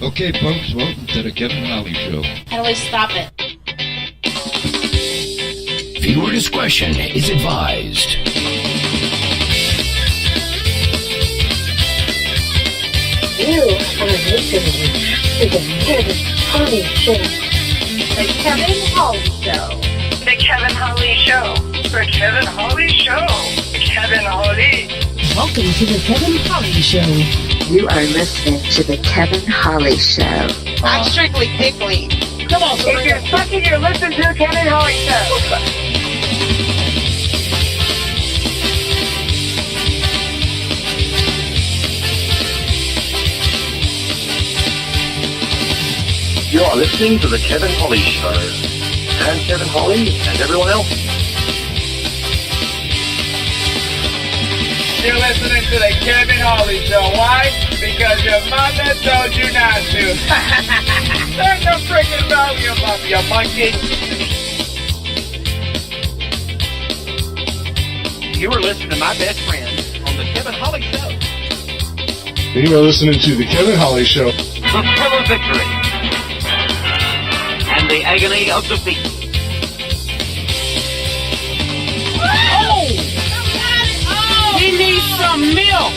Okay, folks, welcome to the Kevin Holly Show. How do I stop it? Viewer discretion is advised. You are listening to the Kevin Holly Show. The Kevin Holly Show. The Kevin Holly Show. The Kevin Holly Show. Kevin Holly. Welcome to the Kevin Holly Show. You are listening to the Kevin Holly Show. I'm strictly pickly. Come on, If you're fucking, you're listening to the Kevin Holly Show. You are listening to the Kevin Holly Show. And Kevin Holly and everyone else. You're listening to the Kevin Holly Show. Why? Because your mother told you not to. There's no freaking value above you, monkey. You are listening to my best friend on the Kevin Holly Show. You are listening to the Kevin Holly Show. The thrill of victory. And the agony of defeat. Oh! He needs some milk.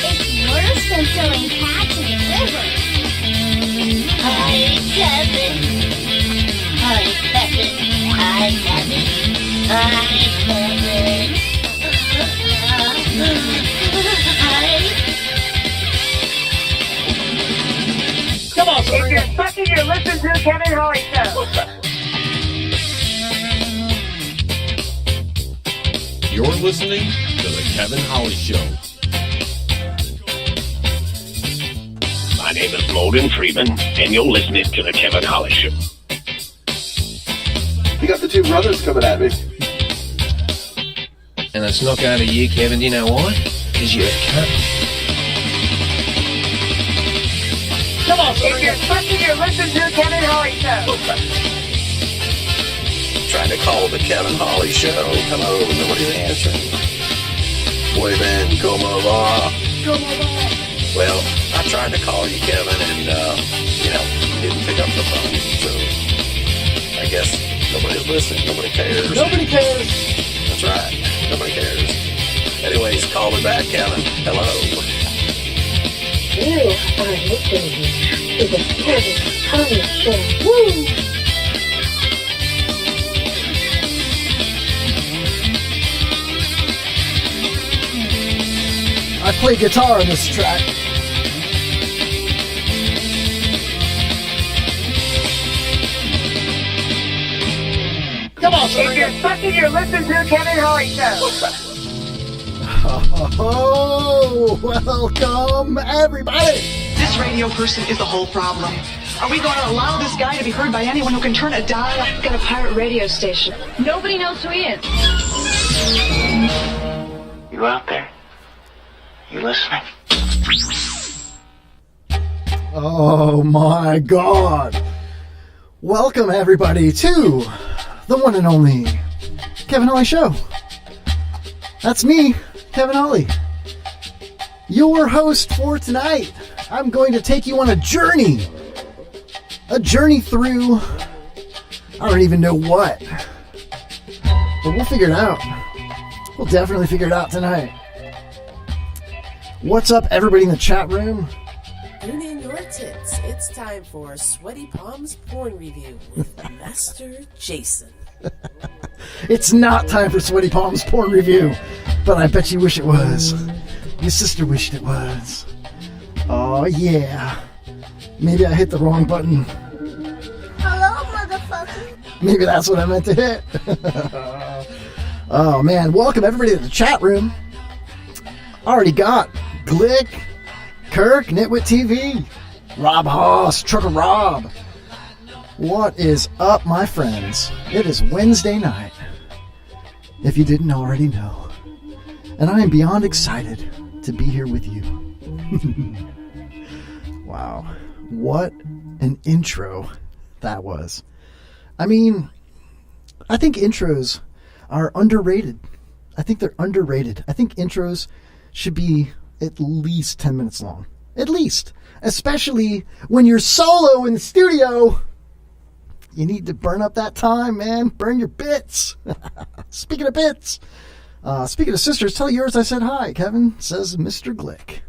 It's worse than throwing cats in the river. Hi, Kevin. Hi, Kevin. Hi, Kevin. Hi, Kevin. Come on, If you're fucking, you're listening to the Kevin Holly Show. You're listening to the Kevin Holly Show. My name is Logan Freeman, and you're listening to the Kevin Holly Show. You got the two brothers coming at me. And it's not going to you, Kevin. Do you know why? Because you're a cunt. Come on, If you're fucking, you're listening to the Kevin Holly Show. Trying to call the Kevin Holly Show. Hello, nobody's answering. Boy band, como va? Well, I tried to call you, Kevin, and, you didn't pick up the phone. So, I guess nobody's listening. Nobody cares. Nobody cares. That's right. Nobody cares. Anyways, call me back, Kevin. Hello. You are listening to the Kevin Holly Show. Woo! I play guitar on this track. Come on, If you're fucking, you're listening to the Kevin Holly Show. Oh, welcome everybody. This radio person is the whole problem. Are we going to allow this guy to be heard by anyone who can turn a dial? I've got a pirate radio station. Nobody knows who he is. You out there? You listening? Oh my God. Welcome everybody to the one and only Kevin Holly Show. That's me, Kevin Holly, your host for tonight. I'm going to take you on a journey through, I don't even know what, but we'll figure it out. We'll definitely figure it out tonight. What's up, everybody in the chat room? Tune in your tits. It's time for Sweaty Palms Porn Review with Master Jason. It's not time for Sweaty Palms Porn Review, but I bet you wish it was. Your sister wished it was. Oh yeah. Maybe I hit the wrong button. Hello, motherfucker. Maybe that's what I meant to hit. Oh man, welcome everybody to the chat room. Already got Glick, Kirk, Nitwit TV, Rob Hoss, Trucker Rob. What is up, my friends? It is Wednesday night, if you didn't already know. And I am beyond excited to be here with you. Wow. What an intro that was. I mean, I think intros are underrated. I think they're underrated. I think intros should be at least 10 minutes long. At least. Especially when you're solo in the studio. You need to burn up that time, man. Burn your bits. Speaking of bits. Speaking of sisters, tell yours I said hi, Kevin, says Mr. Glick.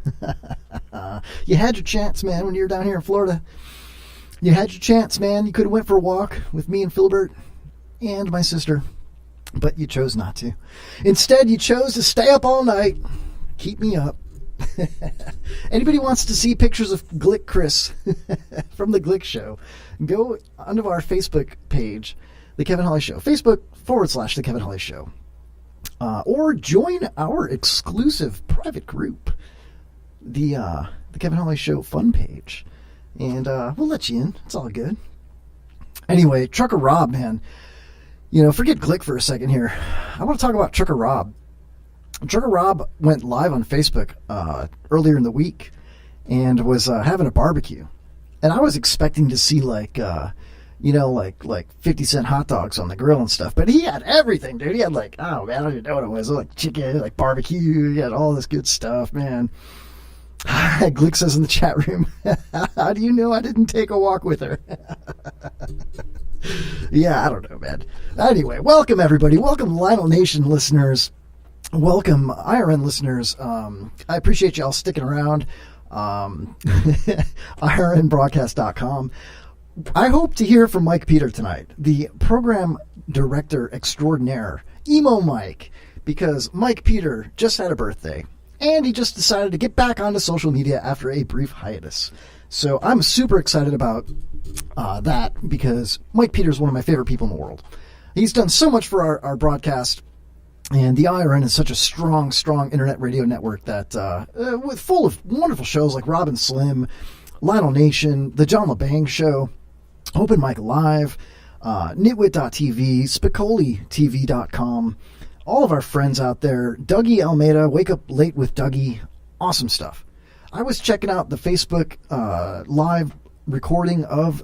You had your chance, man, when you were down here in Florida. You had your chance, man. You could have went for a walk with me and Philbert and my sister, but you chose not to. Instead, you chose to stay up all night. Keep me up. Anybody wants to see pictures of Glick Chris from the Glick Show, go onto our Facebook page, The Kevin Holly Show. Facebook.com/The Kevin Holly Show. Or join our exclusive private group, the Kevin Holly Show fun page. And we'll let you in. It's all good. Anyway, Trucker Rob, man. You know, forget Glick for a second here. I want to talk about Trucker Rob. Trucker Rob went live on Facebook earlier in the week and was having a barbecue. And I was expecting to see like 50-cent hot dogs on the grill and stuff. But he had everything, dude. He had like, oh man, I don't even know what it was. Like chicken, like barbecue. He had all this good stuff, man. Glick says in the chat room, how do you know I didn't take a walk with her? Yeah, I don't know, man. Anyway, welcome everybody. Welcome Lionel Nation listeners. Welcome IRN listeners. I appreciate y'all sticking around. IRNbroadcast.com. I hope to hear from Mike Peter tonight, the program director extraordinaire, Emo Mike, because Mike Peter just had a birthday, and he just decided to get back onto social media after a brief hiatus. So I'm super excited about that, because Mike Peter is one of my favorite people in the world. He's done so much for our broadcast, and the IRN is such a strong internet radio network that full of wonderful shows like Rob and Slim, Lionel Nation, The John LeBang Show, Open Mic Live, Nitwit.tv, SpicoliTV.com, all of our friends out there, Dougie Almeida, Wake Up Late with Dougie, awesome stuff. I was checking out the Facebook live recording of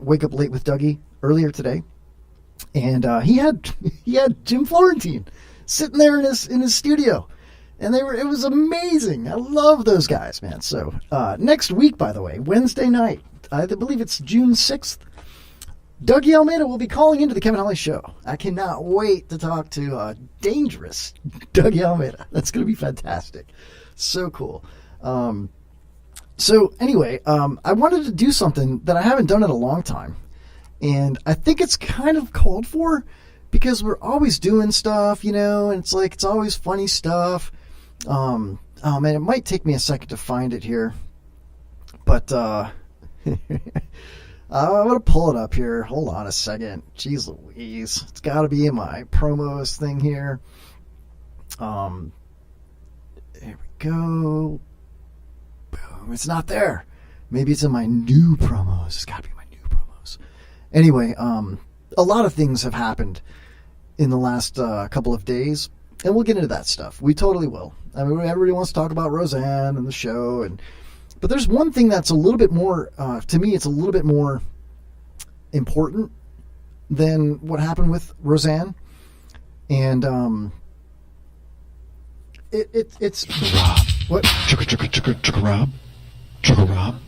Wake Up Late with Dougie earlier today, and he had Jim Florentine sitting there in his studio, and it was amazing. I love those guys, man. So next week, by the way, Wednesday night, I believe it's June 6th, Dougie Almeida will be calling into the Kevin Holly Show. I cannot wait to talk to dangerous Dougie Almeida. That's going to be fantastic. So cool. So anyway, I wanted to do something that I haven't done in a long time. And I think it's kind of called for, because we're always doing stuff, you know, and it's always funny stuff. Oh man, it might take me a second to find it here. But I'm going to pull it up here. Hold on a second. Jeez Louise. It's got to be in my promos thing here. There we go. Boom. It's not there. Maybe it's in my new promos. It's got to be my new promos. Anyway, a lot of things have happened in the last couple of days, and we'll get into that stuff. We totally will. I mean, everybody wants to talk about Roseanne and the show, but there's one thing that's a little bit more, to me, it's a little bit more important than what happened with Roseanne. And it's Rob. What? Chugga Rob. Chugga Rob.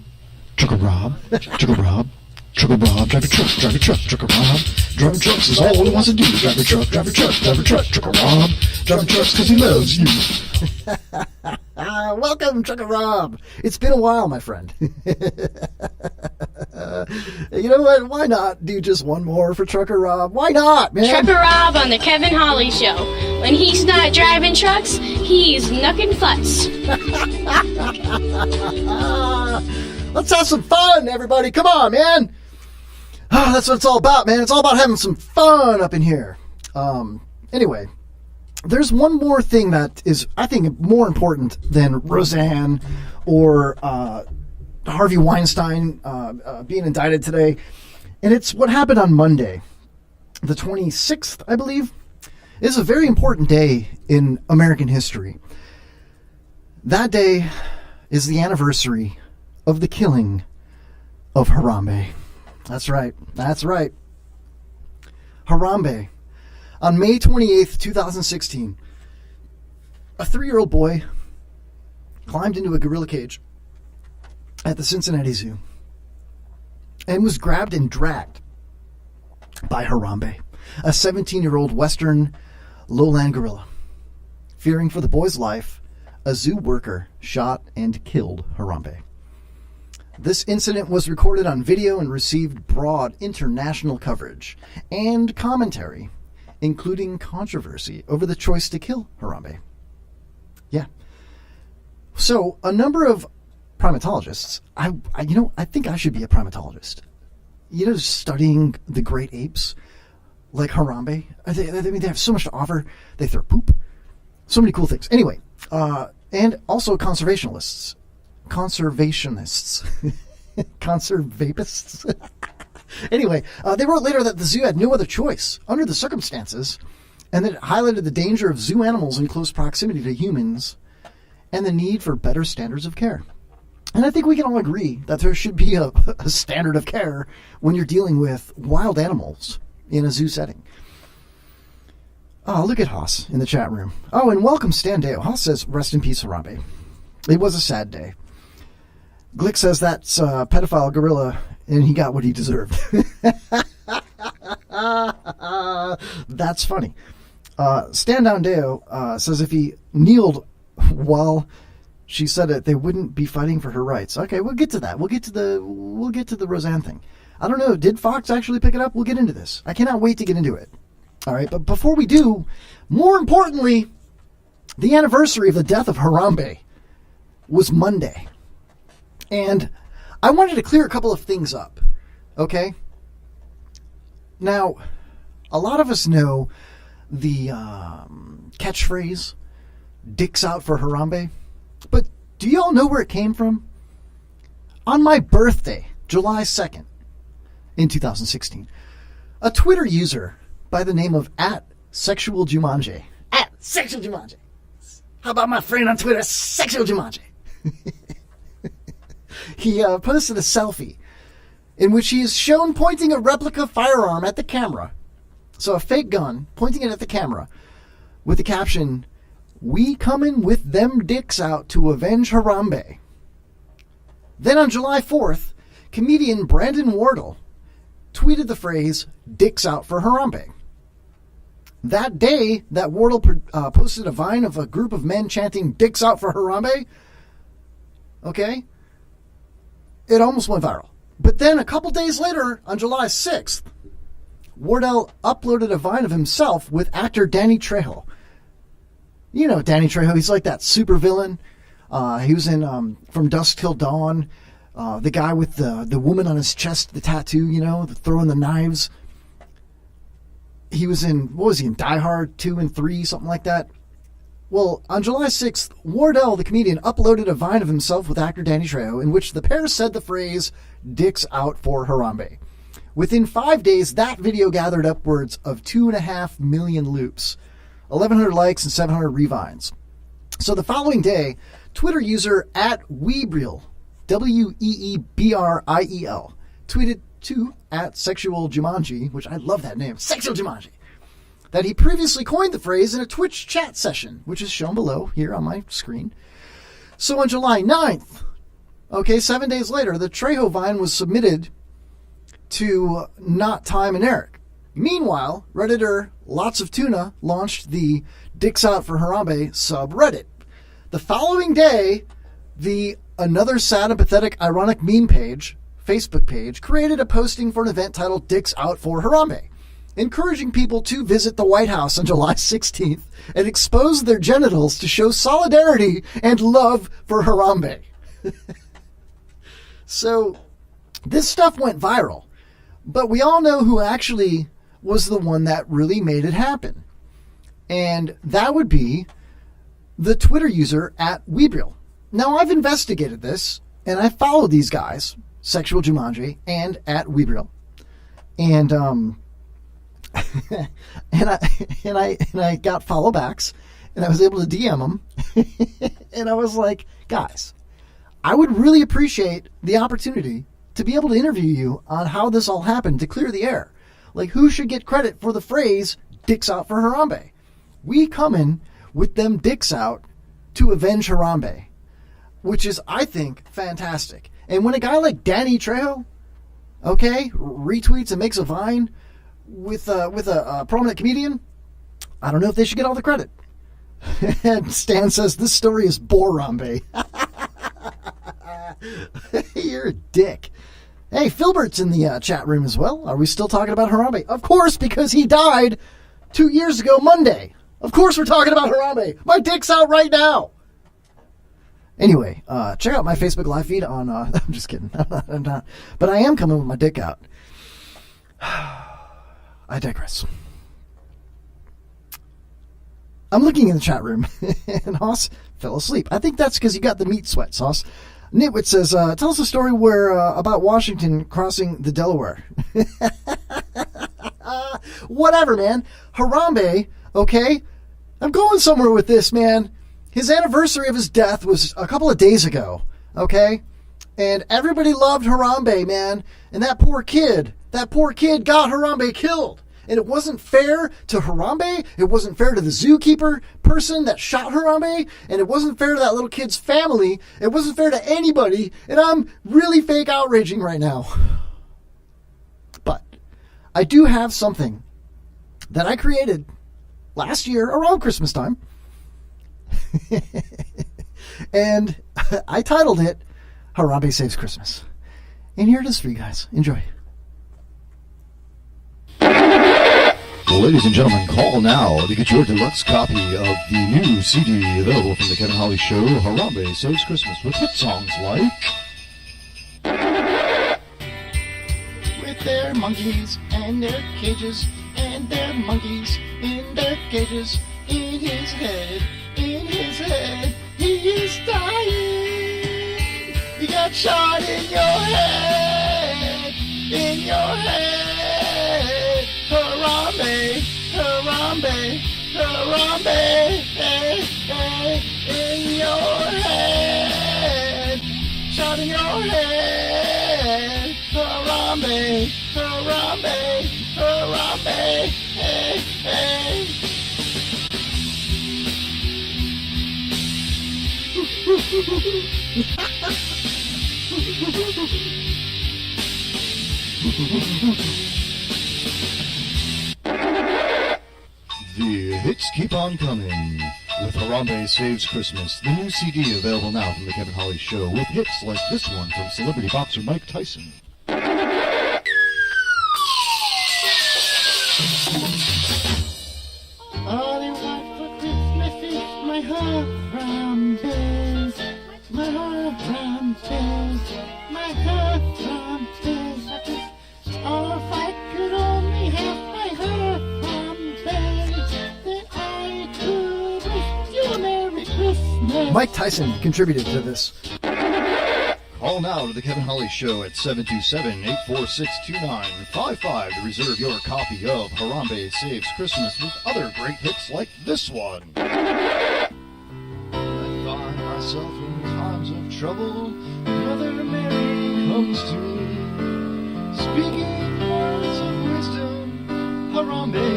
Chugga Rob. Chugga Rob. Chugga Rob. Drive a truck. Chugga Rob. Driving trucks is all he wants to do. Drive a truck. Chugga Rob. Driving trucks because he loves you. Welcome, Trucker Rob. It's been a while, my friend. You know what? Why not do just one more for Trucker Rob? Why not, man? Trucker Rob on the Kevin Holly Show. When he's not driving trucks, he's knucking futs. Let's have some fun, everybody. Come on, man. That's what it's all about, man. It's all about having some fun up in here. Anyway. There's one more thing that is, I think, more important than Roseanne or Harvey Weinstein being indicted today. And it's what happened on Monday, the 26th, I believe. It's a very important day in American history. That day is the anniversary of the killing of Harambe. That's right. That's right. Harambe. On May 28th, 2016, a 3-year-old boy climbed into a gorilla cage at the Cincinnati Zoo and was grabbed and dragged by Harambe, a 17-year-old Western lowland gorilla. Fearing for the boy's life, a zoo worker shot and killed Harambe. This incident was recorded on video and received broad international coverage and commentary, including controversy over the choice to kill Harambe. Yeah. So, a number of primatologists, I think I should be a primatologist. Studying the great apes like Harambe. They have so much to offer. They throw poop. So many cool things. Anyway, and also conservationists. Conservationists. Anyway, they wrote later that the zoo had no other choice under the circumstances, and that it highlighted the danger of zoo animals in close proximity to humans and the need for better standards of care. And I think we can all agree that there should be a standard of care when you're dealing with wild animals in a zoo setting. Oh, look at Haas in the chat room. Oh, and welcome Stan Deo. Haas says, rest in peace, Harambe. It was a sad day. Glick says that's a pedophile gorilla, and he got what he deserved. That's funny. Stand Down Deo says if he kneeled while she said it, they wouldn't be fighting for her rights. Okay, we'll get to that. We'll get to the Roseanne thing. I don't know. Did Fox actually pick it up? We'll get into this. I cannot wait to get into it. All right, but before we do, more importantly, the anniversary of the death of Harambe was Monday. And I wanted to clear a couple of things up, okay? Now, a lot of us know the catchphrase, "Dicks out for Harambe," but do y'all know where it came from? On my birthday, July 2nd, in 2016, a Twitter user by the name of @SexualJumanji. @SexualJumanji. How about my friend on Twitter, SexualJumanji? He posted a selfie in which he is shown pointing a replica firearm at the camera. So a fake gun, pointing it at the camera, with the caption, "We comin' with them dicks out to avenge Harambe." Then on July 4th, comedian Brandon Wardle tweeted the phrase, "Dicks out for Harambe." That day that Wardle posted a Vine of a group of men chanting, "Dicks out for Harambe," okay, it almost went viral. But then a couple days later, on July 6th, Wardle uploaded a Vine of himself with actor Danny Trejo. You know Danny Trejo, he's like that super villain. He was in From Dusk Till Dawn. The guy with the woman on his chest, the tattoo, throwing the knives. He was in, what was he in, Die Hard 2 and 3, something like that. Well, on July 6th, Wardle, the comedian, uploaded a Vine of himself with actor Danny Trejo in which the pair said the phrase, "Dicks out for Harambe." Within 5 days, that video gathered upwards of 2.5 million loops, 1,100 likes, and 700 revines. So the following day, Twitter user @Weebriel, WEEBRIEL, tweeted to @SexualJumanji, which I love that name, SexualJumanji, that he previously coined the phrase in a Twitch chat session, which is shown below here on my screen. So on July 9th, 7 days later, the Trejo Vine was submitted to Not Time and Eric. Meanwhile, Redditor Lots of Tuna launched the Dicks Out for Harambe subreddit. The following day, the Another Sad and Pathetic Ironic Meme page, Facebook page, created a posting for an event titled Dicks Out for Harambe, encouraging people to visit the White House on July 16th and expose their genitals to show solidarity and love for Harambe. So, this stuff went viral, but we all know who actually was the one that really made it happen. And that would be the Twitter user @Weebriel. Now, I've investigated this, and I followed these guys, Sexual Jumanji and @Weebriel. And I got follow backs, and I was able to DM them. And I was like, guys, I would really appreciate the opportunity to be able to interview you on how this all happened to clear the air. Like, who should get credit for the phrase, dicks out for Harambe? We come in with them dicks out to avenge Harambe, which is, I think, fantastic. And when a guy like Danny Trejo, okay, retweets and makes a Vine with a prominent comedian, I don't know if they should get all the credit. And Stan says, this story is Borambe. You're a dick. Hey, Filbert's in the chat room as well. Are we still talking about Harambe? Of course, because he died 2 years ago Monday. Of course we're talking about Harambe. My dick's out right now. Anyway, check out my Facebook live feed on... I'm just kidding. I'm not. But I am coming with my dick out. I digress. I'm looking in the chat room, and Hoss fell asleep. I think that's because you got the meat sweats, Hoss. Nitwit says, tell us a story where about Washington crossing the Delaware. Whatever, man. Harambe, okay? I'm going somewhere with this, man. His anniversary of his death was a couple of days ago, okay? And everybody loved Harambe, man. And that poor kid got Harambe killed. And it wasn't fair to Harambe. It wasn't fair to the zookeeper person that shot Harambe. And it wasn't fair to that little kid's family. It wasn't fair to anybody. And I'm really fake outraging right now. But I do have something that I created last year around Christmas time. And I titled it Harambe Saves Christmas. And here it is for you guys. Enjoy. Well, ladies and gentlemen, call now to get your deluxe copy of the new CD available from the Kevin Holly Show, Harambe Saves Christmas, with hit songs like... With their monkeys and their cages, and their monkeys in their cages, in his head, he is dying. You got shot in your head, Harambe, Harambe, Harambe, in your head, shot in your head, Harambe, Harambe, Harambe, The hits keep on coming with Harambe Saves Christmas, the new CD available now from the Kevin Holly Show, with hits like this one from celebrity boxer Mike Tyson. All I want for Christmas is my Harambe, my Harambe, my Harambe. Oh, if I could only have my Harambe, then I could wish you a Merry Christmas. Mike Tyson contributed to this. Call now to the Kevin Holly Show at 727-846-2955 to reserve your copy of Harambe Saves Christmas with other great hits like this one. I find myself in times of trouble, Mother Mary comes to me, speaking words of wisdom, Harambe.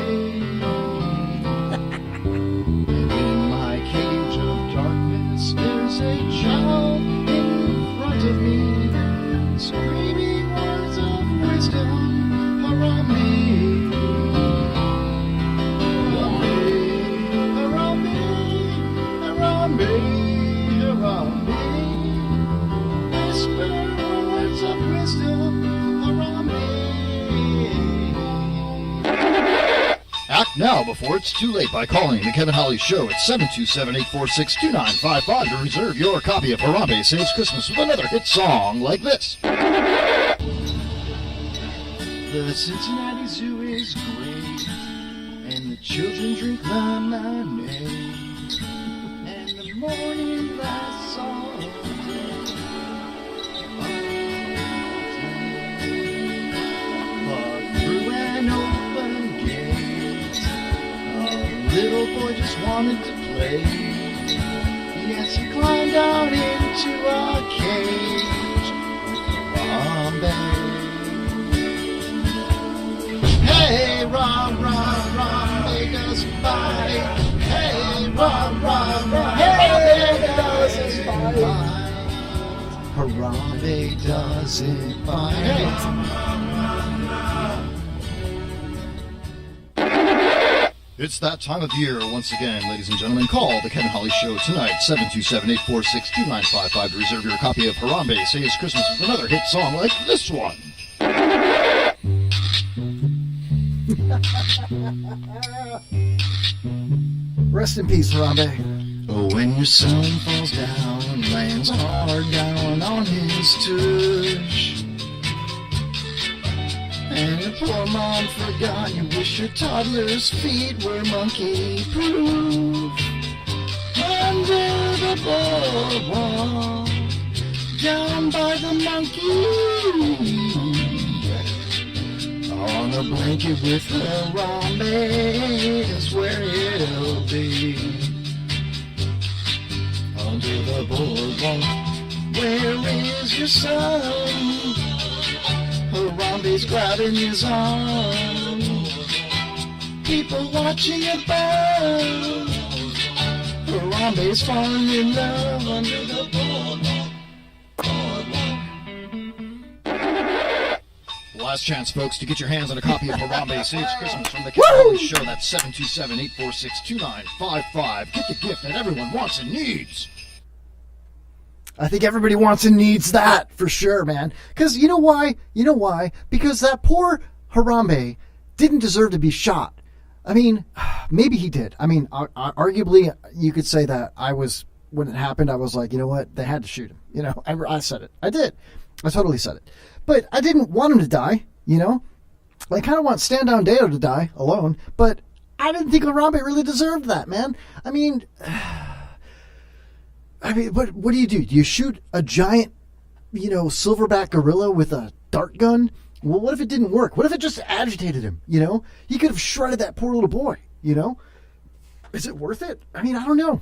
In my cage of darkness, there's a child of me, screaming words of wisdom, Harambe, Harambe, Harambe, Harambe, whisper words of wisdom, Harambe. Act now before it's too late by calling the Kevin Holly Show at 727-846-2955 to reserve your copy of Harambe Saves Christmas with another hit song like this. The Cincinnati Zoo is great, and the children drink lemonade, and the morning lasts all day. But through an open gate, a little boy just wanted to play. Yes, he climbed down into a cave. Harambe does it fine. It's that time of year once again, ladies and gentlemen. Call the Ken Holly Show tonight, 727-846-2955 to reserve your copy of Harambe Say It's Christmas with another hit song like this one. Rest in peace, Harambe. Oh, when your son falls down and lands hard down on his tush, and the poor mom forgot you wish your toddler's feet were monkey-proof. Under the boardwalk, down by the monkey, on a blanket with Harambe is where it'll be. Under the boardwalk, where is your son? Harambe's grabbing his arm. People watching above. Harambe's falling in love under the boardwalk. Last chance, folks, to get your hands on a copy of Harambe Saves Christmas from the Ken Holly Show. That's 727-846-2955. Get the gift that everyone wants and needs. I think everybody wants and needs that for sure, man. Because you know why? You know why? Because that poor Harambe didn't deserve to be shot. I mean, maybe he did. I mean, arguably, you could say that when it happened, I was like, you know what? They had to shoot him. You know, I said it. I did. I totally said it. But I didn't want him to die, you know? I kind of want Stand Down Deo to die alone, but I didn't think Harambe really deserved that, man. I mean, what do you do? Do you shoot a giant, silverback gorilla with a dart gun? Well, what if it didn't work? What if it just agitated him, you know? He could have shredded that poor little boy, you know? Is it worth it? I mean, I don't know.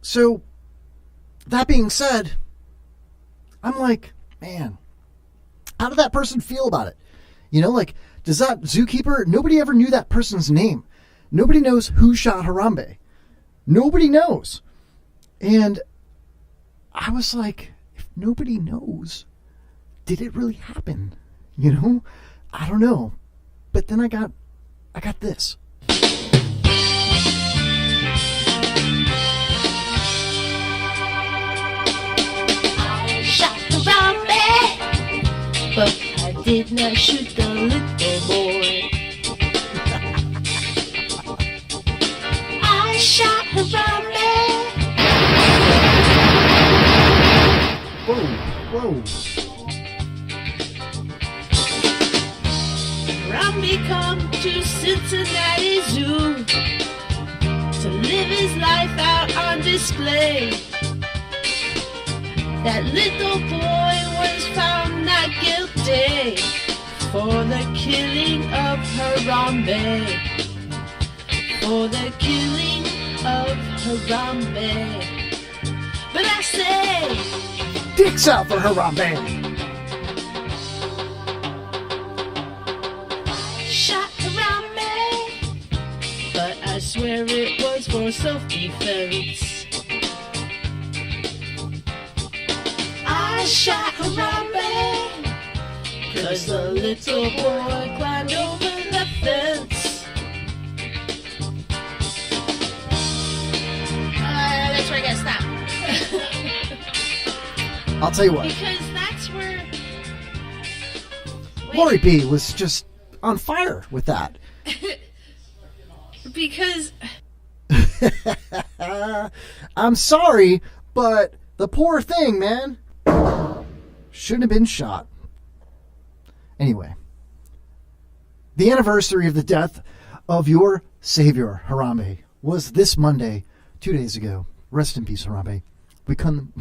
So, that being said, I'm like, man, how did that person feel about it? You know, like, does that zookeeper, nobody ever knew that person's name. Nobody knows who shot Harambe. Nobody knows. And I was like, if nobody knows, did it really happen? You know? I don't know. But then I got this. I shot Harambe, but I did not shoot the little boy. I shot Harambe. Whoa. Harambe come to Cincinnati Zoo to live his life out on display. That little boy was found not guilty for the killing of Harambe. For the killing of Harambe. But I say, dicks out for Harambe. Shot Harambe, but I swear it was for self-defense. I shot Harambe, 'cause the little boy climbed over the fence. That's where I gotta stop. I'll tell you what. Because that's where Lori B was just on fire with that. Because I'm sorry, but the poor thing, man, shouldn't have been shot. Anyway, the anniversary of the death of your savior, Harambe, was this Monday, 2 days ago. Rest in peace, Harambe. We come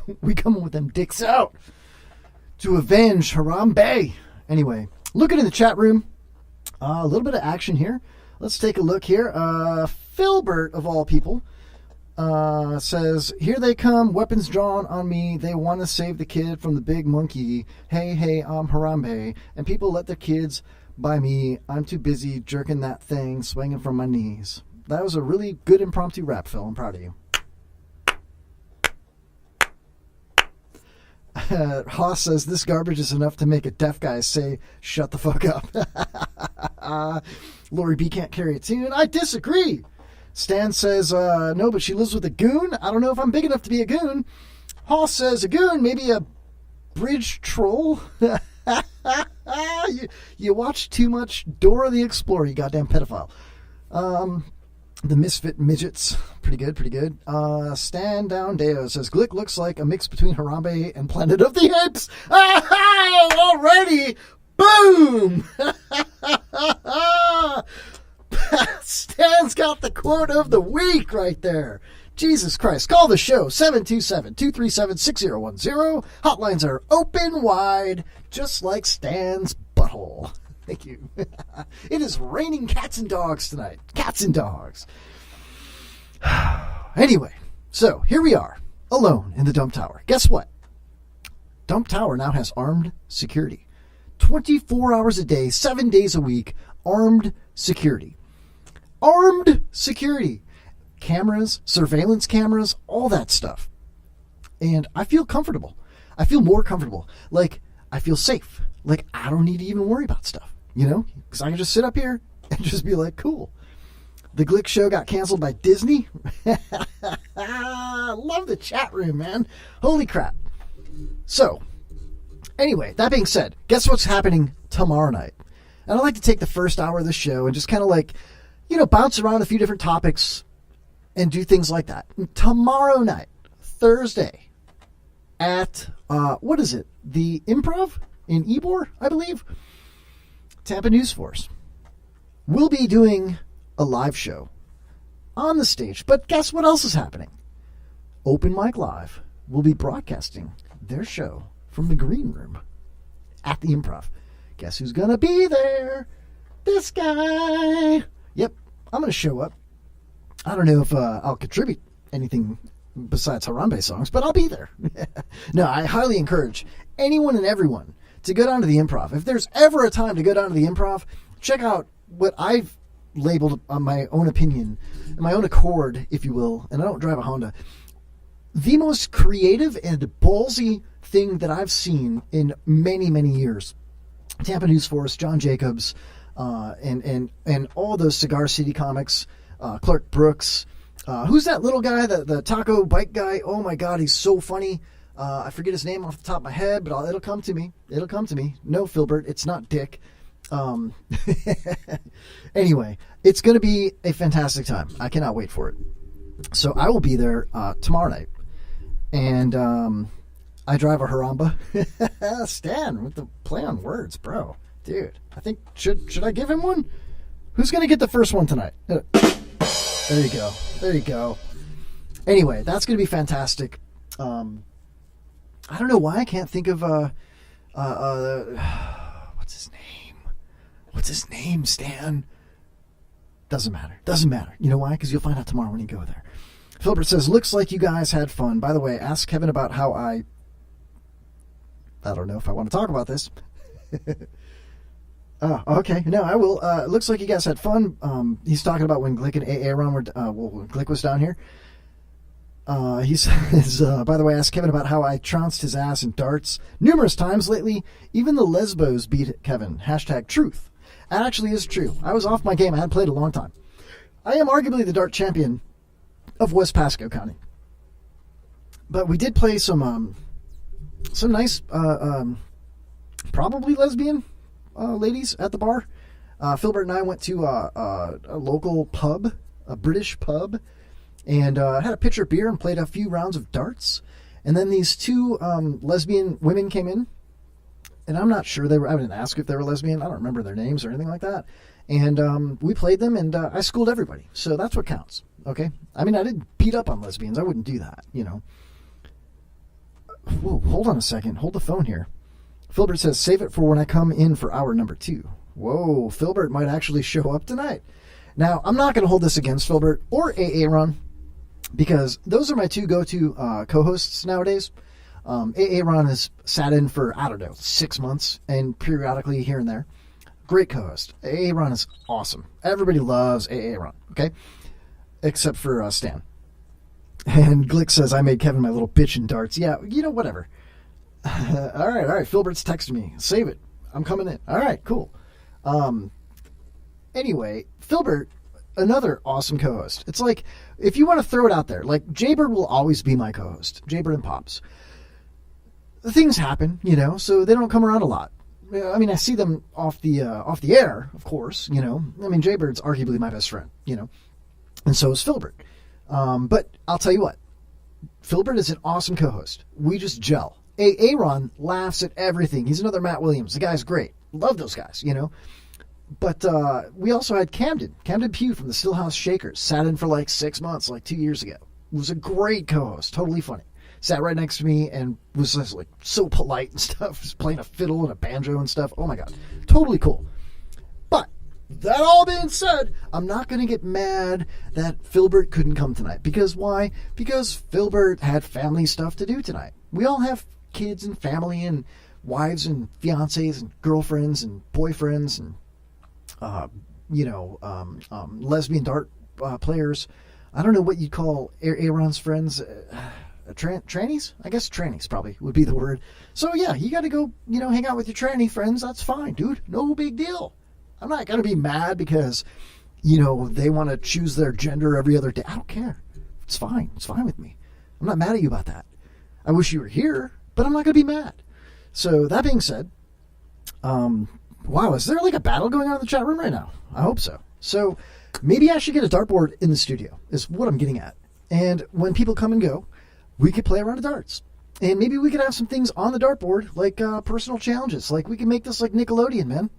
with them dicks out to avenge Harambe. Anyway, looking in the chat room, a little bit of action here. Let's take a look here. Philbert, of all people, says, here they come, weapons drawn on me. They want to save the kid from the big monkey. Hey, I'm Harambe. And people let their kids by me. I'm too busy jerking that thing, swinging from my knees. That was a really good impromptu rap, Phil. I'm proud of you. Haas says, this garbage is enough to make a deaf guy say, shut the fuck up. Lori B can't carry a tune. I disagree. Stan says, no, but she lives with a goon. I don't know if I'm big enough to be a goon. Haas says, a goon, maybe a bridge troll. You watch too much Dora the Explorer, you goddamn pedophile. The Misfit Midgets. Pretty good, pretty good. Stand Down Deo says, Glick looks like a mix between Harambe and Planet of the Apes. Already! Boom! Stan's got the quote of the week right there. Jesus Christ. Call the show, 727-237-6010. Hotlines are open wide, just like Stan's butthole. Thank you. It is raining cats and dogs tonight. Cats and dogs. Anyway, so here we are, alone in the dump tower. Guess what? Dump tower now has armed security. 24 hours a day, 7 days a week, armed security. Armed security. Cameras, surveillance cameras, all that stuff. And I feel comfortable. I feel more comfortable. Like, I feel safe. Like, I don't need to even worry about stuff, you know? Because I can just sit up here and just be like, cool. The Glick show got canceled by Disney. Love the chat room, man. Holy crap. So, anyway, that being said, guess what's happening tomorrow night? And I'd like to take the first hour of the show and just kind of like, you know, bounce around a few different topics and do things like that. Tomorrow night, Thursday, at, what is it? The Improv in Ybor, I believe. Tampa News Force. We'll be doing a live show on the stage. But guess what else is happening? Open Mic Live will be broadcasting their show from the green room at the Improv. Guess who's going to be there? This guy. Yep, I'm going to show up. I don't know if I'll contribute anything besides Harambe songs, but I'll be there. No, I highly encourage anyone and everyone to go down to the Improv. If there's ever a time to go down to the Improv, check out what I've labeled on my own opinion, my own accord, if you will, and I don't drive a Honda, the most creative and ballsy thing that I've seen in many, many years. Tampa News Force, John Jacobs, and all those Cigar City comics, Clark Brooks. Who's that little guy, the taco bike guy? Oh my God, he's so funny. I forget his name off the top of my head, but it'll come to me. It'll come to me. No, Filbert, it's not Dick. Anyway, it's going to be a fantastic time. I cannot wait for it. So I will be there tomorrow night. And I drive a Haramba. Stan with the play on words, bro. Dude, I think, should I give him one? Who's going to get the first one tonight? There you go. There you go. Anyway, that's going to be fantastic. I don't know why I can't think of what's his name? What's his name, Stan? Doesn't matter. Doesn't matter. You know why? Because you'll find out tomorrow when you go there. Filbert says, looks like you guys had fun. By the way, ask Kevin about how I don't know if I want to talk about this. Oh, okay. No, I will. It looks like you guys had fun. He's talking about when Glick and Aaron were, when Glick was down here. He says, by the way, ask Kevin about how I trounced his ass in darts numerous times lately. Even the lesbos beat Kevin. Hashtag truth. That actually is true. I was off my game. I hadn't played a long time. I am arguably the dart champion of West Pasco County. But we did play some nice, probably lesbian ladies at the bar. Filbert and I went to a local pub, a British pub, and had a pitcher of beer and played a few rounds of darts. And then these two lesbian women came in, and I'm not sure they were. I didn't ask if they were lesbian. I don't remember their names or anything like that. And we played them, and I schooled everybody. So that's what counts. Okay. I mean, I didn't beat up on lesbians. I wouldn't do that. You know. Whoa, hold on a second. Hold the phone here. Filbert says, save it for when I come in for hour number 2. Whoa, Filbert might actually show up tonight. Now, I'm not going to hold this against Filbert or Aaron, because those are my two go-to co-hosts nowadays. Aaron has sat in for, 6 months, and periodically here and there. Great co-host. Aaron is awesome. Everybody loves Aaron, okay? except for Stan. And Glick says, I made Kevin my little bitch in darts. Yeah, whatever. All right. Filbert's texting me. Save it. I'm coming in. All right, cool. Anyway, Filbert, another awesome co-host. It's like, if you want to throw it out there, like, Jaybird will always be my co-host. Jaybird and Pops. Things happen, so they don't come around a lot. I mean, I see them off the air, of course, I mean, Jaybird's arguably my best friend, and so is Filbert. But I'll tell you what, Filbert is an awesome co-host. We just gel. Aaron laughs at everything. He's another Matt Williams. The guy's great. Love those guys, But we also had Camden Pugh from the Stillhouse Shakers. Sat in for like 6 months, like 2 years ago. Was a great co-host. Totally funny. Sat right next to me and was just like so polite and stuff. Was playing a fiddle and a banjo and stuff. Oh my God. Totally cool. But that all being said, I'm not going to get mad that Filbert couldn't come tonight. Because why? Because Filbert had family stuff to do tonight. We all have kids and family and wives and fiancés and girlfriends and boyfriends and lesbian dart players. I don't know what you'd call Aaron's friends. Trannies? I guess trannies probably would be the word. So yeah, you got to go, hang out with your tranny friends. That's fine, dude. No big deal. I'm not going to be mad because, they want to choose their gender every other day. I don't care. It's fine. It's fine with me. I'm not mad at you about that. I wish you were here, but I'm not going to be mad. So that being said, wow, is there like a battle going on in the chat room right now? I hope so. So maybe I should get a dartboard in the studio is what I'm getting at. And when people come and go, we could play around the darts. And maybe we could have some things on the dartboard, like personal challenges. Like we can make this like Nickelodeon, man.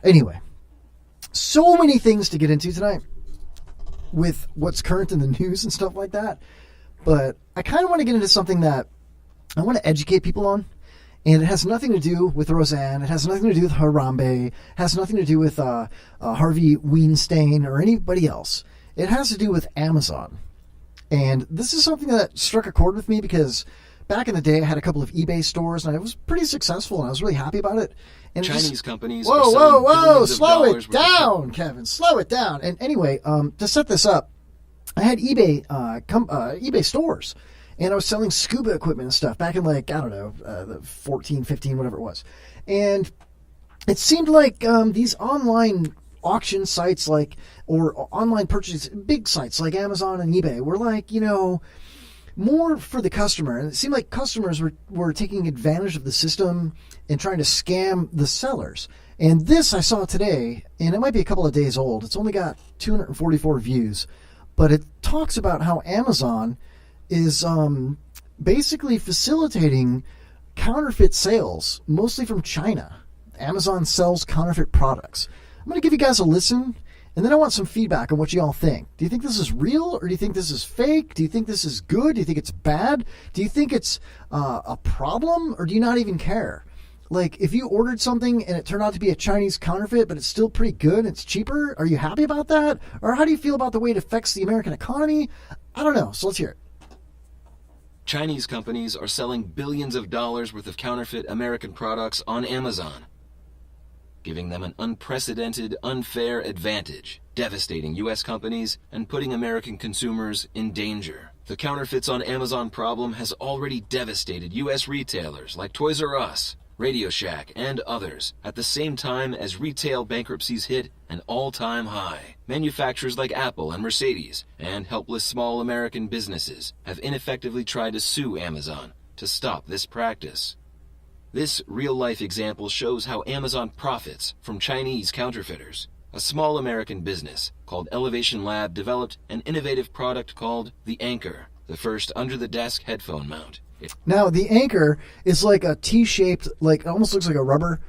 Anyway, so many things to get into tonight with what's current in the news and stuff like that. But I kind of want to get into something that I want to educate people on. And it has nothing to do with Roseanne. It has nothing to do with Harambe. It has nothing to do with Harvey Weinstein or anybody else. It has to do with Amazon. And this is something that struck a chord with me because back in the day I had a couple of eBay stores and I was pretty successful and I was really happy about it. And Chinese companies. Whoa! Slow it down, Kevin. Slow it down. And anyway, to set this up, I had eBay stores. And I was selling scuba equipment and stuff back in the 14, 15, whatever it was. And it seemed like these online auction sites or online purchases, big sites like Amazon and eBay were more for the customer. And it seemed like customers were taking advantage of the system and trying to scam the sellers. And this I saw today, and it might be a couple of days old. It's only got 244 views. But it talks about how Amazon is basically facilitating counterfeit sales, mostly from China. Amazon sells counterfeit products. I'm going to give you guys a listen, and then I want some feedback on what you all think. Do you think this is real, or do you think this is fake? Do you think this is good? Do you think it's bad? Do you think it's a problem, or do you not even care? Like, if you ordered something and it turned out to be a Chinese counterfeit, but it's still pretty good and it's cheaper, are you happy about that? Or how do you feel about the way it affects the American economy? I don't know, so let's hear it. Chinese companies are selling billions of dollars worth of counterfeit American products on Amazon, giving them an unprecedented, unfair advantage, devastating U.S. companies and putting American consumers in danger. The counterfeits on Amazon problem has already devastated U.S. retailers like Toys R Us, Radio Shack, and others, at the same time as retail bankruptcies hit an all-time high. Manufacturers like Apple and Mercedes, and helpless small American businesses, have ineffectively tried to sue Amazon to stop this practice. This real-life example shows how Amazon profits from Chinese counterfeiters. A small American business called Elevation Lab developed an innovative product called the Anchor, the first under-the-desk headphone mount. Now, the Anchor is like a T-shaped, it almost looks like a rubber,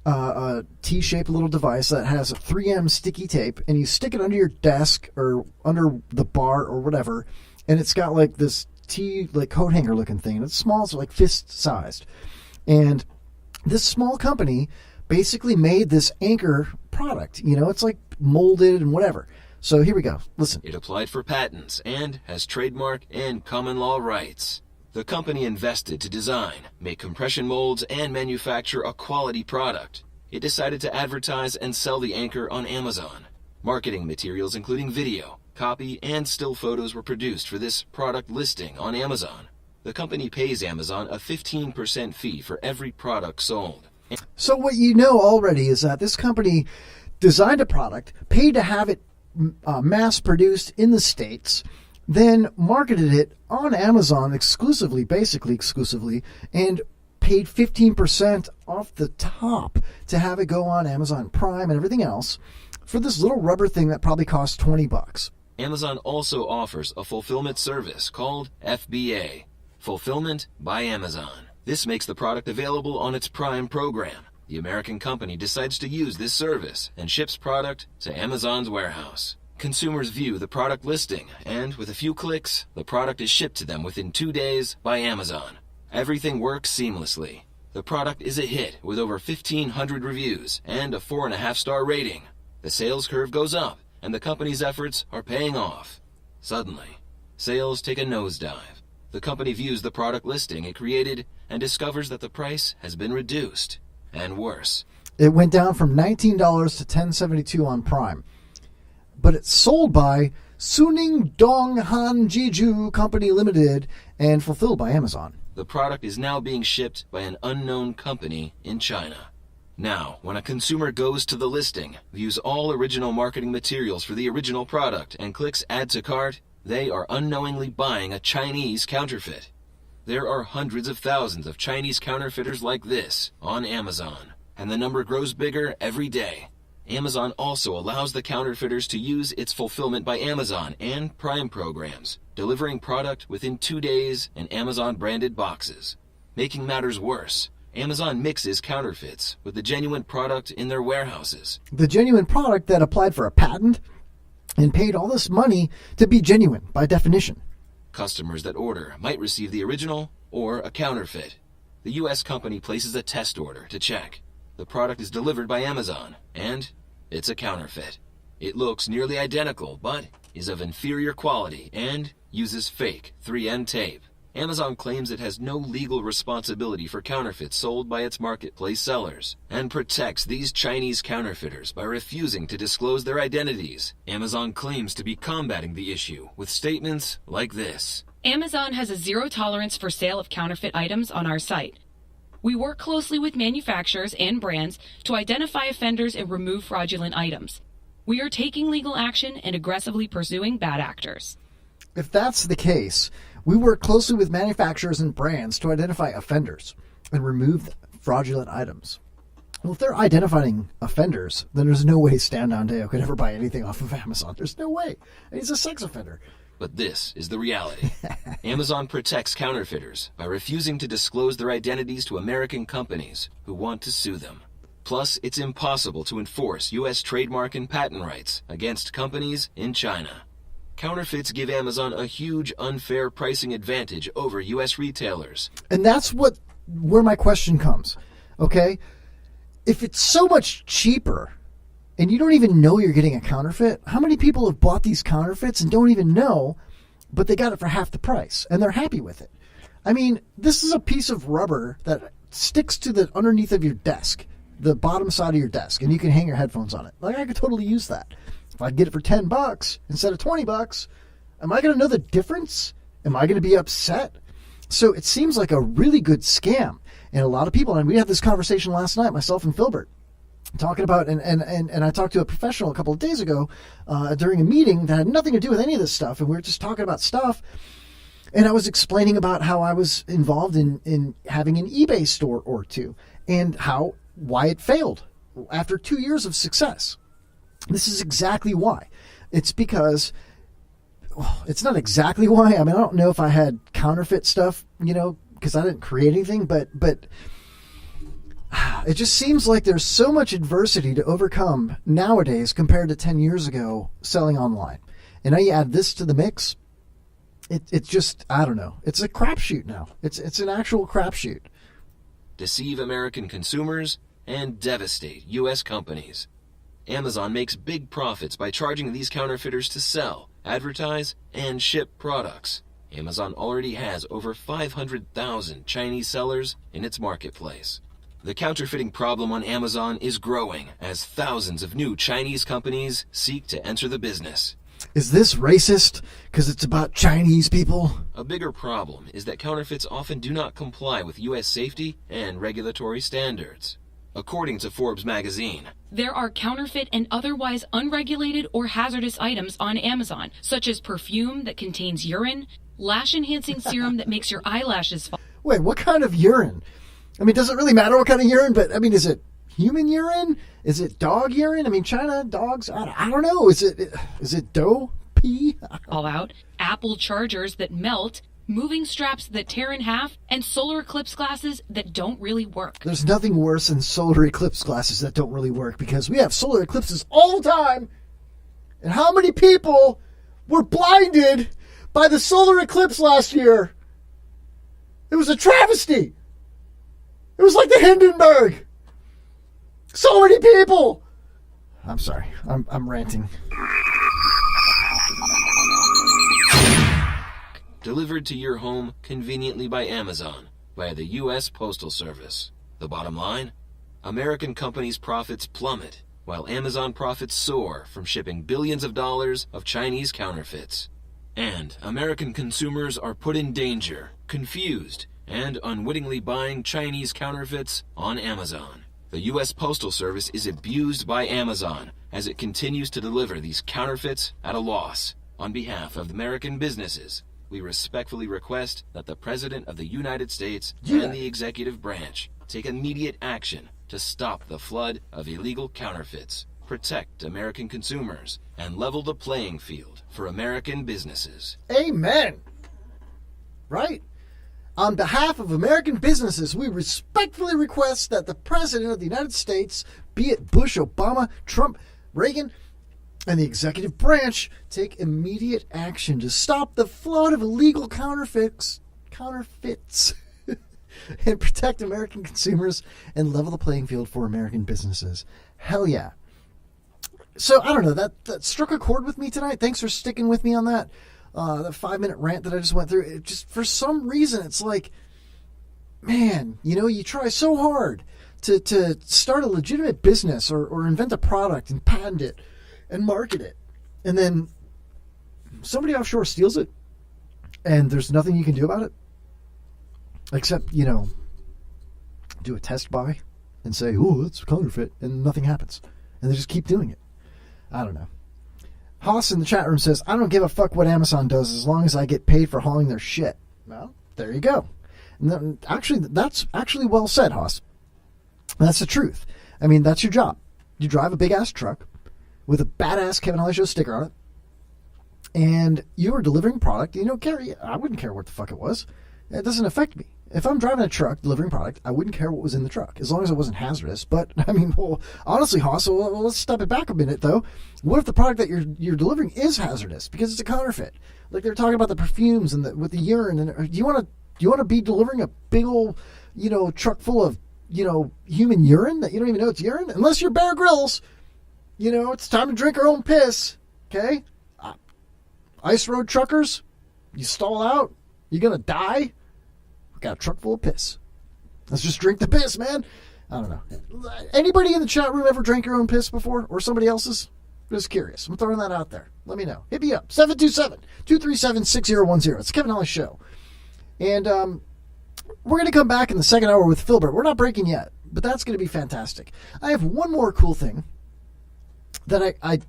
a T-shaped little device that has a 3M sticky tape, and you stick it under your desk or under the bar or whatever, and it's got this coat hanger looking thing, and it's small, it's fist-sized. And this small company basically made this Anchor product. It's molded and whatever. So here we go. Listen. It applied for patents and has trademark and common law rights. The company invested to design, make compression molds, and manufacture a quality product. It decided to advertise and sell the Anchor on Amazon. Marketing materials including video, copy, and still photos were produced for this product listing on Amazon. The company pays Amazon a 15% fee for every product sold. So what you know already is that this company designed a product, paid to have it mass-produced in the States, then marketed it on Amazon exclusively, basically exclusively, and paid 15% off the top to have it go on Amazon Prime and everything else for this little rubber thing that probably costs $20. Amazon also offers a fulfillment service called FBA, Fulfillment by Amazon. This makes the product available on its Prime program. The American company decides to use this service and ships product to Amazon's warehouse. Consumers view the product listing, and with a few clicks, the product is shipped to them within 2 days by Amazon. Everything works seamlessly. The product is a hit with over 1,500 reviews and a 4.5-star rating. The sales curve goes up, and the company's efforts are paying off. Suddenly, sales take a nosedive. The company views the product listing it created and discovers that the price has been reduced. And worse, it went down from $19 to $10.72 on Prime. But it's sold by Suning Dong Han Jeju Company Limited and fulfilled by Amazon. the product is now being shipped by an unknown company in China. Now, when a consumer goes to the listing, views all original marketing materials for the original product, and clicks Add to Cart, they are unknowingly buying a Chinese counterfeit. There are hundreds of thousands of Chinese counterfeiters like this on Amazon, and the number grows bigger every day. Amazon also allows the counterfeiters to use its Fulfillment by Amazon and Prime programs, delivering product within 2 days in Amazon-branded boxes. Making matters worse, Amazon mixes counterfeits with the genuine product in their warehouses. The genuine product that applied for a patent and paid all this money to be genuine by definition. Customers that order might receive the original or a counterfeit. The U.S. company places a test order to check. The product is delivered by Amazon, and it's a counterfeit. It looks nearly identical, but is of inferior quality and uses fake 3M tape. Amazon claims it has no legal responsibility for counterfeits sold by its marketplace sellers and protects these Chinese counterfeiters by refusing to disclose their identities. Amazon claims to be combating the issue with statements like this. Amazon has a zero tolerance for sale of counterfeit items on our site. We work closely with manufacturers and brands to identify offenders and remove fraudulent items. We are taking legal action and aggressively pursuing bad actors. If that's the case, we work closely with manufacturers and brands to identify offenders and remove fraudulent items. Well, if they're identifying offenders, then there's no way Stan Deo could ever buy anything off of Amazon. There's no way. He's a sex offender. But this is the reality. Amazon protects counterfeiters by refusing to disclose their identities to American companies who want to sue them. Plus, it's impossible to enforce U.S. trademark and patent rights against companies in China. Counterfeits give Amazon a huge unfair pricing advantage over U.S. retailers. And that's where my question comes, okay? If it's so much cheaper and you don't even know you're getting a counterfeit, how many people have bought these counterfeits and don't even know, but they got it for half the price and they're happy with it? I mean, this is a piece of rubber that sticks to the underneath of your desk, the bottom side of your desk, and you can hang your headphones on it. Like, I could totally use that. If I get it for $10 instead of $20, am I going to know the difference? Am I going to be upset? So it seems like a really good scam. And a lot of people, and we had this conversation last night, myself and Filbert, talking about, and I talked to a professional a couple of days ago during a meeting that had nothing to do with any of this stuff. And we were just talking about stuff. And I was explaining about how I was involved in having an eBay store or two and why it failed after 2 years of success. This is exactly why. It's because, well, it's not exactly why. I mean, I don't know if I had counterfeit stuff, because I didn't create anything, but it just seems like there's so much adversity to overcome nowadays compared to 10 years ago selling online. And now you add this to the mix, it's just, I don't know. It's a crapshoot now. It's an actual crapshoot. Deceive American consumers and devastate U.S. companies. Amazon makes big profits by charging these counterfeiters to sell, advertise, and ship products. Amazon already has over 500,000 Chinese sellers in its marketplace. The counterfeiting problem on Amazon is growing as thousands of new Chinese companies seek to enter the business. Is this racist? Because it's about Chinese people? A bigger problem is that counterfeits often do not comply with U.S. safety and regulatory standards. According to Forbes magazine, there are counterfeit and otherwise unregulated or hazardous items on Amazon, such as perfume that contains urine, lash-enhancing serum that makes your eyelashes fall. Wait, what kind of urine? I mean, does it really matter what kind of urine? But, I mean, is it human urine? Is it dog urine? I mean, China, dogs, I don't know. Is it doe pee? All out. Apple chargers that melt, moving straps that tear in half, and solar eclipse glasses that don't really work. There's nothing worse than solar eclipse glasses that don't really work, because we have solar eclipses all the time. And how many people were blinded by the solar eclipse last year? It was a travesty. It was like the Hindenburg. So many people. I'm sorry. I'm ranting. Delivered to your home conveniently by Amazon via the U.S. Postal Service. The bottom line? American companies' profits plummet, while Amazon profits soar from shipping billions of dollars of Chinese counterfeits. And American consumers are put in danger, confused, and unwittingly buying Chinese counterfeits on Amazon. The U.S. Postal Service is abused by Amazon as it continues to deliver these counterfeits at a loss. On behalf of American businesses, we respectfully request that the President of the United States and the executive branch take immediate action to stop the flood of illegal counterfeits, protect American consumers, and level the playing field for American businesses. Amen. Right? On behalf of American businesses, we respectfully request that the President of the United States, be it Bush, Obama, Trump, Reagan, and the executive branch, take immediate action to stop the flood of illegal counterfeits and protect American consumers and level the playing field for American businesses. Hell yeah. So, I don't know, that struck a chord with me tonight. Thanks for sticking with me on that. The 5-minute rant that I just went through. It just, for some reason, it's like, man, you try so hard to start a legitimate business or invent a product and patent it and market it, and then somebody offshore steals it, and there's nothing you can do about it except, do a test buy and say, oh, that's counterfeit, and nothing happens, and they just keep doing it. I don't know. Haas in the chat room says, I don't give a fuck what Amazon does as long as I get paid for hauling their shit. Well, there you go. And then, that's actually well said, Haas. That's the truth. I mean, that's your job. You drive a big-ass truck with a badass Kevin Holly Show sticker on it, and you are delivering product. You don't care. I wouldn't care what the fuck it was. It doesn't affect me. If I'm driving a truck delivering product, I wouldn't care what was in the truck, as long as it wasn't hazardous. But, I mean, well, honestly, Haas, let's step it back a minute, though. What if the product that you're delivering is hazardous because it's a counterfeit? Like they're talking about the perfumes and with the urine. And do you want to be delivering a big old, truck full of, human urine that you don't even know it's urine? Unless you're Bear Grylls. It's time to drink our own piss, okay? Ice road truckers, you stall out, you're going to die. We got a truck full of piss. Let's just drink the piss, man. I don't know. Anybody in the chat room ever drank your own piss before? Or somebody else's? Just curious. I'm throwing that out there. Let me know. Hit me up. 727-237-6010. It's the Kevin Holly Show. And we're going to come back in the second hour with Filbert. We're not breaking yet, but that's going to be fantastic. I have one more cool thing that I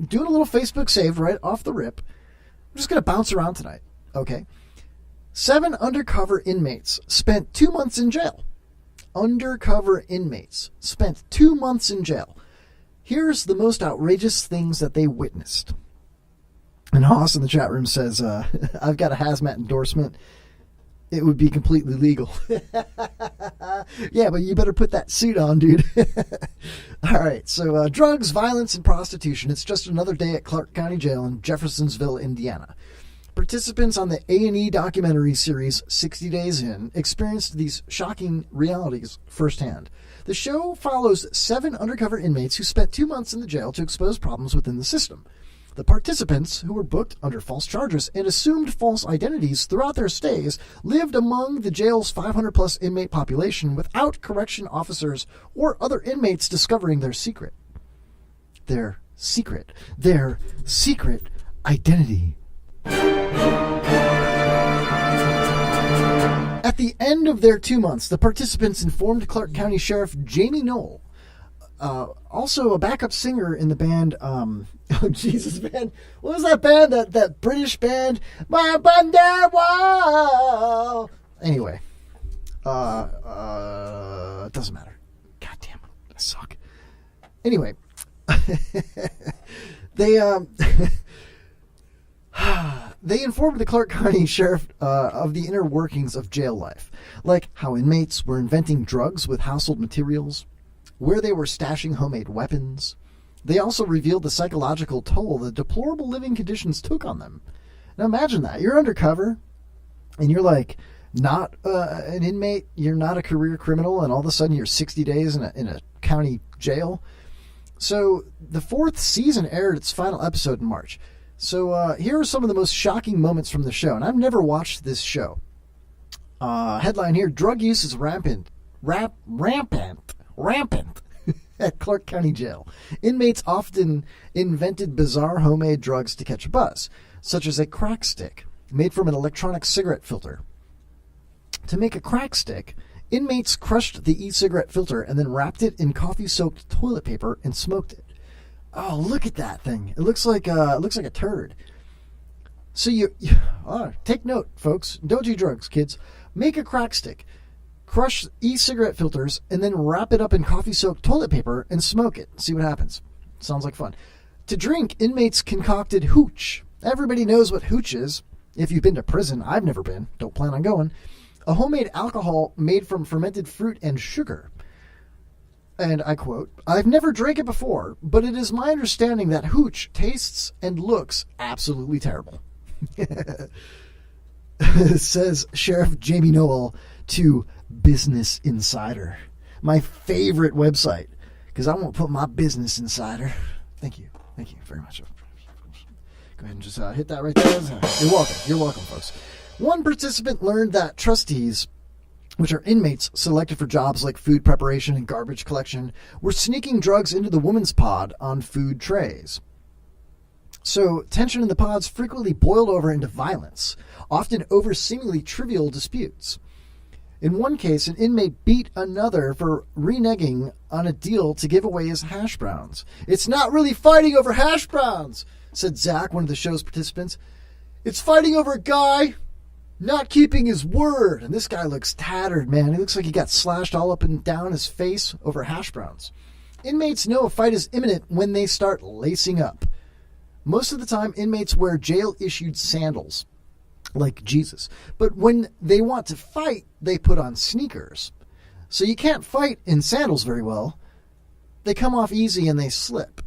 doing a little Facebook save right off the rip. I'm just going to bounce around tonight, okay? 7 undercover inmates spent 2 months in jail. Undercover inmates spent 2 months in jail. Here's the most outrageous things that they witnessed. And Haas in the chat room says, I've got a hazmat endorsement. It would be completely legal. Yeah, but you better put that suit on, dude. All right, so drugs, violence, and prostitution. It's just another day at Clark County Jail in Jeffersonville, Indiana. Participants on the A&E documentary series 60 Days In experienced these shocking realities firsthand. The show follows 7 undercover inmates who spent 2 months in the jail to expose problems within the system. The participants, who were booked under false charges and assumed false identities throughout their stays, lived among the jail's 500-plus inmate population without correction officers or other inmates discovering their secret. Their secret identity. At the end of their 2 months, the participants informed Clark County Sheriff Jamie Knoll, also a backup singer in the band, oh Jesus, man, what was that band, that British band, My Wonderwall? Anyway, it doesn't matter. God damn it, I suck. Anyway, they informed the Clark County Sheriff of the inner workings of jail life, like how inmates were inventing drugs with household materials, where they were stashing homemade weapons. They also revealed the psychological toll the deplorable living conditions took on them. Now imagine that. You're undercover, and you're like not an inmate, you're not a career criminal, and all of a sudden you're 60 days in a county jail. So the 4th season aired its final episode in March. So here are some of the most shocking moments from the show, and I've never watched this show. Headline here: drug use is rampant at Clark County Jail. Inmates often invented bizarre homemade drugs to catch a buzz, such as a crack stick made from an electronic cigarette filter. To make a crack stick, inmates crushed the e-cigarette filter and then wrapped it in coffee-soaked toilet paper and smoked it. Oh, look at that thing! It looks like a turd. So take note, folks. Don't do drugs, kids. Make a crack stick, crush e-cigarette filters, and then wrap it up in coffee-soaked toilet paper and smoke it. See what happens. Sounds like fun. To drink, inmates concocted hooch. Everybody knows what hooch is. If you've been to prison, I've never been. Don't plan on going. A homemade alcohol made from fermented fruit and sugar. And I quote, "I've never drank it before, but it is my understanding that hooch tastes and looks absolutely terrible." Says Sheriff Jamie Knoll to Business Insider, my favorite website, because I won't put my Business Insider. Thank you very much. Go ahead and just hit that right there. You're welcome, folks. One participant learned that trustees, which are inmates selected for jobs like food preparation and garbage collection, were sneaking drugs into the women's pod on food trays. So tension in the pods frequently boiled over into violence, often over seemingly trivial disputes. In one case, an inmate beat another for reneging on a deal to give away his hash browns. "It's not really fighting over hash browns," said Zach, one of the show's participants. "It's fighting over a guy not keeping his word." And this guy looks tattered, man. He looks like he got slashed all up and down his face over hash browns. Inmates know a fight is imminent when they start lacing up. Most of the time, inmates wear jail-issued sandals, like Jesus. But when they want to fight, they put on sneakers. So you can't fight in sandals very well. They come off easy and they slip.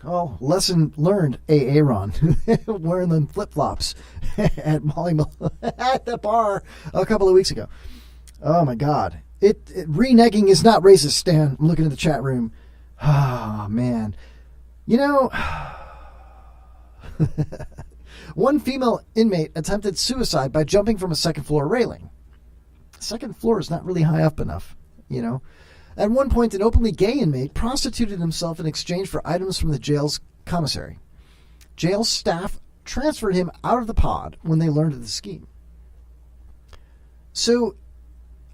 Oh, lesson learned, Aaron. Wearing them flip-flops at at the bar a couple of weeks ago. Oh, my God. Reneging is not racist, Stan. I'm looking at the chat room. Oh, man. You know, one female inmate attempted suicide by jumping from a second-floor railing. Second floor is not really high up enough, you know. At one point, an openly gay inmate prostituted himself in exchange for items from the jail's commissary. Jail staff transferred him out of the pod when they learned of the scheme. So,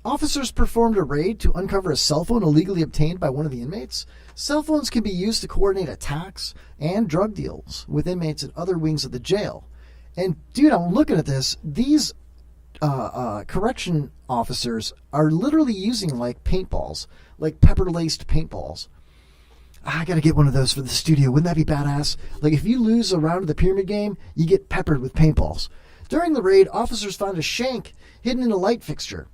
officers performed a raid to uncover a cell phone illegally obtained by one of the inmates. Cell phones can be used to coordinate attacks and drug deals with inmates at other wings of the jail. And, dude, I'm looking at this. These correction officers are literally using, like, paintballs, like pepper-laced paintballs. I gotta get one of those for the studio. Wouldn't that be badass? Like, if you lose a round of the pyramid game, you get peppered with paintballs. During the raid, officers found a shank hidden in a light fixture.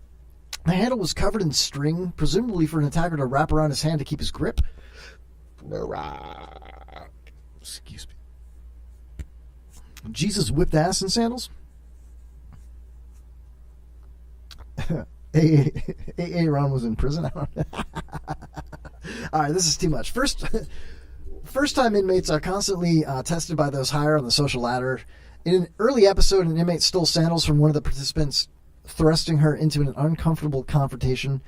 The handle was covered in string, presumably for an attacker to wrap around his hand to keep his grip. Excuse me. Jesus whipped ass in sandals? Aaron was in prison. All right, this is too much. First First-time inmates are constantly tested by those higher on the social ladder. In an early episode, an inmate stole sandals from one of the participants, thrusting her into an uncomfortable confrontation.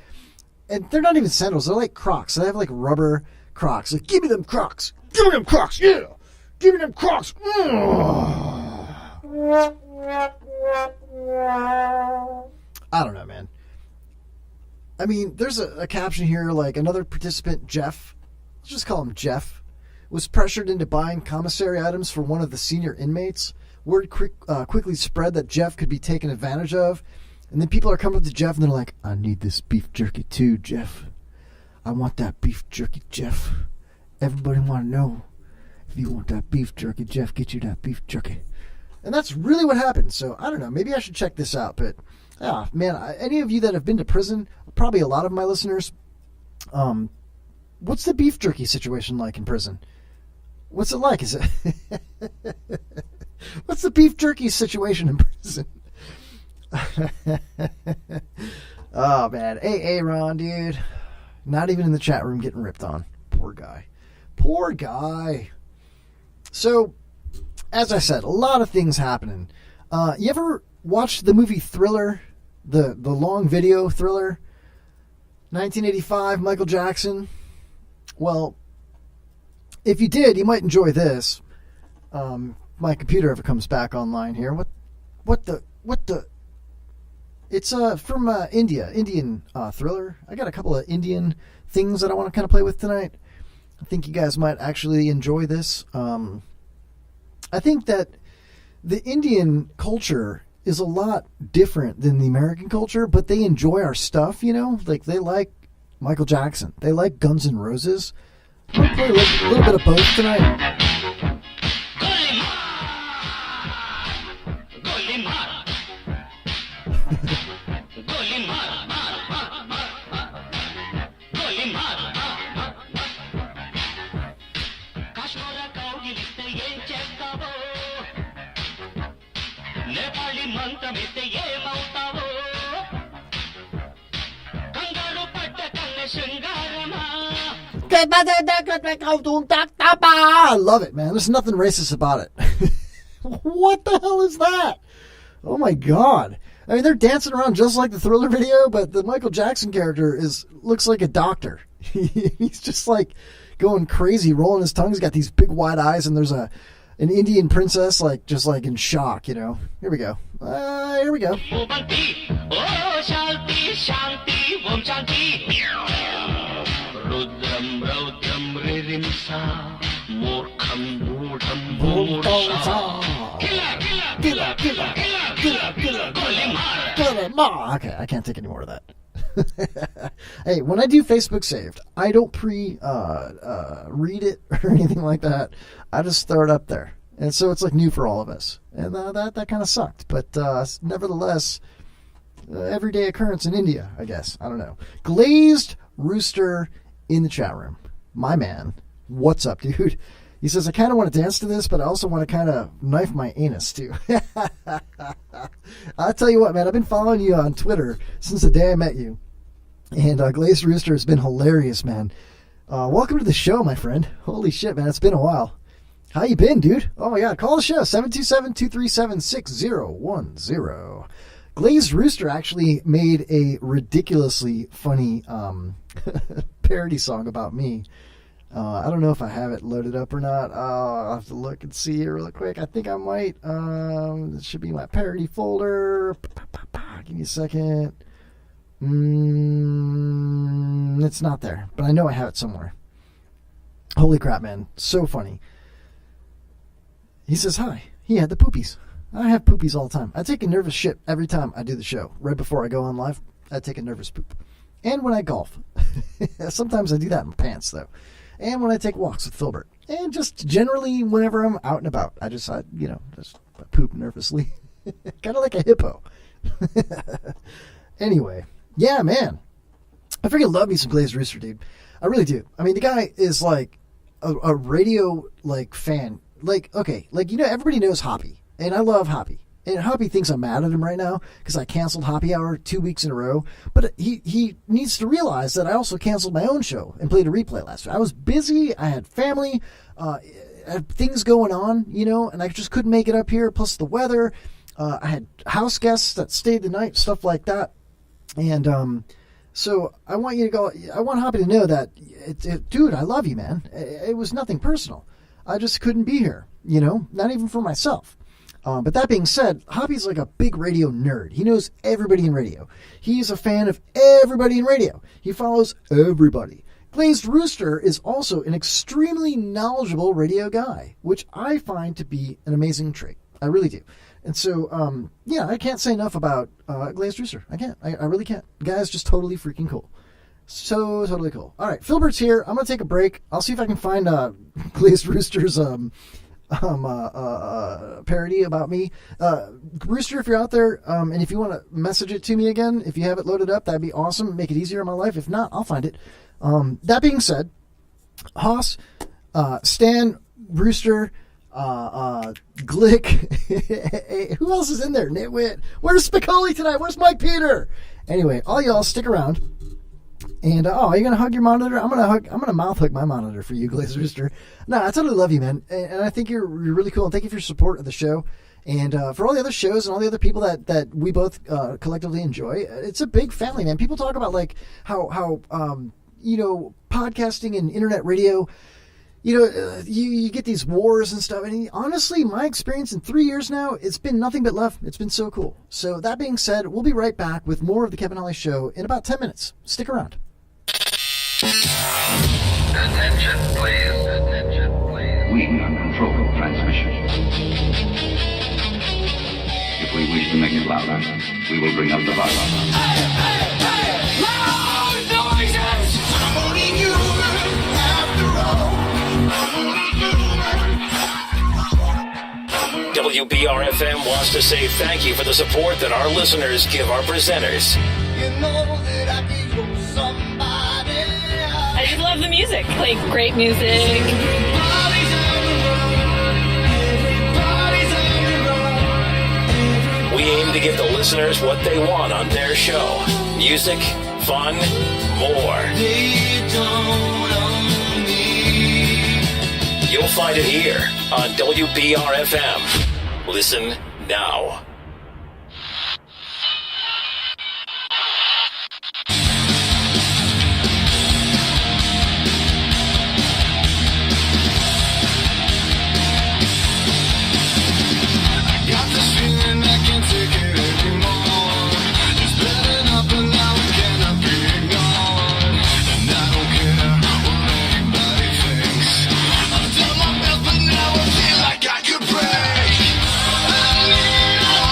And they're not even sandals. They're like Crocs. They have like rubber Crocs. Like, give me them Crocs. Give me them Crocs. Yeah. Give me them Crocs. I don't know, man. I mean, there's a caption here like another participant, Jeff. Let's just call him Jeff. Was pressured into buying commissary items for one of the senior inmates. Word quickly spread that Jeff could be taken advantage of. And then people are coming up to Jeff and they're like, I need this beef jerky too, Jeff. I want that beef jerky, Jeff. Everybody want to know. If you want that beef jerky, Jeff, get you that beef jerky. And that's really what happened. So, I don't know. Maybe I should check this out. But, man, any of you that have been to prison, probably a lot of my listeners, what's the beef jerky situation like in prison? What's it like? Is it... What's the beef jerky situation in prison? Oh, man. Hey, Ron, dude. Not even in the chat room getting ripped on. Poor guy. Poor guy. So, as I said, a lot of things happening. You ever watched the movie Thriller? The long video Thriller? 1985, Michael Jackson? Well, if you did, you might enjoy this. My computer ever comes back online here. What the... It's from India, Indian Thriller. I got a couple of Indian things that I want to kind of play with tonight. I think you guys might actually enjoy this. I think that the Indian culture is a lot different than the American culture, but they enjoy our stuff, you know? Like, they like Michael Jackson. They like Guns N' Roses. I'm going to play a little bit of both tonight. I love it, man. There's nothing racist about it. What the hell is that? Oh my god. I mean, they're dancing around just like the Thriller video, but the Michael Jackson character looks like a doctor. He's just like going crazy, rolling his tongue. He's got these big wide eyes, and there's an Indian princess just in shock, you know. Here we go. Here we go. Okay, I can't take any more of that. Hey, when I do Facebook Saved, I don't read it or anything like that. I just throw it up there. And so it's like new for all of us. And that kind of sucked. But nevertheless, everyday occurrence in India, I guess. I don't know. Glazed Rooster in the chat room. My man. What's up, dude? He says, I kind of want to dance to this, but I also want to kind of knife my anus, too. I'll tell you what, man. I've been following you on Twitter since the day I met you. And Glazed Rooster has been hilarious, man. Welcome to the show, my friend. Holy shit, man. It's been a while. How you been, dude? Oh, my God. Call the show. 727-237-6010. Glazed Rooster actually made a ridiculously funny parody song about me. I don't know if I have it loaded up or not. I'll have to look and see here real quick. I think I might. It should be my parody folder. Give me a second. It's not there, but I know I have it somewhere. Holy crap, man. So funny. He says, hi. He had the poopies. I have poopies all the time. I take a nervous shit every time I do the show. Right before I go on live, I take a nervous poop. And when I golf. Sometimes I do that in my pants, though. And when I take walks with Filbert. And just generally whenever I'm out and about. I poop nervously. Kind of like a hippo. Anyway. Yeah, man. I freaking love me some Glazed Rooster, dude. I really do. I mean, the guy is like a radio fan. Everybody knows Hoppy. And I love Hoppy. And Hoppy thinks I'm mad at him right now because I canceled Hoppy Hour 2 weeks in a row. But he needs to realize that I also canceled my own show and played a replay last week. I was busy. I had family. I had things going on, and I just couldn't make it up here. Plus the weather. I had house guests that stayed the night, stuff like that. And so I want Hoppy to know that, dude, I love you, man. It was nothing personal. I just couldn't be here, not even for myself. But that being said, Hoppy's like a big radio nerd. He knows everybody in radio. He's a fan of everybody in radio. He follows everybody. Glazed Rooster is also an extremely knowledgeable radio guy, which I find to be an amazing trait. I really do. And so, I can't say enough about Glazed Rooster. I can't. I really can't. The guy's just totally freaking cool. So totally cool. All right, Filbert's here. I'm going to take a break. I'll see if I can find Glazed Rooster's parody about me. Rooster, if you're out there, and if you want to message it to me again, if you have it loaded up, that'd be awesome. Make it easier in my life. If not, I'll find it. That being said, Haas, Stan, Rooster, Glick, who else is in there? Nitwit. Where's Spicoli tonight? Where's Mike Peter? Anyway, all y'all stick around. And are you gonna hug your monitor? I'm gonna mouth hug my monitor for you, Glazed Rooster. No, I totally love you, man, and I think you're really cool. And thank you for your support of the show, and for all the other shows and all the other people that we both collectively enjoy. It's a big family, man. People talk about like how podcasting and internet radio. You get these wars and stuff. And honestly, my experience in 3 years now, it's been nothing but love. It's been so cool. So that being said, we'll be right back with more of the Kevin Holly Show in about 10 minutes. Stick around. Attention, please. We are controlling transmission. If we wish to make it louder, we will bring up the volume. WBRFM wants to say thank you for the support that our listeners give our presenters. I just love the music. Like, great music. We aim to give the listeners what they want on their show. Music, fun, more. You'll find it here on WBRFM. Listen now. Like I could break. I need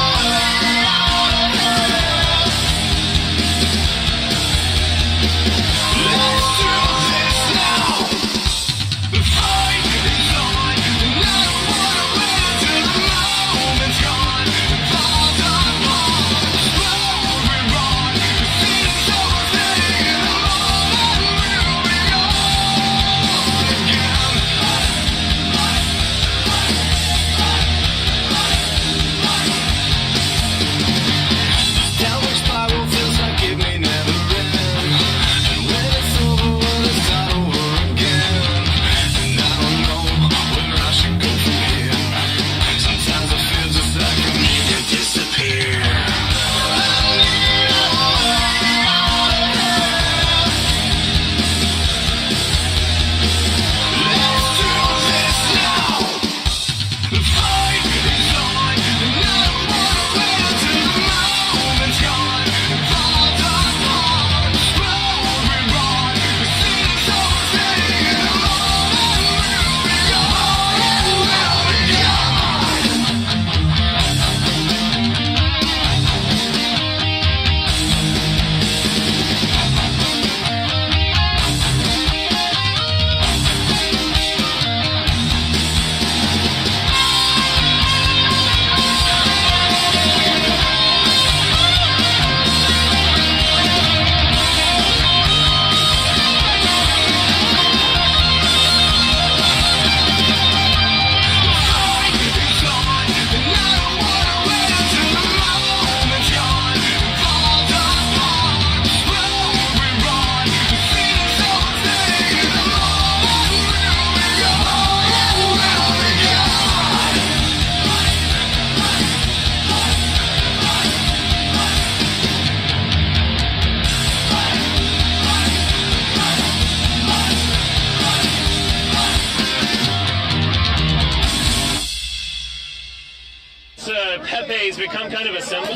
he's become kind of a symbol.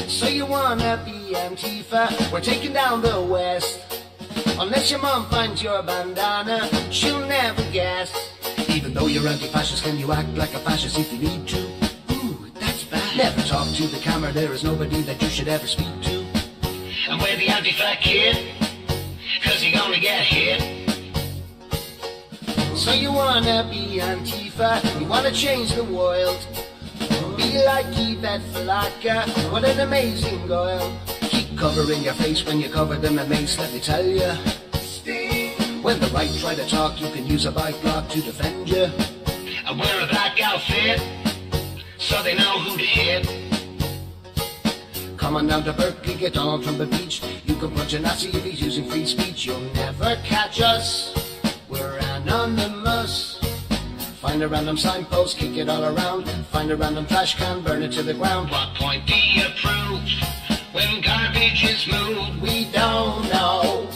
So you wanna be Antifa? We're taking down the West. Unless your mom finds your bandana, she'll never guess. Even though you're anti-fascist, can you act like a fascist if you need to? Ooh, that's bad. Never talk to the camera, there is nobody that you should ever speak to. And we're the anti-fat kid, cause you're gonna get hit. So you wanna be Antifa, you wanna change the world. Be like Yvette Flocka, what an amazing girl. Keep covering your face when you cover them in mace, let me tell you. When the right try to talk, you can use a bike block to defend you. And wear a black outfit, so they know who to hit. Come on down to Berkeley, get on from the beach. You can punch a Nazi if he's using free speech. You'll never catch us, we're anonymous. Find a random signpost, kick it all around. Find a random trash can, burn it to the ground. What point do you prove when garbage is moved? We don't know.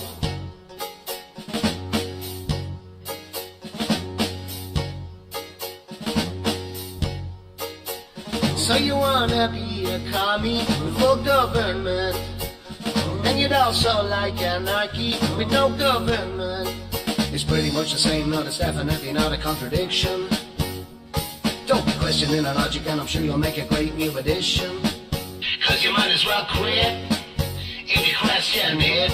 So you wanna be a commie with full government, and you'd also like anarchy with no government. It's pretty much the same, no, it's definitely not a contradiction. Don't be questioning our logic, and I'm sure you'll make a great new addition. Cause you might as well quit if you question it.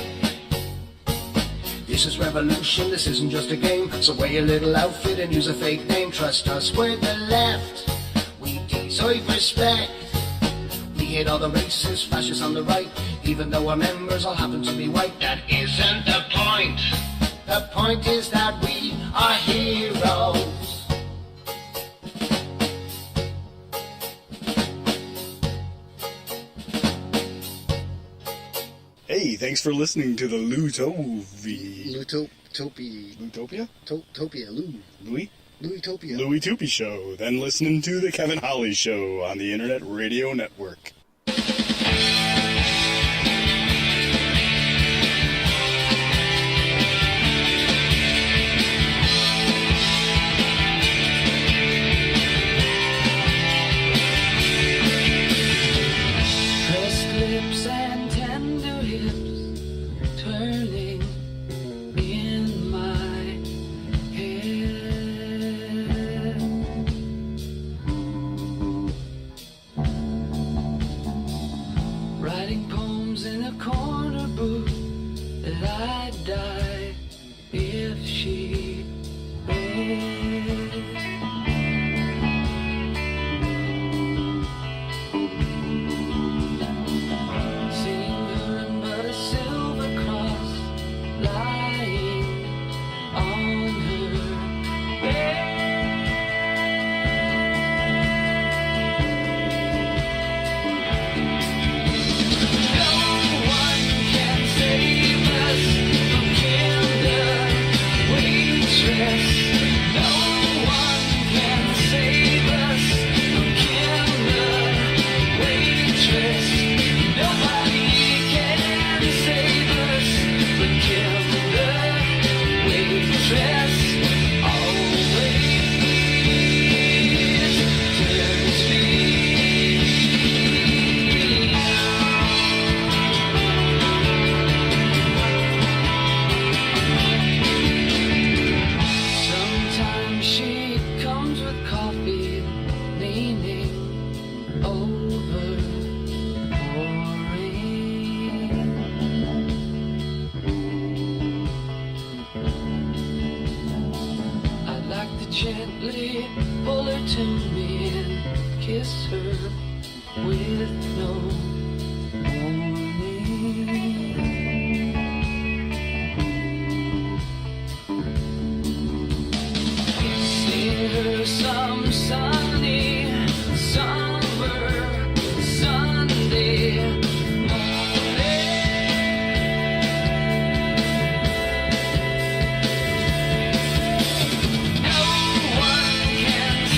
This is revolution, this isn't just a game. So wear your little outfit and use a fake name. Trust us, we're the left. We deserve respect. We hate all the racist fascists on the right, even though our members all happen to be white. That isn't the point. The point is that we are heroes. Hey, thanks for listening to the Louie-topia? Louie Toopy Show. Then listening to the Kevin Holly Show on the Internet Radio Network.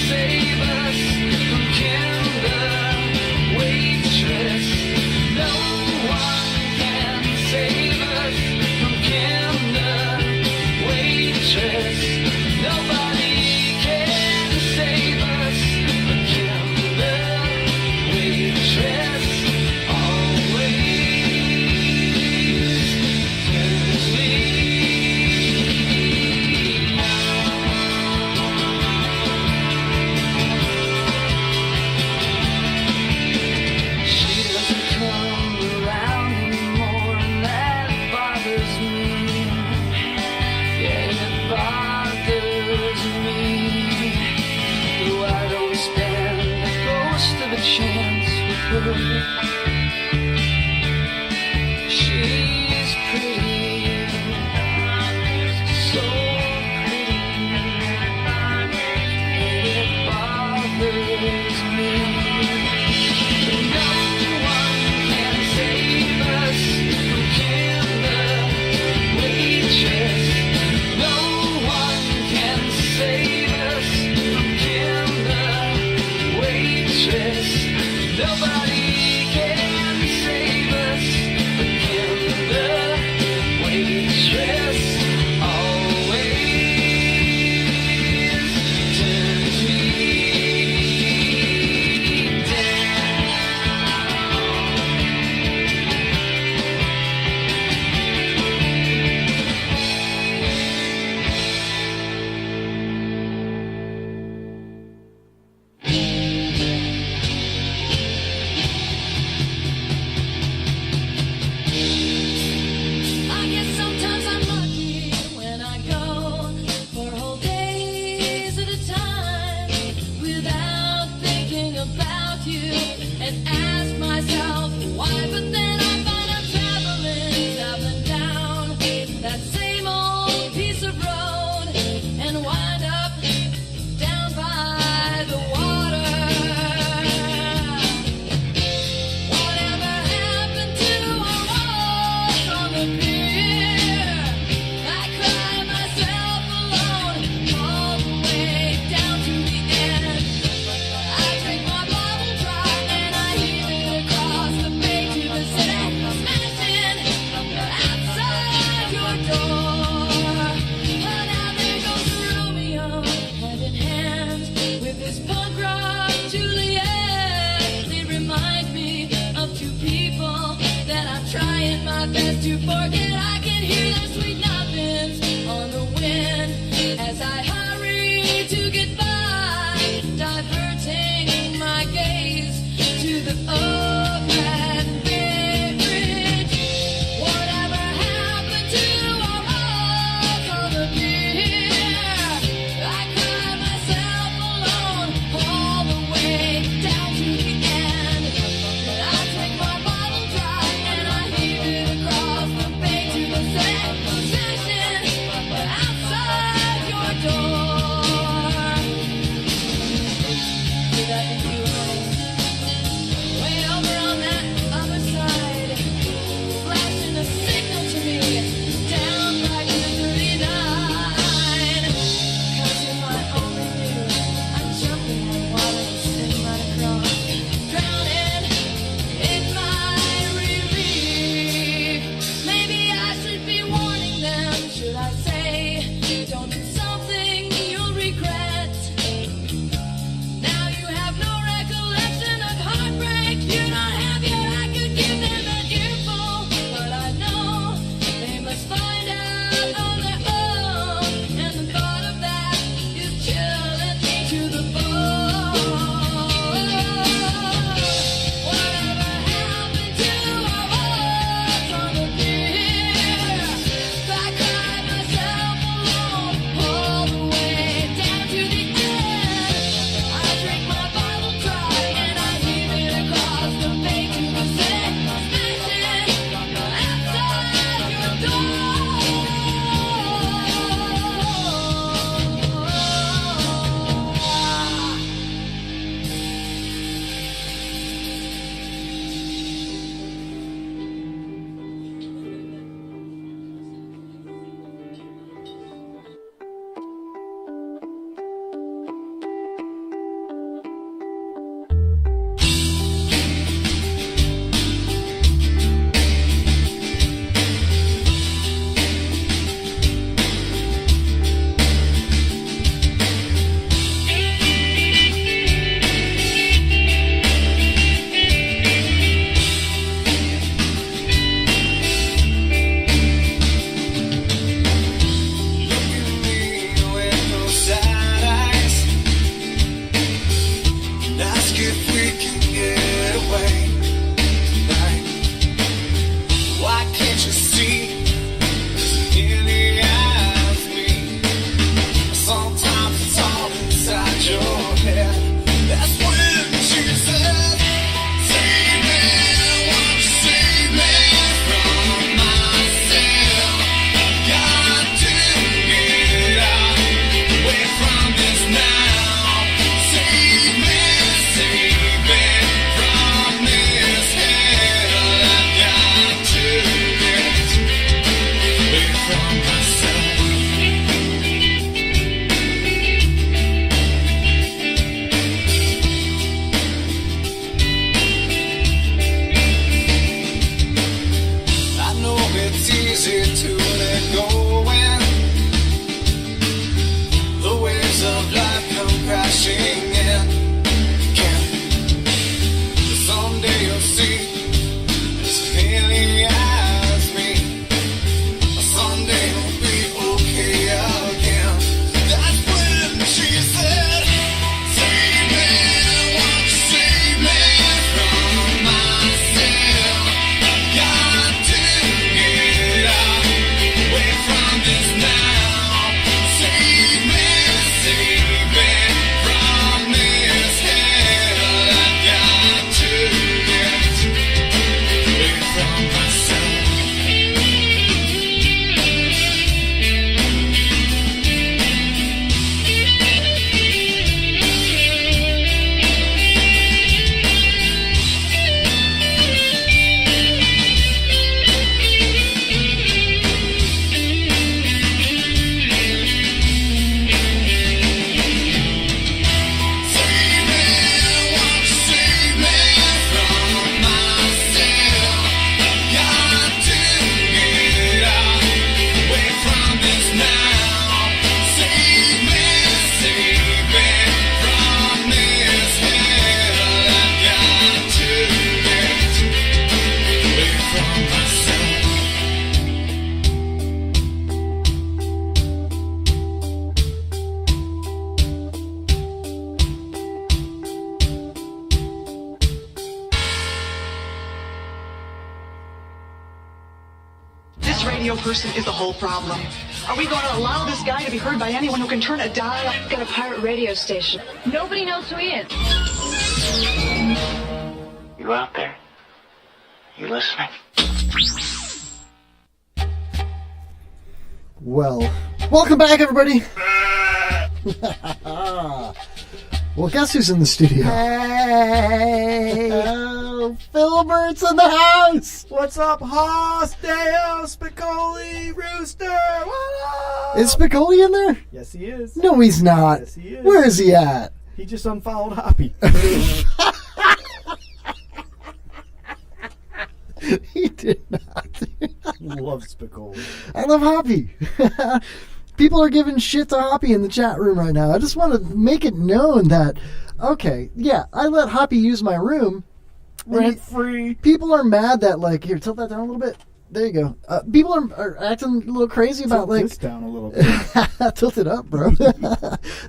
Save us from Kim the waitress. chance with her. She's pretty, so pretty, and it bothers me. No one can save us from Kim the waitress. No one can save us from Kim the waitress. Nobody can save us from Kim the waitress. Always turns me I guess sometimes I'm lucky when I go for whole days at a time without thinking about you and ask myself why. But then I find I'm traveling up and down that same old piece of road and wind up down by the water. Whatever happened to our walk on the pier? I cry myself alone all the way down to the end. I drink my bottle dry and I heave it across the bay to the city, smashing outside your door. But now there goes Romeo, hand in hand with this punk rock Juliet. They remind me of two people that I'm trying my best to forget. I can hear their sweet nothings on the wind as I hurry to get by, diverting my gaze to the open Bay Bridge. Whatever happened to our walk on the pier? I cry myself alone all the way down to the end. I drink my bottle dry and I heave it across the bay to radio person is the whole problem. Are we going to allow this guy to be heard by anyone who can turn a dial? Got a pirate radio station. Nobody knows who he is. You out there? You listening? Well, welcome back, everybody. Well, guess who's in the studio? Hey! Oh, Filbert's in the house! What's up, Hoss, Deo, Spicoli, Rooster? What up? Is Spicoli in there? Yes, he is. No, he's not. Yes, he is. Where is he at? He just unfollowed Hoppy. He did not. Love Spicoli. I love Hoppy. People are giving shit to Hoppy in the chat room right now. I just want to make it known that, okay, yeah, I let Hoppy use my room. Rent free. People are mad that, like, here, tilt that down a little bit. There you go. People are acting a little crazy about, Tilt like, this down a little bit. tilt it up, bro.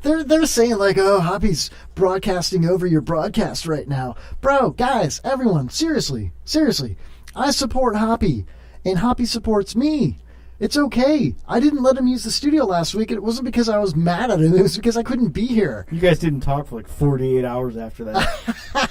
they're saying, like, oh, Hoppy's broadcasting over your broadcast right now. Bro, guys, everyone, seriously, I support Hoppy, and Hoppy supports me. It's okay. I didn't let him use the studio last week. It wasn't because I was mad at him. It was because I couldn't be here. You guys didn't talk for like 48 hours after that.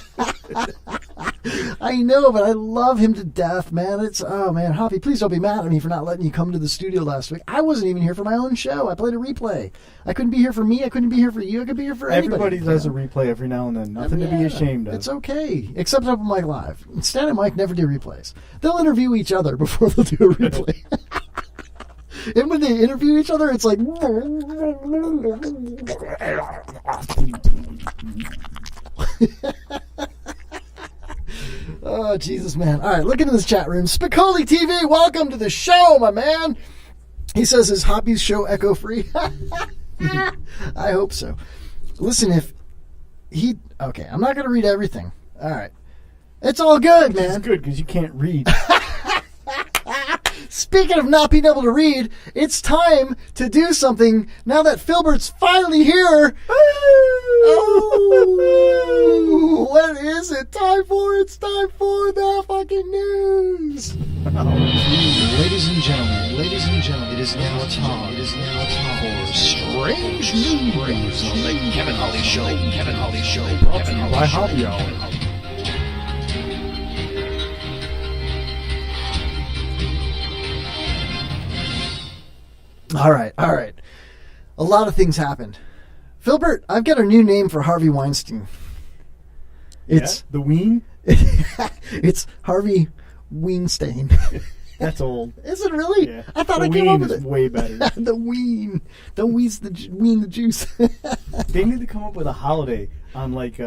I know, but I love him to death, man. Oh, man. Hoppy, please don't be mad at me for not letting you come to the studio last week. I wasn't even here for my own show. I played a replay. I couldn't be here for me. I couldn't be here for you. I could be here for anybody. Everybody does a replay every now and then. Nothing to be ashamed of. It's okay. Except Open Mic Live. Stan and Mike never do replays. They'll interview each other before they'll do a replay. And when they interview each other, it's like... Oh, Jesus, man. All right, look into this chat room. Spicoli TV, welcome to the show, my man. He says, is Hoppy's show echo-free? I hope so. Listen, if he... Okay, I'm not going to read everything. All right. It's all good, man. It's good because you can't read. Speaking of not being able to read, it's time to do something now that Filbert's finally here. Oh, what is it time for? It's time for the fucking news. Ladies and gentlemen, it is now time for Strange News on the Kevin Holly Show. Brought to you by Hobby Hour. All right. A lot of things happened. Filbert, I've got a new name for Harvey Weinstein. It's the Ween? It's Harvey Weinstein. That's old. Is it really? Yeah. I thought the I came up with is it. way better. The Ween. Don't wheeze the Ween the juice. They need to come up with a holiday on like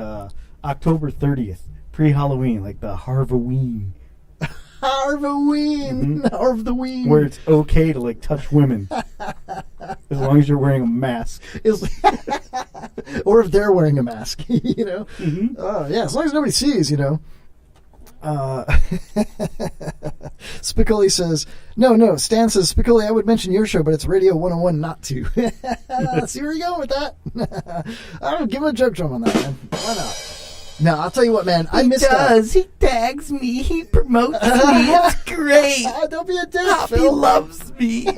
October 30th, pre-Halloween, like the Harvoween. Harvoween. Harvoween. Where it's okay to like touch women. As long as you're wearing a mask. Or if they're wearing a mask, you know? Mm-hmm. Yeah, as long as nobody sees, you know? Spicoli says, no, Stan says, Spicoli, I would mention your show, but it's Radio 101 not to. See where you're going with that? I don't give him a joke drum on that, man. Why not? No, I'll tell you what, man. I missed out. He tags me. He promotes me. It's great. Don't be a dick, Hoppy Phil. loves me.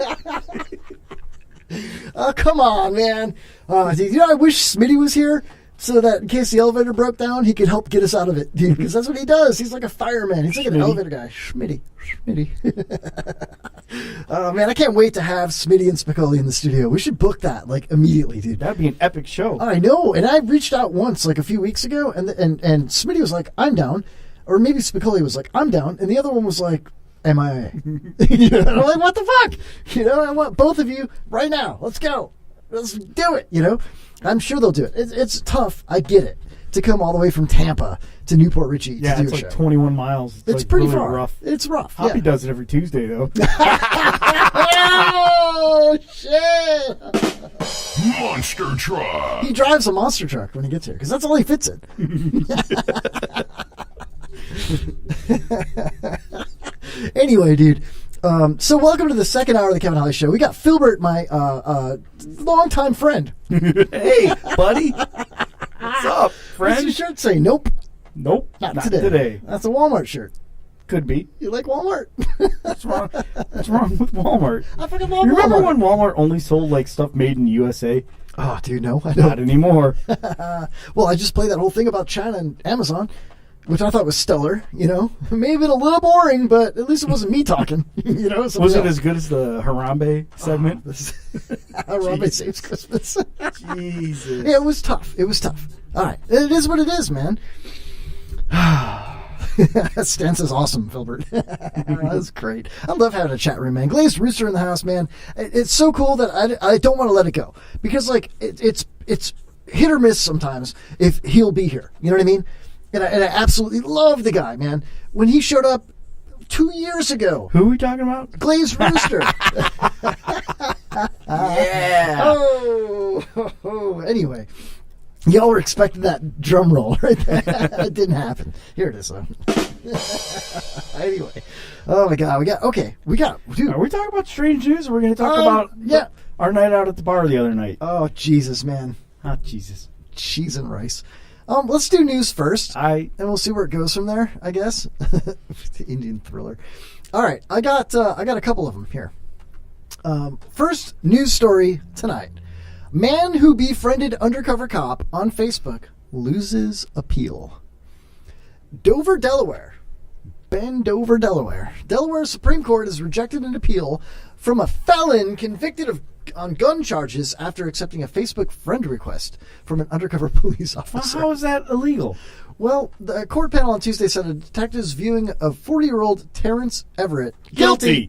Oh, come on, man. You know, I wish Smitty was here so that in case the elevator broke down, he could help get us out of it, dude, because that's what he does. He's like a fireman. He's like an elevator guy. Schmitty. Oh, man, I can't wait to have Smitty and Spicoli in the studio. We should book that, like, immediately, dude. That'd be an epic show. I know, and I reached out once, like, a few weeks ago, and Smitty was like, I'm down. Or maybe Spicoli was like, I'm down. And the other one was like, MIA. You know, I'm like, what the fuck? You know, I want both of you right now. Let's go. Let's do it, you know? I'm sure they'll do it. It's tough. I get it. To come all the way from Tampa to Newport Richie to do it's a like show. 21 miles. It's like pretty really far. Rough. It's rough. Hoppy Yeah. does it every Tuesday, though. Oh, shit. Monster truck. He drives a monster truck when he gets here because that's all he fits in. Anyway, dude. So welcome to the second hour of the Kevin Holly Show. We got Filbert, my longtime friend. Hey, buddy. What's up, friend? What's your shirt say? Nope. Nope. Not today. That's a Walmart shirt. Could be. You like Walmart? What's wrong? What's wrong with Walmart? I fucking love You remember Walmart. when Walmart only sold like stuff made in the USA? Oh, dude, no, I don't. Not anymore. Well, I just played that whole thing about China and Amazon, which I thought was stellar. You know, it may have been a little boring, but at least it wasn't me talking. You know, Was it as good as the Harambe segment? Harambe Saves Christmas. Jesus. Yeah, it was tough. It was tough. All right, it is what it is, man. Stan says awesome, Filbert. That's great. I love having a chat room, man. Glazed Rooster in the house, man. It's so cool that I don't want to let it go because like it's hit or miss sometimes if he'll be here. You know what I mean? And I absolutely love the guy, man. When he showed up 2 years ago. Who are we talking about? Glazed Rooster. Yeah. Oh. Anyway. Y'all were expecting that drum roll right there. It didn't happen. Here it is, though. Anyway. Oh, my God. Dude. Are we talking about strange news, or are we going to talk about our night out at the bar the other night? Oh, Jesus, man. Oh, Jesus. Cheese and rice. Let's do news first. And we'll see where it goes from there, I guess. The Indian thriller. All right. I got a couple of them here. First news story tonight. Man who befriended undercover cop on Facebook loses appeal. Dover, Delaware. Bendover, Delaware. Delaware's Supreme Court has rejected an appeal from a felon convicted on gun charges after accepting a Facebook friend request from an undercover police officer. How is that illegal? Well, the court panel on Tuesday said a detective's viewing of 40-year-old Terrence Everett guilty.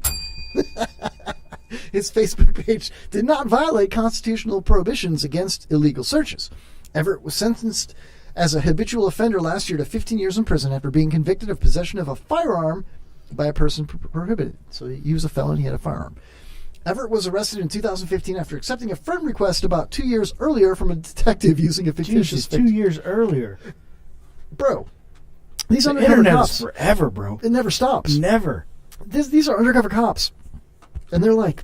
His Facebook page did not violate constitutional prohibitions against illegal searches. Everett was sentenced as a habitual offender last year to 15 years in prison after being convicted of possession of a firearm by a person prohibited. So he was a felon, he had a firearm. Everett was arrested in 2015 after accepting a friend request about 2 years earlier from a detective using a fictitious... 2 years earlier. Bro, these the undercover internet cops... is forever, bro. It never stops. Never. These are undercover cops. And they're like,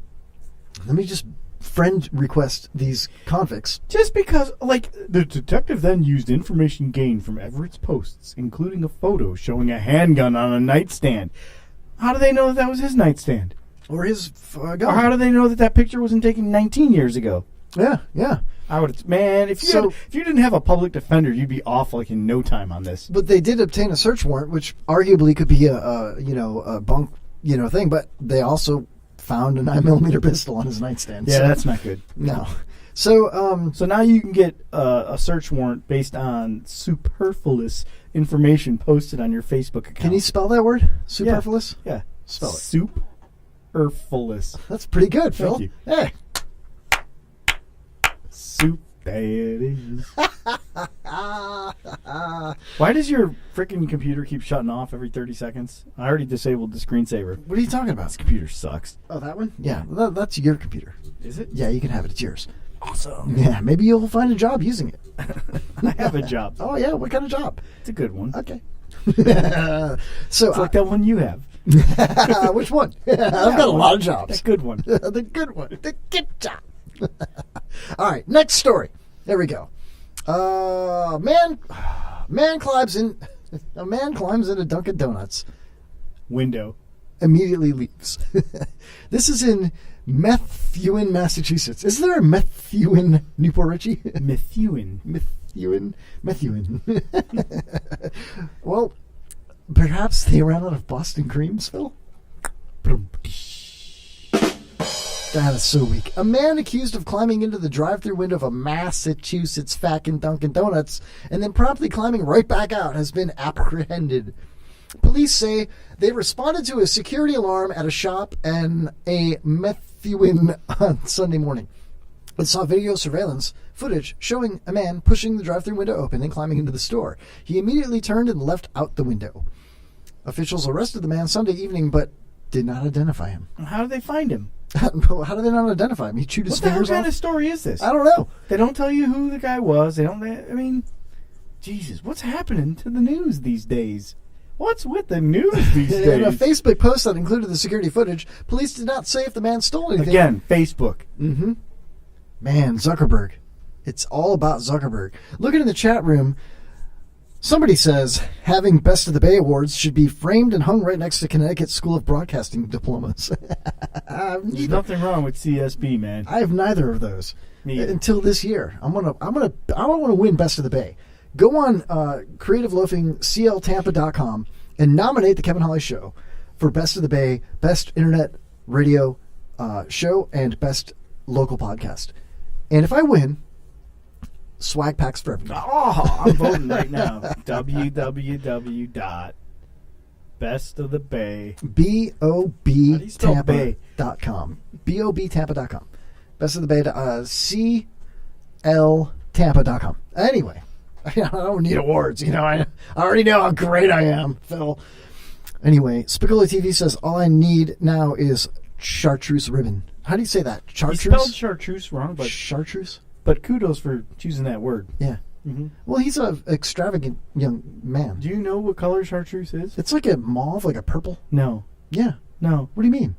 let me just friend request these convicts. Just because, like, the detective then used information gained from Everett's posts, including a photo showing a handgun on a nightstand. How do they know that was his nightstand? Or his gun. Or how do they know that picture wasn't taken 19 years ago? Yeah. I would, man. If you didn't have a public defender, you'd be off like in no time on this. But they did obtain a search warrant, which arguably could be a bunk thing. But they also found a 9mm pistol on his nightstand. Yeah, that's not good. No. So now you can get a search warrant based on superfluous information posted on your Facebook account. Can you spell that word? Superfluous? Yeah. Spell it. Superfluous. That's pretty good, Phil. Thank you. Hey. Soup. There it is. Why does your freaking computer keep shutting off every 30 seconds? I already disabled the screensaver. What are you talking about? This computer sucks. Oh, that one? Yeah, that's your computer. Is it? Yeah, you can have it. It's yours. Awesome. Yeah, maybe you'll find a job using it. I have a job. Oh, yeah? What kind of job? It's a good one. Okay. So it's like that one you have. Which one? I've got a lot of jobs. The good one. The good one. The good job. All right, next story. There we go. A man climbs in a Dunkin' Donuts window. Immediately leaves. This is in Methuen, Massachusetts. Is there a Methuen, Newport Richie? Methuen. Well, perhaps they ran out of Boston creams, Phil? That is so weak. A man accused of climbing into the drive-thru window of a Massachusetts fucking Dunkin' Donuts and then promptly climbing right back out has been apprehended. Police say they responded to a security alarm at a shop and a Methuen on Sunday morning. They saw video surveillance footage showing a man pushing the drive-thru window open and climbing into the store. He immediately turned and left out the window. Officials arrested the man Sunday evening but did not identify him. How did they find him? How do they not identify him? He chewed his fingers off? What kind of story is this? I don't know. They don't tell you who the guy was. Jesus, what's happening to the news these days? What's with the news these days? In a Facebook post that included the security footage, police did not say if the man stole anything. Again, Facebook. Mm-hmm. Man, Zuckerberg. It's all about Zuckerberg. Looking in the chat room, Somebody says having Best of the Bay awards should be framed and hung right next to Connecticut School of Broadcasting diplomas. There's nothing wrong with CSB, man. I have neither of those Neither. until this year. I want to win Best of the Bay. Go on Creative Loafing CLTampa.com and nominate the Kevin Holly Show for Best of the Bay, Best Internet Radio Show, and Best Local Podcast. And if I win, swag packs for everybody. Oh, I'm voting right now. www.bestofthebay. BOBTampa.com. BOBTampa.com. Best of the Bay. CLTampa.com. Anyway, I don't need awards. I already know how great I am, Phil. Anyway, Spicoli TV says all I need now is chartreuse ribbon. How do you say that? Chartreuse? He spelled chartreuse wrong, but chartreuse. But kudos for choosing that word. Yeah. Mm-hmm. Well, he's an extravagant young man. Do you know what color chartreuse is? It's like a mauve, like a purple. No. Yeah. No. What do you mean?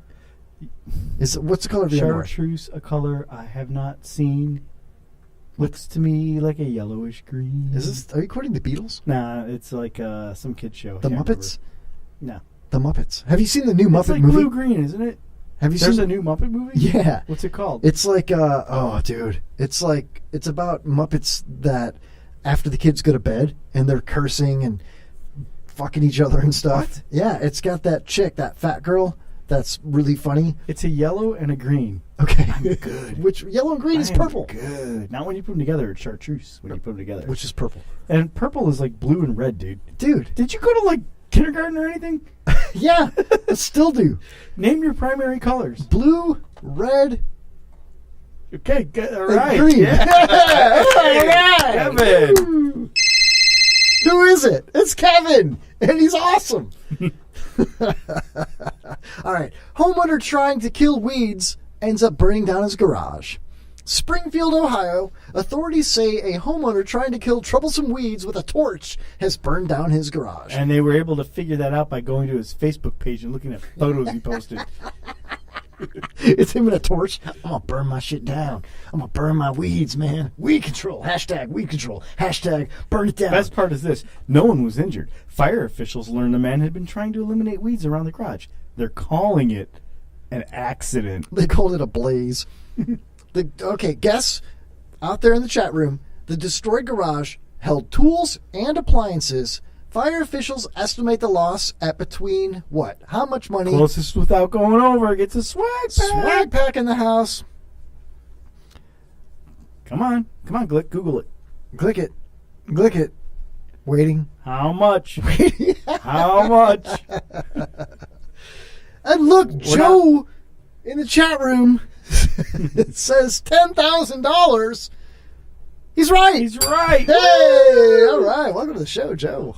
What's the color of your underwear? Chartreuse, a color I have not seen. Looks to me like a yellowish green. Are you quoting the Beatles? Nah, it's like some kid show. The Muppets? No. The Muppets. Have you seen the new It's Muppet like movie? blue-green, isn't it? Have you There's seen a new Muppet movie? Yeah. What's it called? It's like dude. It's about Muppets that after the kids go to bed and they're cursing and fucking each other and stuff. What? Yeah, it's got that chick, that fat girl that's really funny. It's a yellow and a green. Okay. I'm good. Which yellow and green is purple. Good. Not when you put them together. It's chartreuse when you put them together. Which is purple. And purple is like blue and red, dude. Dude. Did you go to like kindergarten or anything? Yeah, I still do. Name your primary colors. Blue, red. Okay, good. All right. Green. Yeah. All right. Kevin. Who is it? It's Kevin, and he's awesome. All right. Homeowner trying to kill weeds ends up burning down his garage. Springfield, Ohio, authorities say a homeowner trying to kill troublesome weeds with a torch has burned down his garage. And they were able to figure that out by going to his Facebook page and looking at photos he posted. It's him with a torch. I'm going to burn my shit down. I'm going to burn my weeds, man. Weed control. Hashtag weed control. Hashtag burn it down. Best part is this. No one was injured. Fire officials learned the man had been trying to eliminate weeds around the garage. They're calling it an accident. They called it a blaze. Okay, guess out there in the chat room, the destroyed garage held tools and appliances. Fire officials estimate the loss at between what? How much money? Closest without going over gets a swag pack. Swag pack in the house. Come on, Google it. Click it. Waiting. How much? How much? And look, Joe in the chat room it says $10,000. He's right. He's right. Hey, all right. Welcome to the show, Joe.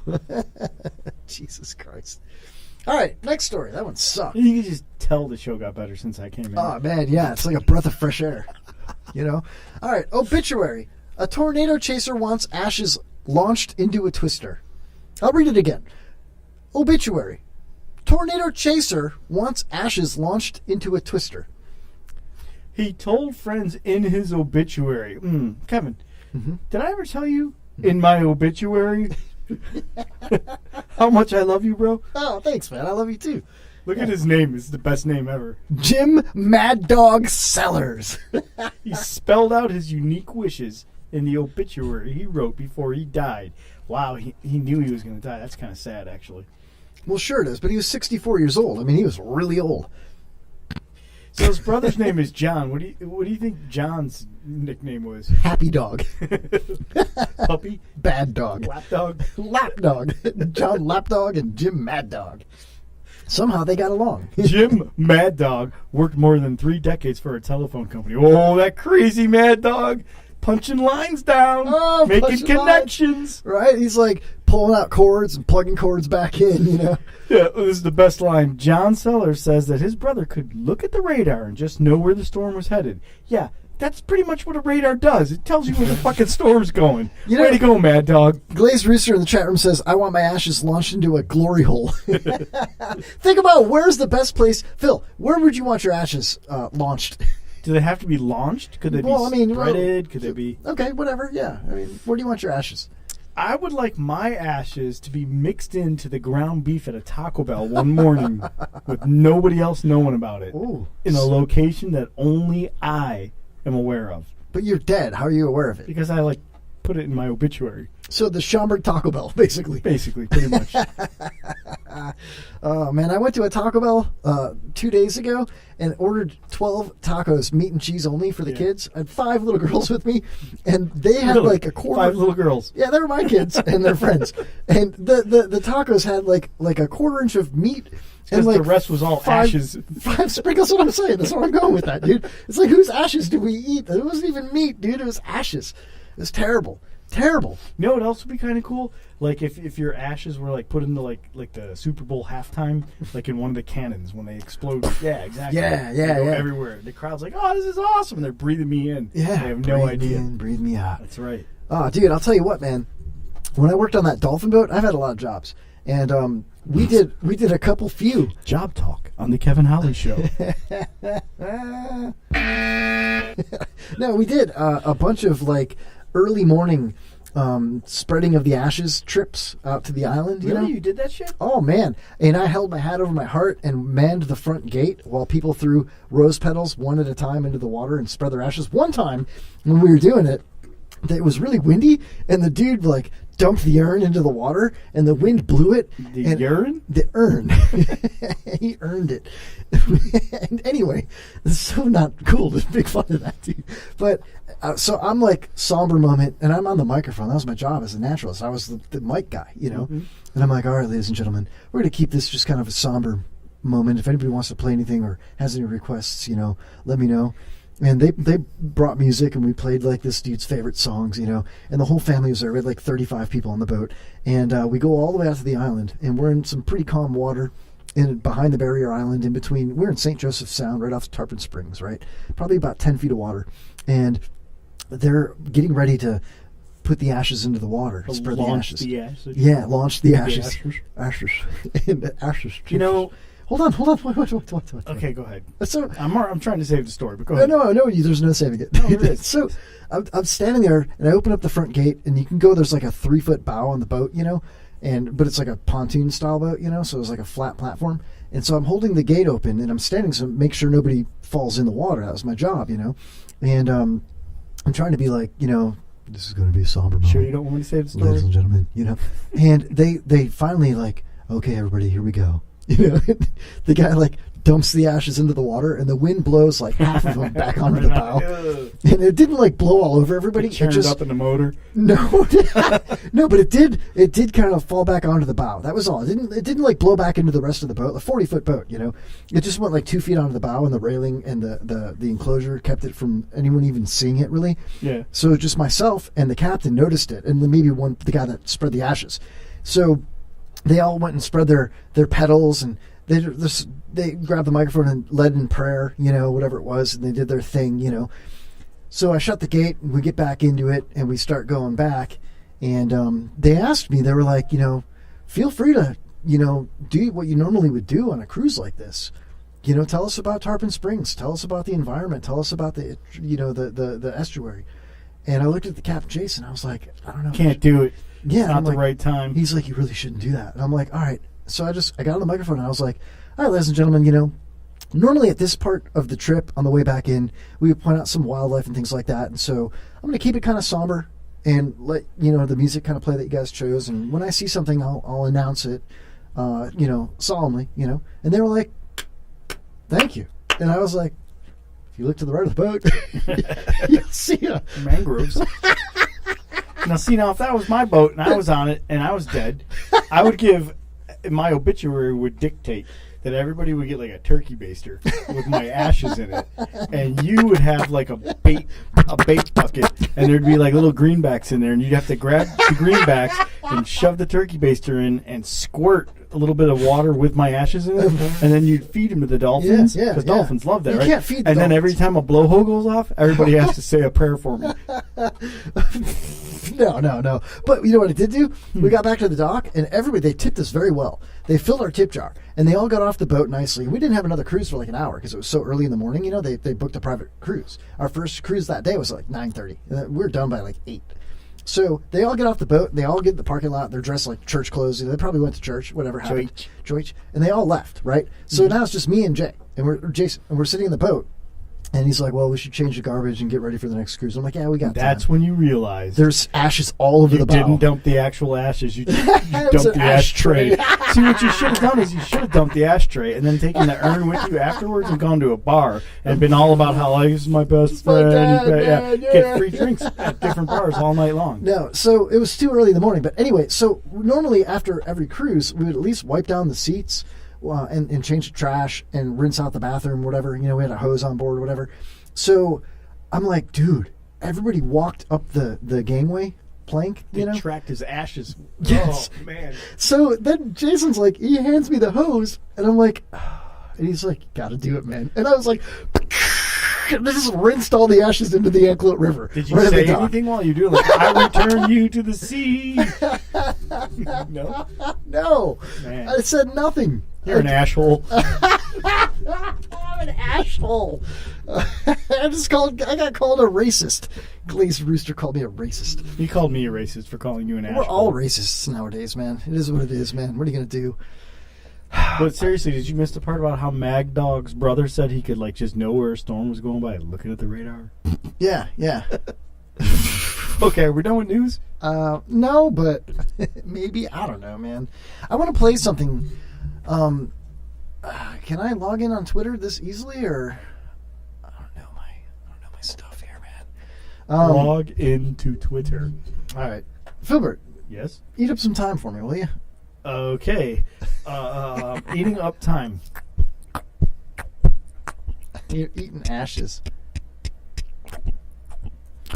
Jesus Christ. All right, next story. That one sucked. You can just tell the show got better since I came in. Oh, man, yeah. It's like a breath of fresh air. All right, obituary. A tornado chaser wants ashes launched into a twister. I'll read it again. Obituary. Tornado chaser wants ashes launched into a twister. He told friends in his obituary. Kevin, did I ever tell you in my obituary how much I love you, bro? Oh, thanks, man. I love you, too. Look at his name. It's the best name ever. Jim Mad Dog Sellers. He spelled out his unique wishes in the obituary he wrote before he died. Wow, he knew he was going to die. That's kind of sad, actually. Well, sure it is, but he was 64 years old. I mean, he was really old. So his brother's name is John. What do you think John's nickname was? Happy Dog. Puppy? Bad Dog. Lap Dog? Lap Dog. John Lap Dog and Jim Mad Dog. Somehow they got along. Jim Mad Dog worked more than 3 decades for a telephone company. Oh, that crazy Mad Dog. Punching lines down. Making connections. Lines. Right? He's like pulling out cords and plugging cords back in, Yeah, this is the best line. John Sellers says that his brother could look at the radar and just know where the storm was headed. Yeah, that's pretty much what a radar does. It tells you where the fucking storm's going. Way to go, Mad Dog. Glazed Rooster in the chat room says, I want my ashes launched into a glory hole. Think about where's the best place. Phil, where would you want your ashes launched? Do they have to be launched? Could they be spreaded? Could they be... Okay, whatever, yeah. I mean, where do you want your ashes? I would like my ashes to be mixed into the ground beef at a Taco Bell one morning with nobody else knowing about it. Ooh. In a location that only I am aware of. But you're dead. How are you aware of it? Because I put it in my obituary. So the Schaumburg Taco Bell, basically. Basically, pretty much. Oh, man, I went to a Taco Bell 2 days ago and ordered 12 tacos, meat and cheese only for the kids. I had 5 little girls with me, and they had Really? a quarter. 5 little girls. Yeah, they were my kids and their friends. And the tacos had like a quarter inch of meat. And the rest was all ashes. 5 sprinkles. That's what I'm saying. That's where I'm going with that, dude. It's like, whose ashes did we eat? It wasn't even meat, dude. It was ashes. It was terrible. Terrible. You know what else would be kind of cool? Like if your ashes were put in the like the Super Bowl halftime, like in one of the cannons when they explode. Yeah, exactly. Yeah. Everywhere. The crowd's like, "Oh, this is awesome!" And they're breathing me in. Yeah, they have no idea. Me in, breathe me out. That's right. Oh, dude, I'll tell you what, man. When I worked on that dolphin boat, I've had a lot of jobs, and we did a couple few job talk on the Kevin Holly Show. No, we did a bunch of early morning spreading of the ashes trips out to the island. You Really? know? You did that shit? Oh, man. And I held my hat over my heart and manned the front gate while people threw rose petals one at a time into the water and spread their ashes. One time when we were doing it, it was really windy, and the dude dumped the urn into the water, and the wind blew it. The urn? The urn. He earned it. And anyway, it's so not cool to make fun of that dude. But so I'm somber moment, and I'm on the microphone. That was my job as a naturalist. I was the mic guy, you know. Mm-hmm. And I'm like, all right, ladies and gentlemen, we're going to keep this just kind of a somber moment. If anybody wants to play anything or has any requests, let me know. And they brought music, and we played this dude's favorite songs, and the whole family was there. We had 35 people on the boat, and we go all the way out to the island, and we're in some pretty calm water, and behind the barrier island, in between. We're in St. Joseph Sound, right off Tarpon Springs, right? Probably about 10 feet of water, and they're getting ready to put the ashes into the water, spread the ashes. Yeah, launch the ashes. Ashes. And ashes. Hold on. Wait. Okay, go ahead. So I'm trying to save the story, but go ahead. No, there's no saving it. No, there is. So I'm standing there, and I open up the front gate, and you can go. There's a 3-foot bow on the boat, but it's a pontoon style boat, so it's a flat platform. And so I'm holding the gate open, and I'm standing so make sure nobody falls in the water. That was my job, And I'm trying to be this is going to be a somber moment. Sure, you don't want me to save the story, ladies and gentlemen, And they finally okay, everybody, here we go. The guy dumps the ashes into the water, and the wind blows half of them back onto the bow. And it didn't blow all over everybody. It turned up in the motor. No, no, but it did. It did kind of fall back onto the bow. That was all. It didn't blow back into the rest of the boat. A 40-foot boat, It just went 2 feet onto the bow, and the railing and the enclosure kept it from anyone even seeing it really. Yeah. So just myself and the captain noticed it, and then maybe the guy that spread the ashes. So they all went and spread their petals, and they grabbed the microphone and led in prayer, whatever it was, and they did their thing, So I shut the gate, and we get back into it, and we start going back, and they asked me, they were like, feel free to, do what you normally would do on a cruise like this. Tell us about Tarpon Springs. Tell us about the environment. Tell us about the, the estuary. And I looked at the captain, Jason. I was like, I don't know. Can't do it. Yeah, it's not the right time. He's like, you really shouldn't do that. And I'm like, all right. So I got on the microphone, and I was like, all right, ladies and gentlemen, normally at this part of the trip on the way back in, we would point out some wildlife and things like that. And so I'm going to keep it kind of somber and let, the music kind of play that you guys chose. And when I see something, I'll announce it, solemnly, And they were like, thank you. And I was like, if you look to the right of the boat, you'll see mangroves. Now, if that was my boat and I was on it and I was dead, I would my obituary would dictate that everybody would get a turkey baster with my ashes in it, and you would have a bait bucket, and there'd be little greenbacks in there, and you'd have to grab the greenbacks and shove the turkey baster in and squirt a little bit of water with my ashes in it, and then you'd feed them to the dolphins, because dolphins love that, you right? Can't feed the and then every dolphins. time a blowhole goes off, everybody has to say a prayer for me. No. But you know what it did do? We got back to the dock, and they tipped us very well. They filled our tip jar, and they all got off the boat nicely. We didn't have another cruise for an hour because it was so early in the morning. They booked a private cruise. Our first cruise that day was 9:30. We were done by 8. So they all get off the boat. They all get in the parking lot. They're dressed like church clothes. They probably went to church, whatever happened. Church. And they all left, right? So now it's just me and Jay, or Jason, and we're sitting in the boat. And he's like, well, we should change the garbage and get ready for the next cruise. I'm like, yeah, we got That's when you realize there's ashes all over the bow. You didn't dump the actual ashes. You dumped the ashtray. See, what you should have done is you should have dumped the ashtray and then taken the urn with you afterwards and gone to a bar and been all about how this is my best friend. Get free drinks at different bars all night long. No, so it was too early in the morning. But anyway, so normally after every cruise, we would at least wipe down the seats. And change the trash and rinse out the bathroom, whatever. You know, we had a hose on board, whatever. So I'm like, dude, everybody walked up the gangway plank, you know? Tracked his ashes. Yes. Oh, man. So then Jason's like, he hands me the hose, and I'm like, and he's like, gotta do it, man. And I was like, and I just rinsed all the ashes into the Anklet River. Did you say anything while you do it? Like, I return you to the sea. No? No. Man. I said nothing. You're an asshole. I'm an asshole. I got called a racist. Glazed Rooster called me a racist. He called me a racist for calling you an asshole. We're all racists nowadays, man. It is what it is, man. What are you going to do? But seriously, did you miss the part about how Mag Dog's brother said he could like just know where a storm was going by looking at the radar? Yeah. Okay, we're done with news? No, but maybe. I don't know, man. I want to play something. Can I log in on Twitter this easily, or I don't know my stuff here, man. Log into Twitter. All right, Filbert. Yes. Eat up some time for me, will you? Okay. Eating up time. You're eating ashes.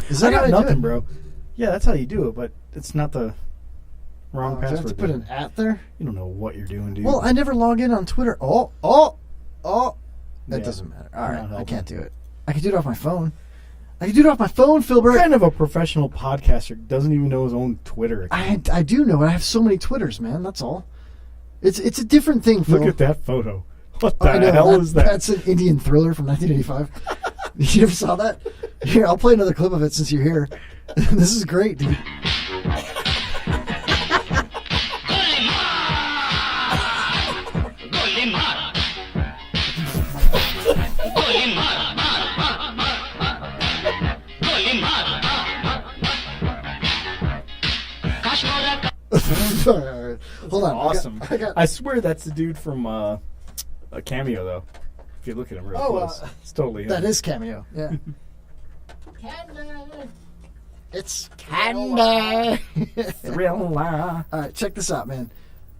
Is I that how got I do nothing, it? bro. Yeah, that's how you do it, but it's not the wrong Do I have password. to put an @ there? You don't know what you're doing, dude. Well, I never log in on Twitter. Oh. That Yeah. doesn't matter. All right, Not I can't do it. I can do it off my phone. Filbert. What kind of a professional podcaster doesn't even know his own Twitter account? I do know. I have so many Twitters, man. That's all. It's a different thing, Phil. Look at that photo. What the I know, hell is that? That's an Indian Thriller from 1985. You ever saw that? Here, I'll play another clip of it since you're here. This is great, dude. Hold on. Awesome. I got I swear that's the dude from a Cameo, though. If you look at him real close, it's totally him. That is Cameo. Yeah. It's Candy. Thriller. All right, check this out, man.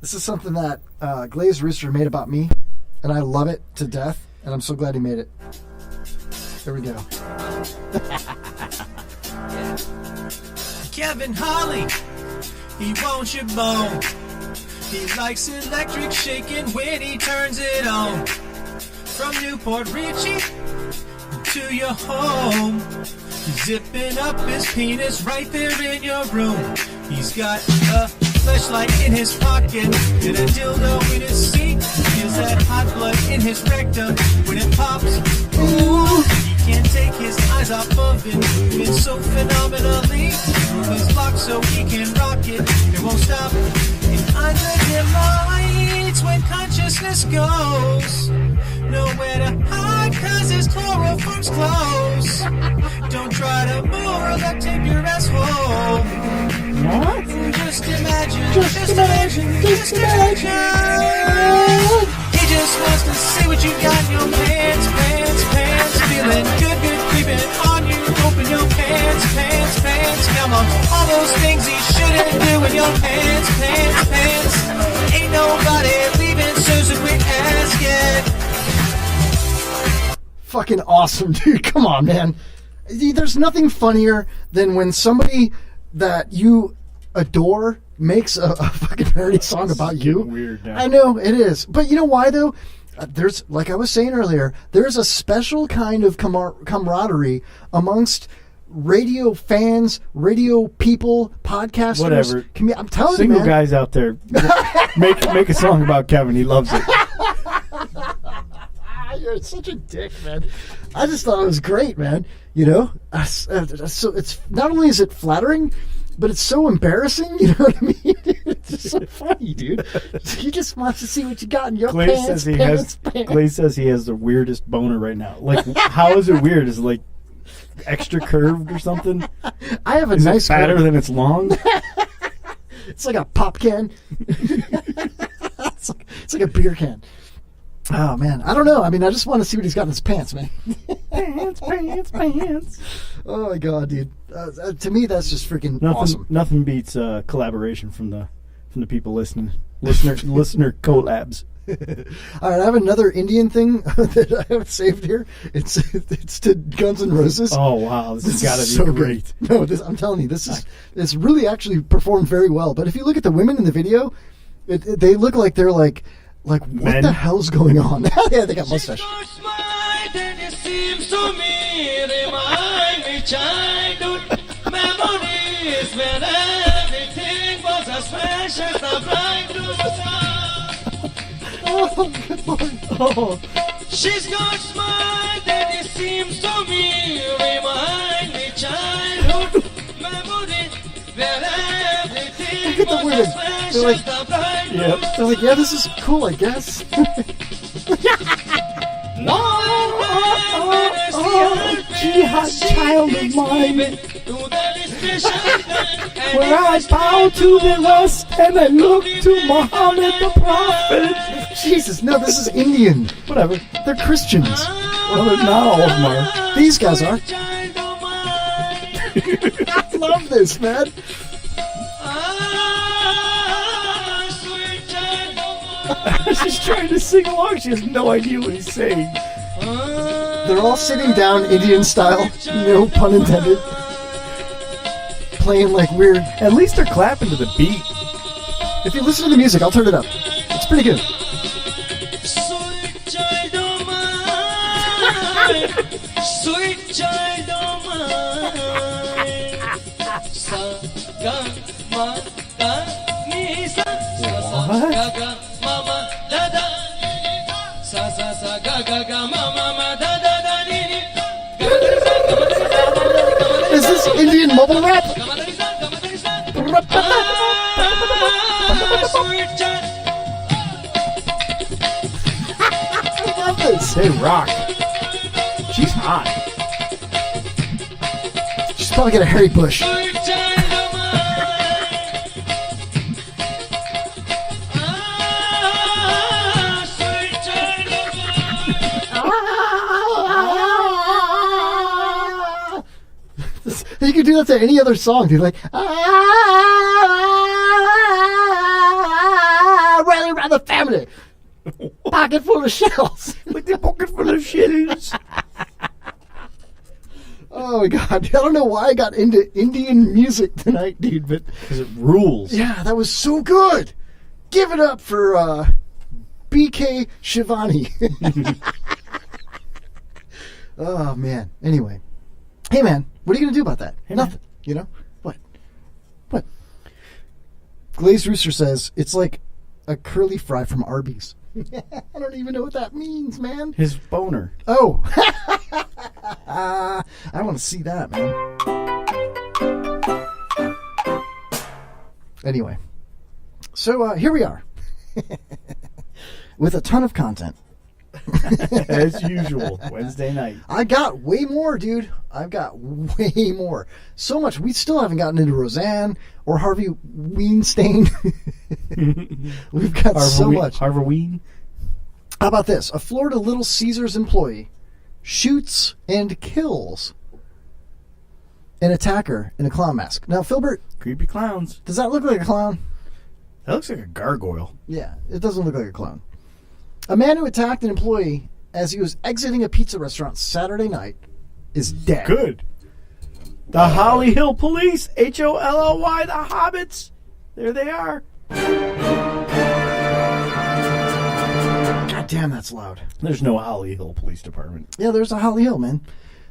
This is something that Glazed Rooster made about me, and I love it to death, and I'm so glad he made it. Here we go. Kevin Holly, he wants your bone. He likes electric shaking when he turns it on. From Newport Richie to your home, zipping up his penis right there in your room. He's got a flashlight in his pocket and a dildo in his seat. Feels that hot blood in his rectum when it pops. Ooh, he can't take his eyes off of it. Moving so phenomenally. His lock so he can rock it. It won't stop. And under dim lights when consciousness goes nowhere to hide cause his chloroform's close. Don't try to move or duct tape your asshole. What? Just imagine. Just imagine. He just wants to see what you got in your pants. Feeling good, creeping on you. Open your pants. Come on, all those things he shouldn't do in your pants. Ain't nobody leaving Susan we ask yet. Fucking awesome, dude. Come on, man. There's nothing funnier than when somebody that you adore makes a fucking parody song about you. Weird now. I know, it is. But you know why, though? There's, like I was saying earlier, there's a special kind of camaraderie amongst radio fans, radio people, podcasters. Whatever. I'm telling Single you, man. guys out there, make a song about Kevin. He loves it. You're such a dick, man. I just thought it was great, man. You know, so it's not only is it flattering, but it's so embarrassing. You know what I mean? It's just so funny, dude. He just wants to see what you got in your Glaze pants. says he pants. Glaze says he has the weirdest boner right now. Like, how is it weird? Is it like extra curved or something? I have a Is nice it fatter curve. than it's long? It's like a pop can. It's like a beer can. Oh man, I don't know. I mean, I just want to see what he's got in his pants, man. Pants. Oh my god, dude. To me, that's just freaking awesome. Nothing beats collaboration from the people listening. Listener collabs. All right, I have another Indian thing that I have saved here. It's to Guns N' Roses. Oh wow, this has got to be so great. Good. No, I'm telling you, it's really actually performed very well. But if you look at the women in the video, they look like they're like what Men? the hell's going on? Yeah, they got mustache. It seems to me remind me childhood memories when everything was as fresh as the bright blue sky. Oh, good Lord. Oh. She's got smile that it seems to me remind me childhood memories when everything Look at the was women. as fresh They're like, as the bright blue yep. They're like, yeah, this is cool, I guess. Jihad child of mine, where I bow to the lust and I look to Muhammad the Prophet. Jesus, no, this is Indian. Whatever. They're Christians. Well, not all of them are. These guys are. I love this, man. She's trying to sing along. She has no idea what he's saying. They're all sitting down Indian style, no pun intended. Playing like weird. At least they're clapping to the beat. If you listen to the music, I'll turn it up. It's pretty good. Sweet child of mine, sweet child of mine. Sa ga ma da ni sa sa ga ga ma ma da da. Sa sa sa ga ga ga ma ma ma da da da ni ni. Is this Indian mobile rap? I love this. They rock. She's hot. She's probably got a hairy bush. You could do that to any other song, dude. Like, rally around the family. Pocket full of shells. Like the pocket full of shells. Oh my god, I don't know why I got into Indian music tonight, dude, but because it rules. Yeah, that was so good. Give it up for BK Shivani. Oh man. Anyway, hey man, what are you gonna do about that? Hey, nothing. man. You know what? Glazed Rooster says it's like a curly fry from Arby's. I don't even know what that means, man. His boner. Oh. I want to see that, man. Anyway, so here we are with a ton of content. As usual, Wednesday night. I got way more, dude. I've got way more. So much. We still haven't gotten into Roseanne or Harvey Weinstein. We've got so much. Harvey Ween. How about this? A Florida Little Caesars employee shoots and kills an attacker in a clown mask. Now, Filbert. Creepy clowns. Does that look like a clown? That looks like a gargoyle. Yeah, it doesn't look like a clown. A man who attacked an employee as he was exiting a pizza restaurant Saturday night is dead. Good. The Holly Hill Police, HOLLY, the Hobbits. There they are. God damn, that's loud. There's no Holly Hill Police Department. Yeah, there's a Holly Hill, man.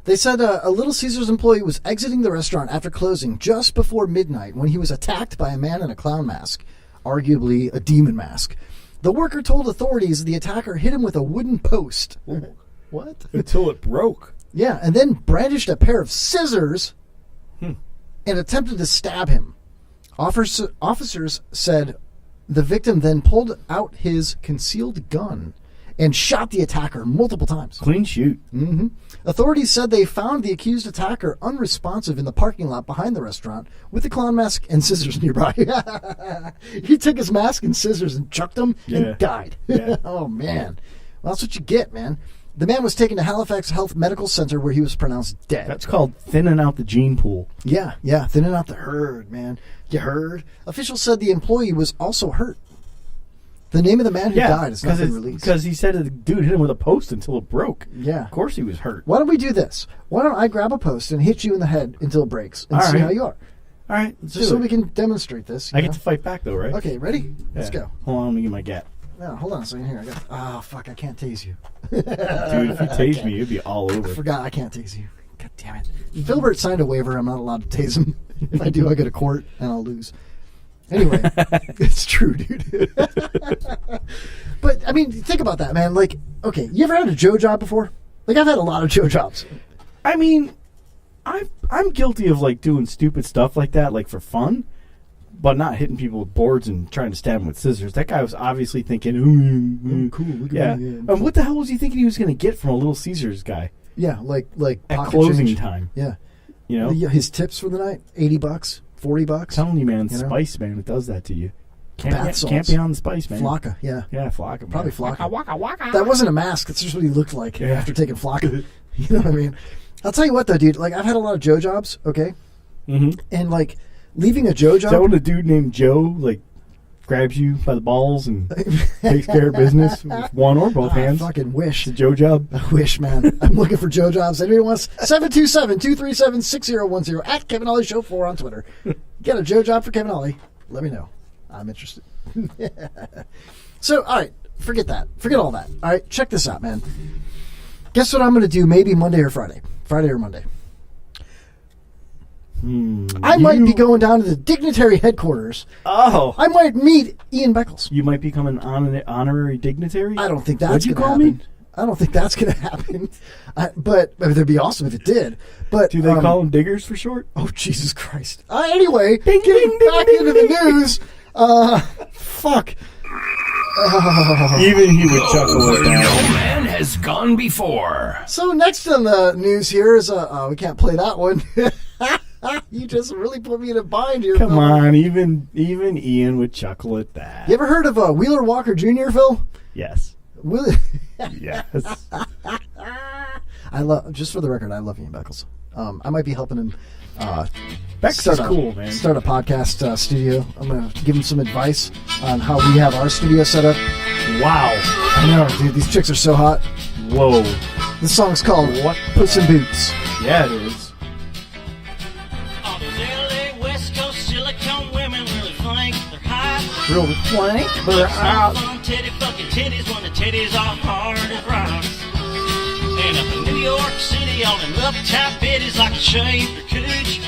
They said a Little Caesars employee was exiting the restaurant after closing just before midnight when he was attacked by a man in a clown mask, arguably a demon mask. The worker told authorities the attacker hit him with a wooden post. What? Until it broke. Yeah, and then brandished a pair of scissors and attempted to stab him. Officers said the victim then pulled out his concealed gun and shot the attacker multiple times. Clean shoot. Mm-hmm. Authorities said they found the accused attacker unresponsive in the parking lot behind the restaurant with a clown mask and scissors nearby. He took his mask and scissors and chucked them and died. Yeah. Oh, man. Well, that's what you get, man. The man was taken to Halifax Health Medical Center where he was pronounced dead. That's called thinning out the gene pool. Yeah, thinning out the herd, man. You heard? Officials said the employee was also hurt. The name of the man who died has not been released. Because he said the dude hit him with a post until it broke. Yeah. Of course he was hurt. Why don't we do this? Why don't I grab a post and hit you in the head until it breaks and see how you are? All right. Let's Just do so it. we can demonstrate this. I get to fight back, though, right? Okay, ready? Let's go. Hold on, let me get my gat. No, hold on a second here. Oh, fuck, I can't tase you. Dude, if you tase me, you'd be all over. I forgot I can't tase you. God damn it. Filbert signed a waiver. I'm not allowed to tase him. If I do, I go to court and I'll lose. Anyway, it's true, dude. But, I mean, think about that, man. Like, okay, you ever had a Joe job before? Like, I've had a lot of Joe jobs. I mean, I'm guilty of, like, doing stupid stuff like that, like, for fun, but not hitting people with boards and trying to stab them with scissors. That guy was obviously thinking, cool. Look yeah. at me. What the hell was he thinking he was going to get from a Little Caesars guy? Yeah, like at pocket closing change. time. Yeah. You know? His tips for the night, $80, $40. I'm telling you, man, You know? Spice, man, it does that to you. Bath salts. Can't be on the Spice, man. Flocka, yeah. Yeah, Flocka, man. Probably Flocka. Waka, waka. That wasn't a mask. That's just what he looked like after taking Flocka. You know what I mean? I'll tell you what, though, dude. Like, I've had a lot of Joe jobs, okay? Mm-hmm. And, like, leaving a Joe job... Is that when a dude named Joe, like, grabs you by the balls and takes care of business with one or both hands? I fucking wish. It's a Joe job? I wish, man. I'm looking for Joe jobs. Anybody wants 727-237-6010 at Kevin Ollie Show 4 on Twitter. Get a Joe job for Kevin Ollie. Let me know. I'm interested. So, all right. Forget that. Forget all that. All right. Check this out, man. Guess what I'm going to do maybe Monday or Friday. Friday or Monday. I might be going down to the dignitary headquarters. Oh. I might meet Ian Beckles. You might become an honorary dignitary? I don't think that's What'd you going to call happen. me? I don't think that's going to happen. But I mean, that'd be awesome if it did. But Do they call them diggers for short? Oh, Jesus Christ. Anyway, getting back into the news. Fuck. Even he would chuckle at that. No man has gone before. So next on the news here is we can't play that one. You just really put me in a bind here. Come Phil. on, even Ian would chuckle at that. You ever heard of Wheeler Walker Jr., Phil? Yes. Yes. I love. Just for the record, I love Ian Beckles. I might be helping him. Beck's is cool, man. Start a podcast studio. I'm gonna give him some advice on how we have our studio set up. Wow. I know, dude. These chicks are so hot. Whoa. This song's called What? Puss in Boots. Yeah, it is. All those LA West Coast silicone women really think they're hot. Real blank, but out. Fun titty fucking titties when the titties are hard as rocks. And up in New York City, all them uptight bitties like to shave their cooch.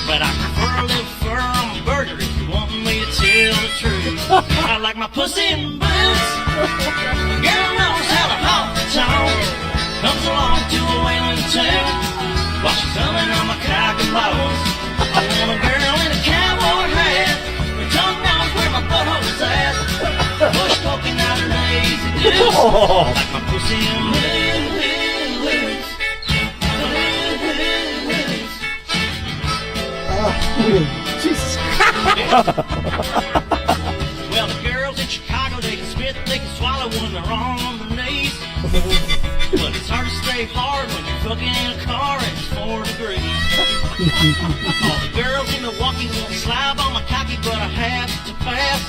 But I prefer a little fur on my burger if you want me to tell the truth. I like my pussy in boots. The girl knows how to honk the tone. Comes along to a wailing tune while she's humming on my cock and balls. I want a girl in a cowboy hat. Her tongue knows where my butthole's at. Bush poking out her lazy dudes. Like my pussy in boots. Jesus. Well, the girls in Chicago, they can spit, they can swallow when they're on their knees. But it's hard to stay hard when you're fucking in a car and it's 4 degrees. All the girls in Milwaukee won't slab on my cocky, but I have to pass.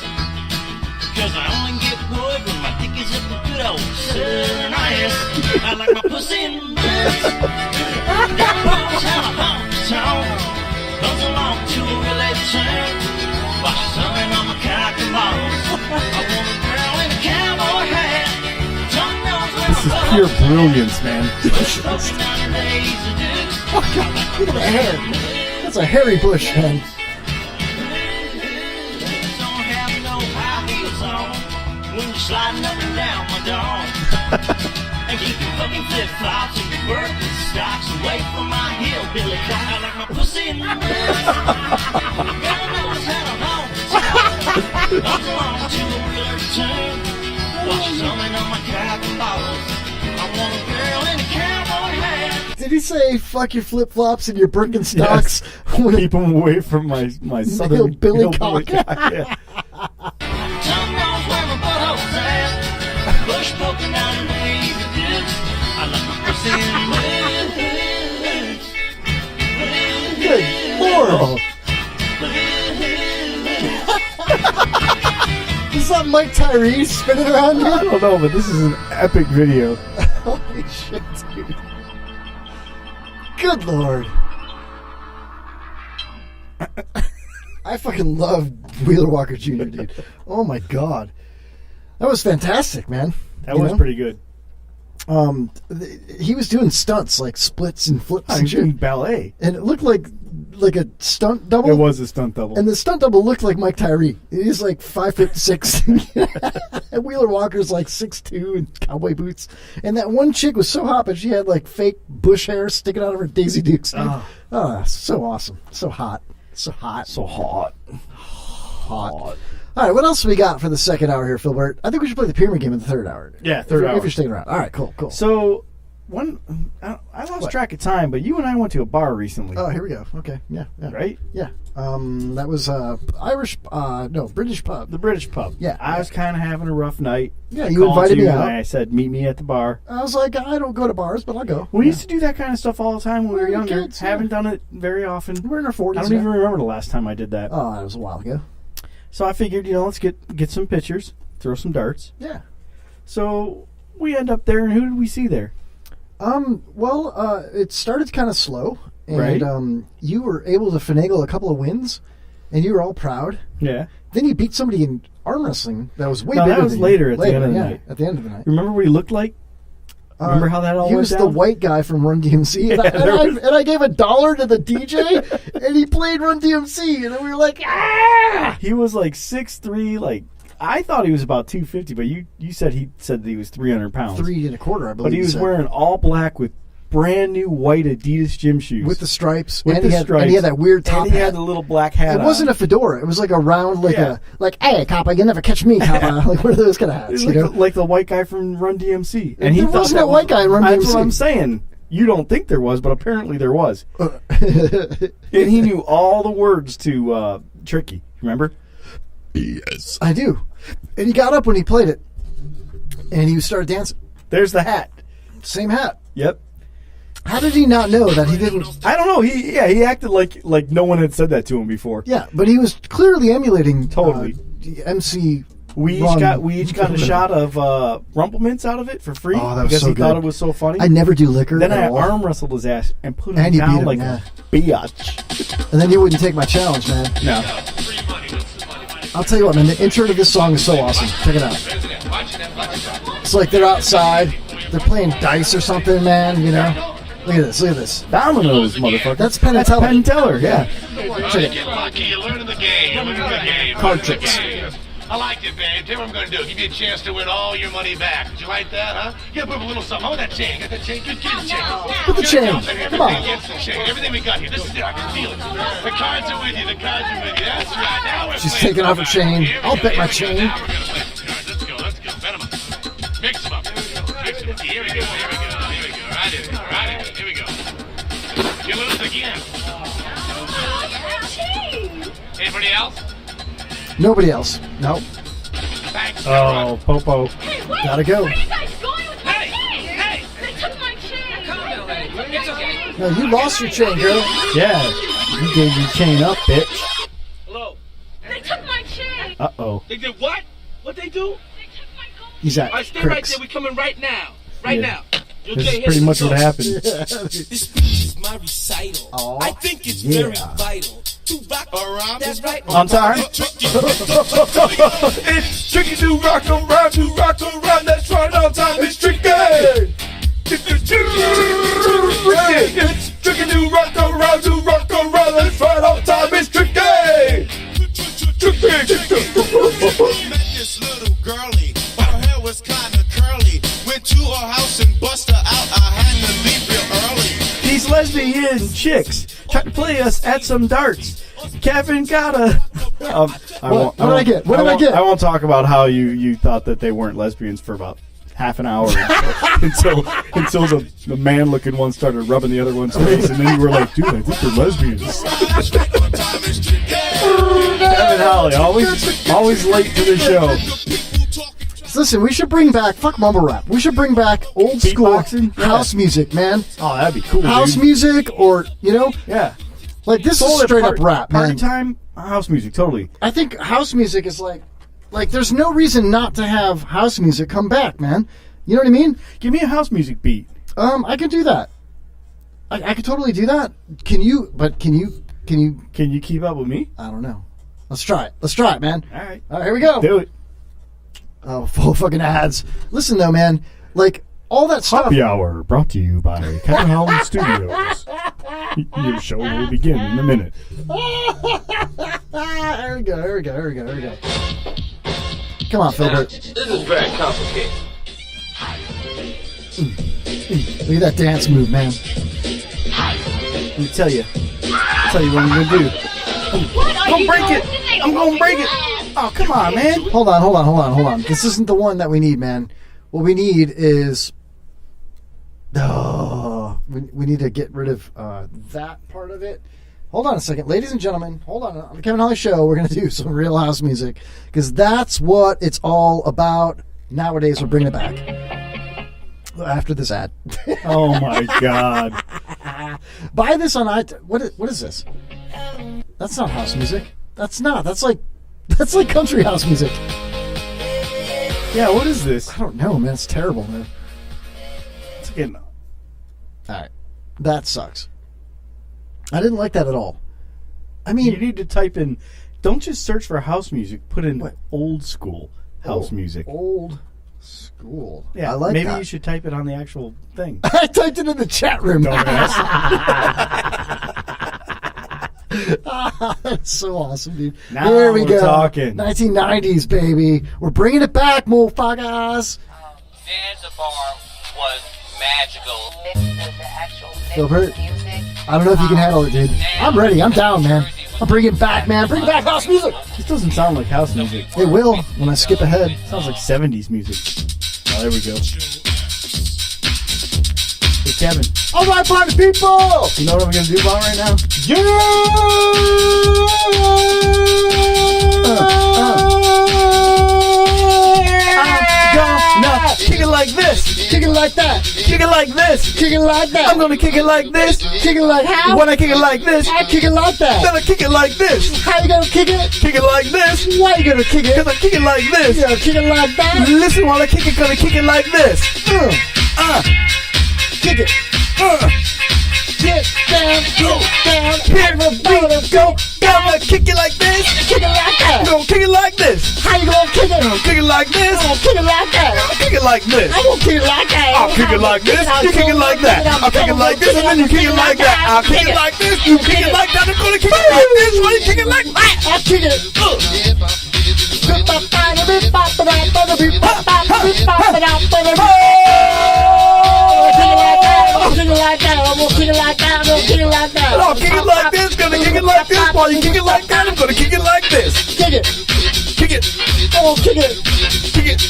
Cause I only get wood when my dick is up a good old southern ass. I like my pussy in boots. Girl knows how to honk the tone. Comes along to a relay tune while she's humming on my cock and balls. I want a girl in a cowboy hat. Tongue knows where This is pure brilliance, man. Oh, God, look at the hair. That's a hairy bush, man. Don't have no high heels on when you're sliding up and down my dog. And keep your fucking flip-flops and your Birkenstocks away from my hillbilly cry. I like my pussy in the mud. God knows how to hold it. I'm belong to a wheeler turn. While she's humming on my cotton balls. I want a girl in a cowboy hat. Did he say fuck your flip flops and your Birkenstocks? Keep them away from my southern Hillbilly cock. Yeah. Tongue knows where my butthole's at. Bush poking out in the easy dudes. I like my pussy in the Good Lord. Is that Mike Tyree spinning around I here? don't know, but this is an epic video. Holy shit, dude. Good Lord. I fucking love Wheeler Walker Jr., dude. Oh my God. That was fantastic, man. That was pretty good. He was doing stunts like splits and flips He and was doing shit. ballet. And it looked like a stunt double. It was a stunt double. And the stunt double looked like Mike Tyree. He's like 5'6". And Wheeler Walker's like 6'2" in cowboy boots. And that one chick was so hot, but she had like fake bush hair sticking out of her Daisy Dukes. Oh, so awesome. So hot. So hot. So hot. Hot. All right, what else we got for the second hour here, Philbert? I think we should play the pyramid game in the third hour. Yeah, third hour. If you're sticking around. All right, cool. So, I lost track of time, but you and I went to a bar recently. Oh, here we go. Okay, yeah. Right? Yeah. That was British pub. The British pub. Yeah. I was kind of having a rough night. Yeah, I you called invited me and out. I said, meet me at the bar. I was like, I don't go to bars, but I'll go. We used to do that kind of stuff all the time when we were younger. kids, Haven't done it very often. We're in our 40s. I don't even remember the last time I did that. Oh, that was a while ago. So I figured, let's get some pictures, throw some darts. Yeah. So we end up there, and who did we see there? It started kind of slow, and Right. You were able to finagle a couple of wins, and you were all proud. Yeah. Then you beat somebody in arm wrestling that was way No, bigger that was than later you. at the end of the night. At the end of the night. Remember what he looked like? Remember how that all He went was down? the white guy from Run DMC, and, Yeah, and I gave $1 to the DJ, and he played Run DMC, and then we were like, ah! He was like 6'3", like I thought he was about 250, but you said that he was 300 pounds. 3 1/4, I believe. But he was wearing all black with brand new white Adidas gym shoes with the stripes, With and the he had, stripes, and he had that weird top and he hat. had the little black hat. It wasn't a fedora. It was like a round, hey, copper, you'll never catch me, copper. Like one of those kind of hats, like the white guy from Run DMC. And he wasn't a white guy in Run DMC. That's what I'm saying. You don't think there was, but apparently there was. And he knew all the words to Tricky. Remember? Yes, I do. And he got up when he played it, and he started dancing. There's the hat. Same hat. Yep. How did he not know that he didn't? I don't know. He acted like no one had said that to him before. Yeah, but he was clearly emulating Totally. the MC. We each got a shot of Rumplemints out of it for free. Oh, that was because so he good. thought it was so funny. I never do liquor. Then at I all. arm wrestled his ass and put him And you down beat him, like yeah. a biatch. And then you wouldn't take my challenge, man. No. I'll tell you what, man. The intro to this song is so awesome. Check it out. It's like they're outside, they're playing dice or something, man. Look at this. Look at this. Dominoes, motherfucker. That's Penn and Teller. Penn and Teller, yeah. Check it. Get lucky, you're learning the game. You're learning the game. Card tricks. I liked it, babe. Tell you what I'm going to do. Give you a chance to win all your money back. Did you like that, huh? You gotta put a little something. Oh, that chain. Got that chain? Good, get the chain. Put the chain. Come on. Against the chain. Everything we got here. This is it. I can feel it. The cards are with you. The cards are with you. That's right. Now we're She's playing. taking off her chain. I'll bet my chain. Now we're going to play. All right, let's go. Bet them up. Mix them up. Mix them up. Here we go. Here we go. Here we go. Right in. Right in. Here we go. You lose again. Anybody else? Nobody else. Nope. Thanks. Oh, Popo. Gotta go. Hey! Hey! They took my chain. No, you lost your chain, girl. Yeah. You gave your chain up, bitch. Hello. They took my chain. Uh-oh. They did what? What they do? He's at All right, stay right Cricks. there. We coming right now. Right Yeah. now. This is pretty much what happened. This speech is my recital. Oh, I think it's yeah. very vital to rock around. That's right. On time? It's tricky to rock around, That's right, on time. It's tricky. It's tricky to rock around, That's right, on time. It's tricky. Met this little girlie. Her hair was kinda curly. Went to her house and bust her out. I had to leave real Asian chicks tried to play us at some darts. Kevin got a... What did I get? What did I get? I won't talk about how you thought that they weren't lesbians for about half an hour until the man-looking one started rubbing the other one's face, and then you were like, dude, I think they're lesbians. Kevin Holly, always late to the show. Listen, we should bring back, fuck mumble rap. We should bring back old school house music, man. Oh, that'd be cool, House dude. music, or, Yeah. Like, this is straight up rap, man. Party time, house music, totally. I think house music is like, there's no reason not to have house music come back, man. You know what I mean? Give me a house music beat. I can do that. I could totally do that. Can you keep up with me? I don't know. Let's try it. Let's try it, man. All right. All right, here we go. Do it. Oh, full fucking ads. Listen, though, man. Like, all that stuff. Happy Hour brought to you by Kevin Holly Studios. Your show will begin in a minute. Here we go. Come on, Filbert. This is very complicated. Look at that dance move, man. Let me tell you what I'm going to do. I'm going to break it. I'm going to break it. Oh, come on, man. Hold on. This isn't the one that we need, man. What we need is... we need to get rid of that part of it. Hold on a second. Ladies and gentlemen, hold on. On the Kevin Holly Show, we're going to do some real house music, because that's what it's all about. Nowadays, we're bringing it back. After this ad. Oh, my God. Buy this on iTunes. What is this? That's not house music. That's not. That's like country house music. Yeah, what is this? I don't know, man. It's terrible, man. It's again. All right. That sucks. I didn't like that at all. I mean, you need to type in, don't just search for house music, put in old school house music. Old school. Yeah, I like maybe that. you should type it on the actual thing. I typed it in the chat room. Dumbass. That's so awesome, dude. Now Here we we're go. talking. 1990s, baby. We're bringing it back, motherfuckers. Zanzibar was magical. Filbert, I don't know if you can handle it, dude. I'm ready. I'm down, man. I'm bringing it back, man. Bring back house music. This doesn't sound like house music. It will when I skip ahead. Sounds like 70s music. Oh, there we go. Hey, Kevin. All right, party people. You know what I'm going to do about right now? Gonna kick it like this. Kick it like that. Kick it like this. Kick it like that. I'm going to kick it like this. Kick it like how? When I kick it like this. I kick it like that. Then I kick it like this. How you gonna kick it? Kick it like this. Why you gonna kick it? Because I kick it like this. You gonna kick it like that? Listen while I kick it, gonna kick it like this. Kick it. Get down, everybody go. Gonna kick it like this. Kick it like that. Gonna kick it like this. How you gonna kick it? Gonna kick it like this. I'm gonna kick it like that. Kick it like this. I'm gonna kick it like that. I'll kick it like this. You kick it like that. I'll kick it like this, and then you kick it like that. I'll kick it like this. You kick it like that. I'm gonna kick it like this. Why you kick it like that? I'll kick it. I'm gonna kick it like that. I'm gonna kick it like that. I'm gonna kick it like that. I'll kick it like this. Gonna kick it like this. While you kick it like that, I'm gonna kick it like this. Kick it. Kick it. I'm gonna kick it. Kick it.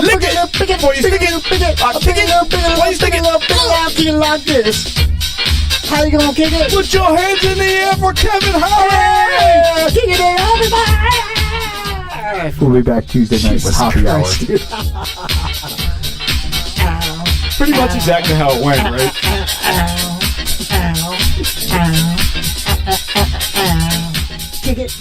Lick it. Pick it. While you stick it. I'll kick it. While you stick it. I'll kick it like this. How you gonna kick it? Put your hands in the air for Kevin Holly. Kick it, everybody. We'll be back Tuesday night with Happy Hour. Pretty much exactly how it went, right? Kick it.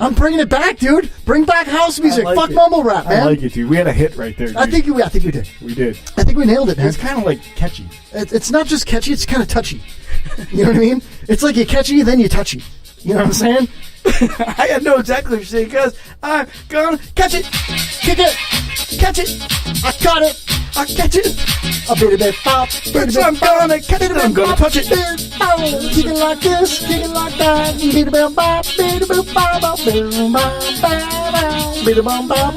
I'm bringing it back, dude. Bring back house music. Like Fuck it. mumble rap, man. I like it, dude. We had a hit right there, dude. I think we did. We did. I think we nailed it, man. It's kind of like catchy. It's not just catchy, it's kind of touchy. You know what I mean? It's like you catchy, then you touchy. You know what I'm saying? I know exactly what you're saying, because I'm gonna catch it. Kick it. Catch it. I got it. I catch it. A bitty bit pop, bitty bit I'm gonna catch it, I'm gonna touch it. Kick it like this, kick it like that. Bitty bit pop, bitty bit pop, bitty bit pop, bitty bit pop,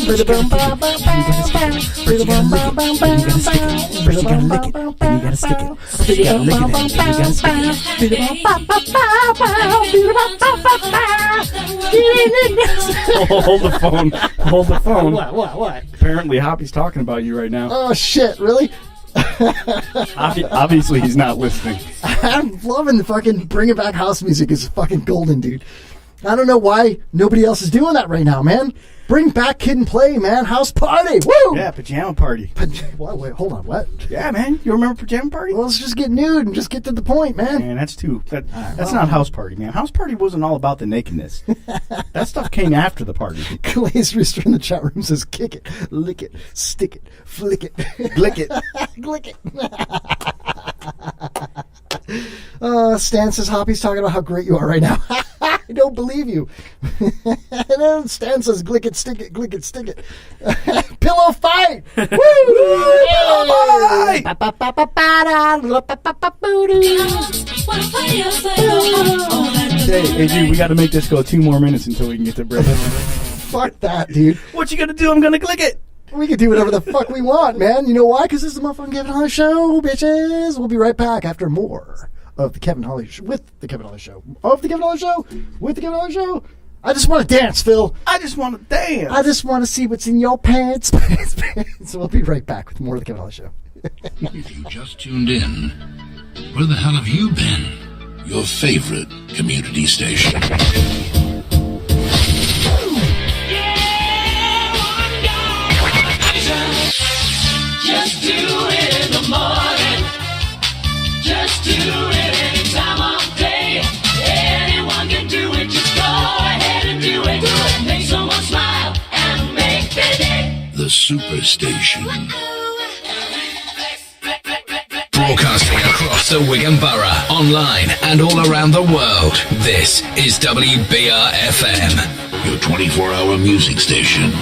bitty bit pop, bitty bit pop, You gotta lick it, and you gotta stick it. You gotta lick it, and you gotta stick it. Hold the phone. Hold the phone. What? Apparently, Hoppy's talking about you right now. Oh shit! Really? Obviously, he's not listening. I'm loving the fucking bringing back house music is fucking golden, dude. I don't know why nobody else is doing that right now, man. Bring back Kid and Play, man. House party. Woo! Yeah, pajama party. What? Wait, hold on. What? Yeah, man. You remember pajama party? Well, let's just get nude and just get to the point, man. Man, that's not house party, man. House party wasn't all about the nakedness. That stuff came after the party. Clay's Rooster in the chat room says, kick it, lick it, stick it, flick it, glick it. Glick it. Stan says, Hoppy's talking about how great you are right now. I don't believe you. And then Stan says, glick it, stick it. Pillow fight! Woo! Pillow fight! Hey, dude, we gotta make this go 2 more minutes until we can get to break. Fuck that, dude. What you gonna do? I'm gonna click it. We can do whatever the fuck we want, man. You know why? Because this is the motherfucking Kevin Holly Show, bitches. We'll be right back after more of the Kevin Holly Show, with the Kevin Holly Show. Of the Kevin Holly Show, with the Kevin Holly Show. I just want to dance, Phil. I just want to dance. I just want to see what's in your pants. So we'll be right back with more of the Kevin Holly Show. If you just tuned in, where the hell have you been? Your favorite community station. Just do it in the morning. Just do it any time of day. Anyone can do it. Just go ahead and do it. Make someone smile and make their day. The Superstation. Broadcasting across the Wigan Borough, online and all around the world. This is WBR-FM, your 24-hour music station.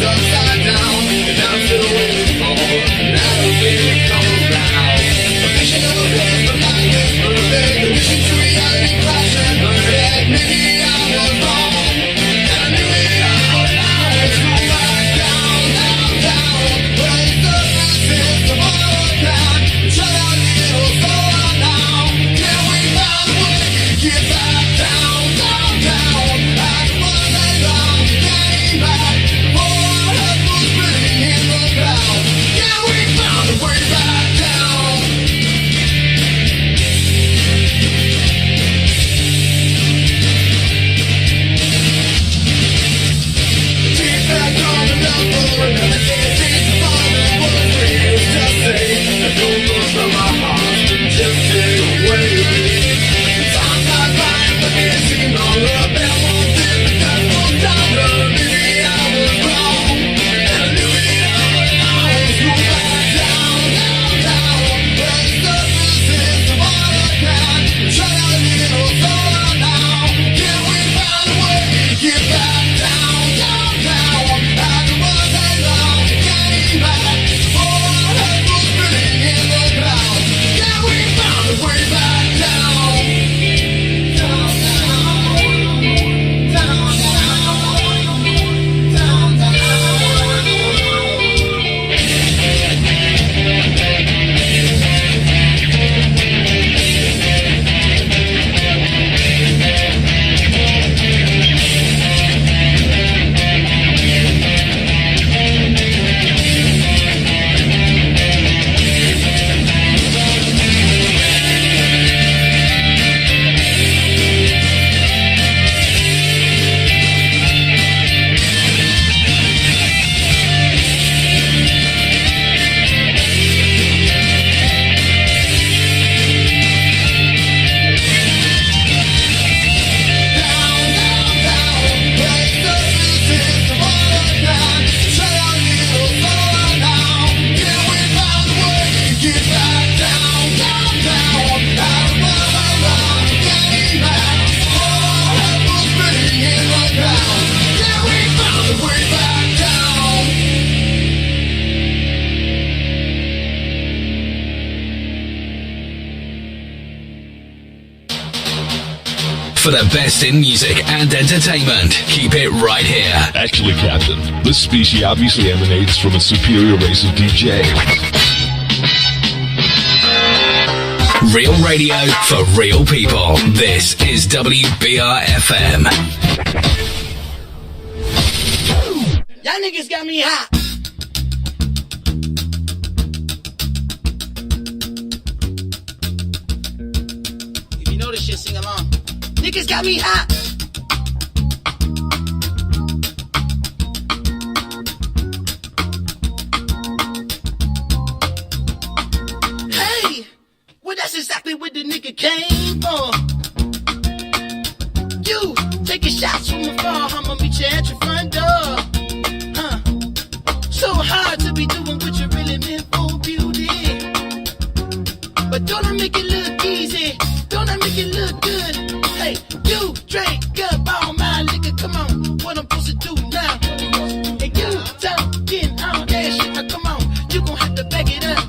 Upside down, and I'm still waiting for another baby come for the best in music and entertainment. Keep it right here. Actually, Captain, this species obviously emanates from a superior race of DJs. Real radio for real people. This is WBR-FM. Y'all niggas got me hot. If you know this shit, sing along. Niggas got me hot. Hey, well that's exactly what the nigga came for. You taking shots from afar, I'ma meet you at your front door. So hard to be doing what you really meant for, beauty. But don't I make it look easy? Don't I make it look good? Hey, you drink up all my liquor, come on. What I'm supposed to do now? And you talking all that shit, now come on. You gon' have to back it up.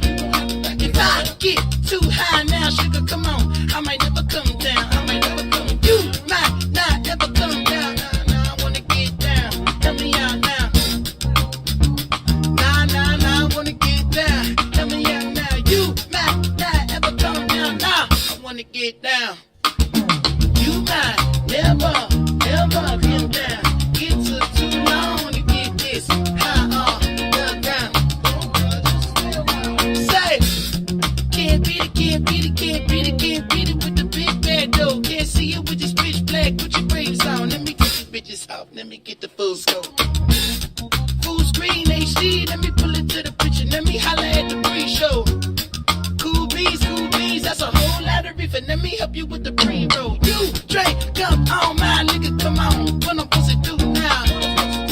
If I get too high now, sugar, come on. I might never come down. I might never come. You might not ever come down. Nah, I wanna get down. Help me out now. I wanna get down. Help me out now. You might not ever come down. Nah, I wanna get down. You might never, ever come down. It took too long to get this high off the ground. Say, can't beat it, can't beat it, can't beat it, can't beat it with the big bad dough. Can't see it with this bitch black. Put your brains on. Let me get these bitches off. Let me get the full scope. Full screen HD, let me pull it to the picture, let me holler at the pre-show. Cool beans, that's a whole lot of reefer, let me help you with the pre-roll. You drink up all my nigga, come on, what I'm supposed to do now?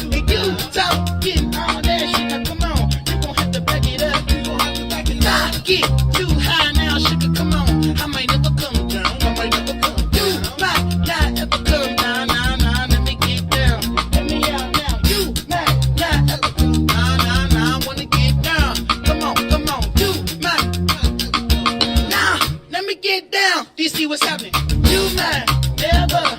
And you talking all that shit, now come on, you gon' have to back it up. If I get too high now, sugar, come on, I might never come down, I might never come down. You might not ever come down, nah, let me get down, let me out now. You might not ever come down, nah, I wanna get down. Come on, you might. Now, let me get down. Do you see what's happening? You might never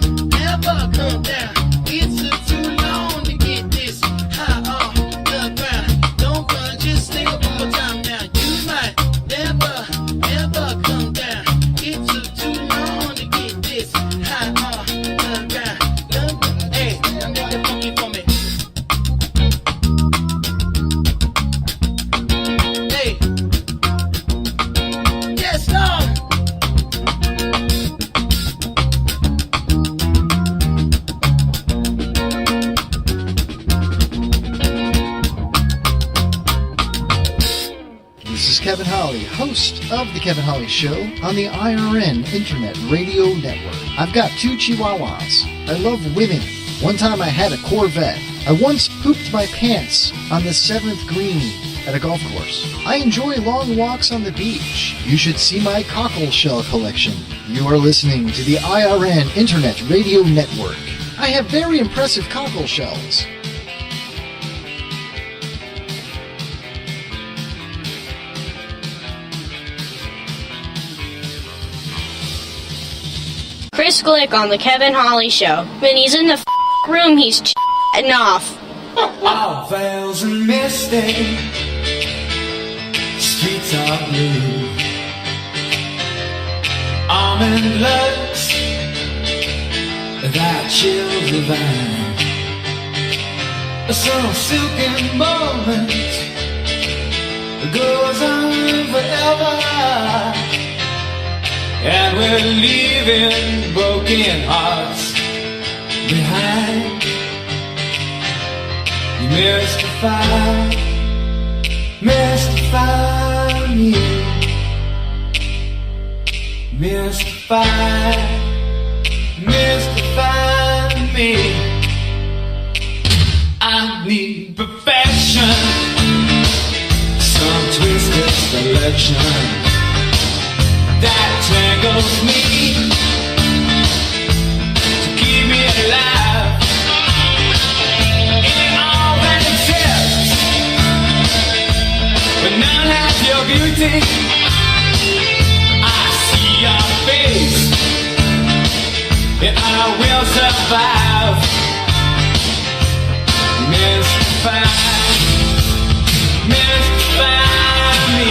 come down. It took too long to get this high off the ground. Don't run, just stay up one more time now. You might never come down. It took too long to get this high off the ground. Hey, I'm make that funky for me. Hey, yes, Lord. This is Kevin Holly, host of The Kevin Holly Show on the IRN Internet Radio Network. I've got 2 chihuahuas. I love women. One time I had a Corvette. I once pooped my pants on the 7th green at a golf course. I enjoy long walks on the beach. You should see my cockle shell collection. You are listening to the IRN Internet Radio Network. I have very impressive cockle shells. Chris Glick on the Kevin Holly Show. When he's in the room, he's chatting off. All veils are misty, streets are blue. Almond looks that chill divine. Some silken moment goes on forever, and we're leaving broken hearts behind. You mystify me, mystify me. I need perfection, some twisted selection that tangles me to keep me alive. In all that exists, but none has your beauty. I see your face, and I will survive. Mystify me.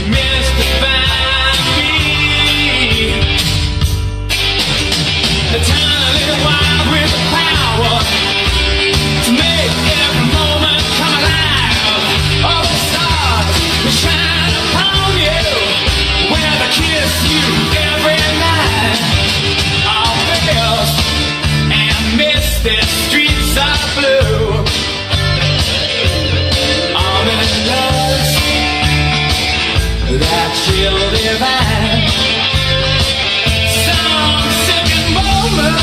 Mystify me. Eternally wild with the power to make every moment come alive. All the stars will shine upon you when I kiss you every night. All veils and misty streets are blue. All in loves that chill divine. Some second moment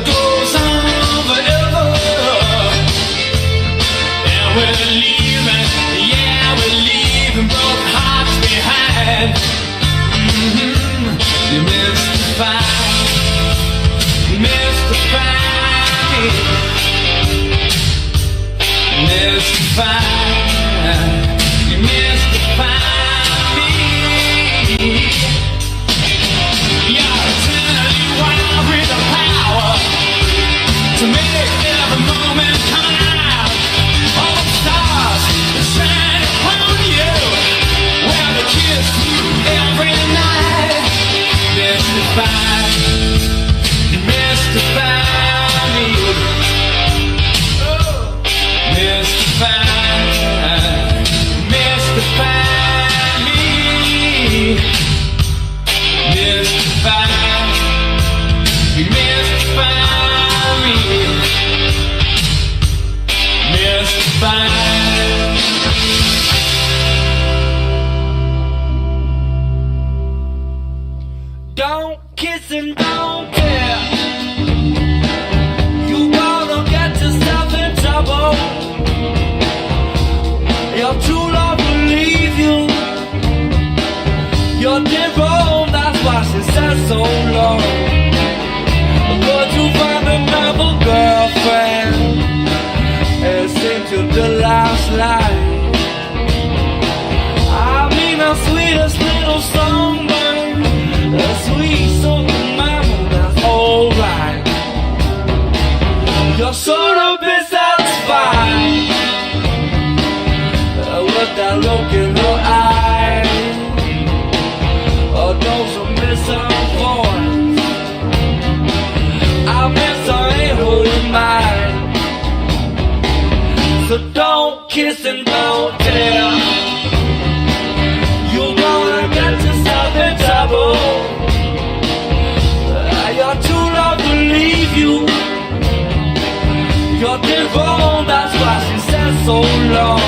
goes on forever. And we're leaving, yeah, we're leaving broken hearts behind. You mystify me. Mystify me. You're eternally wild with the power to make every moment come alive. All the stars shine upon you when I kiss you every night. Mystify me. Mystify me. Don't kiss and don't care. You gonna get yourself in trouble. You're too long to leave you. You're dead wrong, that's why she said so long. But you find another girlfriend and sing to the last line. I mean the sweetest little song, babe. The sweet soul mama, that's alright. You're sort of been satisfied with that look in her eye. Oh, those are missing voice. I miss her ain't holding mine. So don't kiss and don't tell. You're gonna get yourself in trouble. You're too long to leave you. You're dead wrong, that's why she said so long.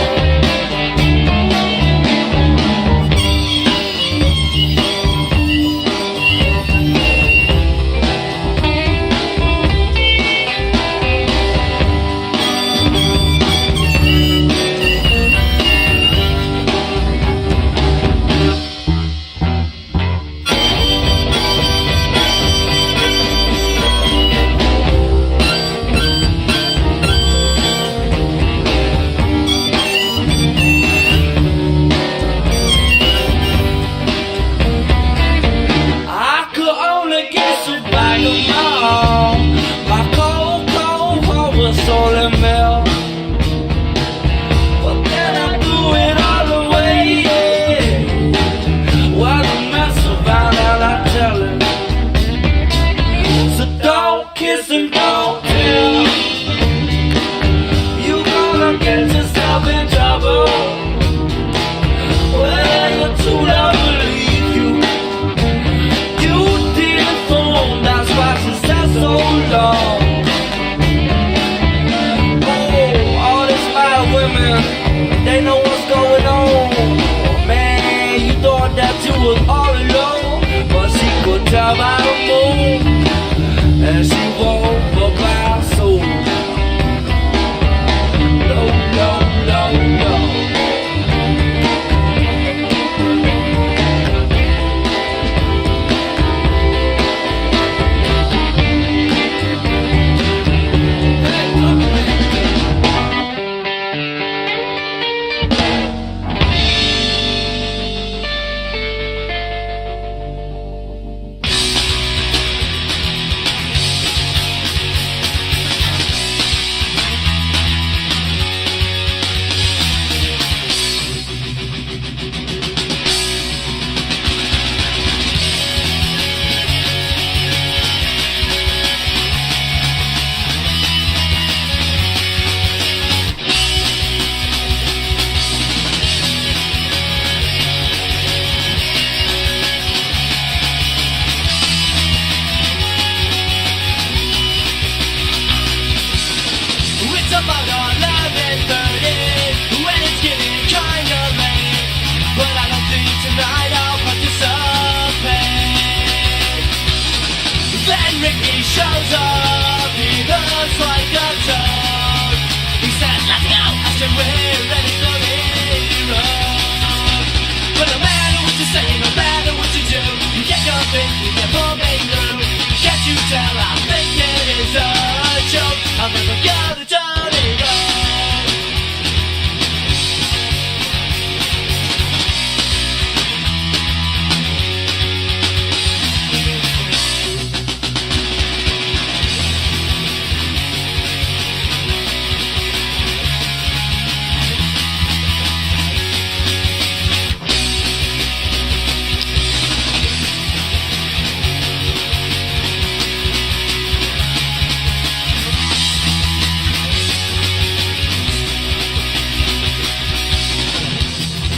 tell? I think it is a joke. I'm never gonna turn it on.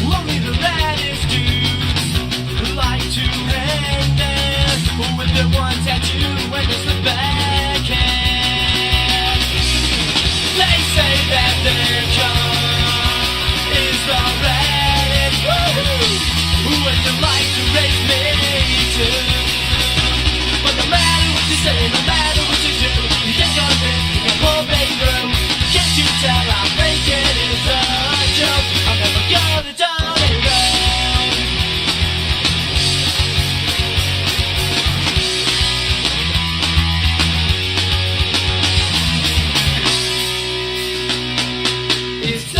Only the maddest dudes like to hang there with the one tattoo and it's the backhand. They say that their car is the raddest. Woo-hoo! Would you like to raise me too? But no matter what you say, no matter what you do, you get your bit, you pull me through. Can't you tell I think it is a joke? I'm never gonna turn it around. It's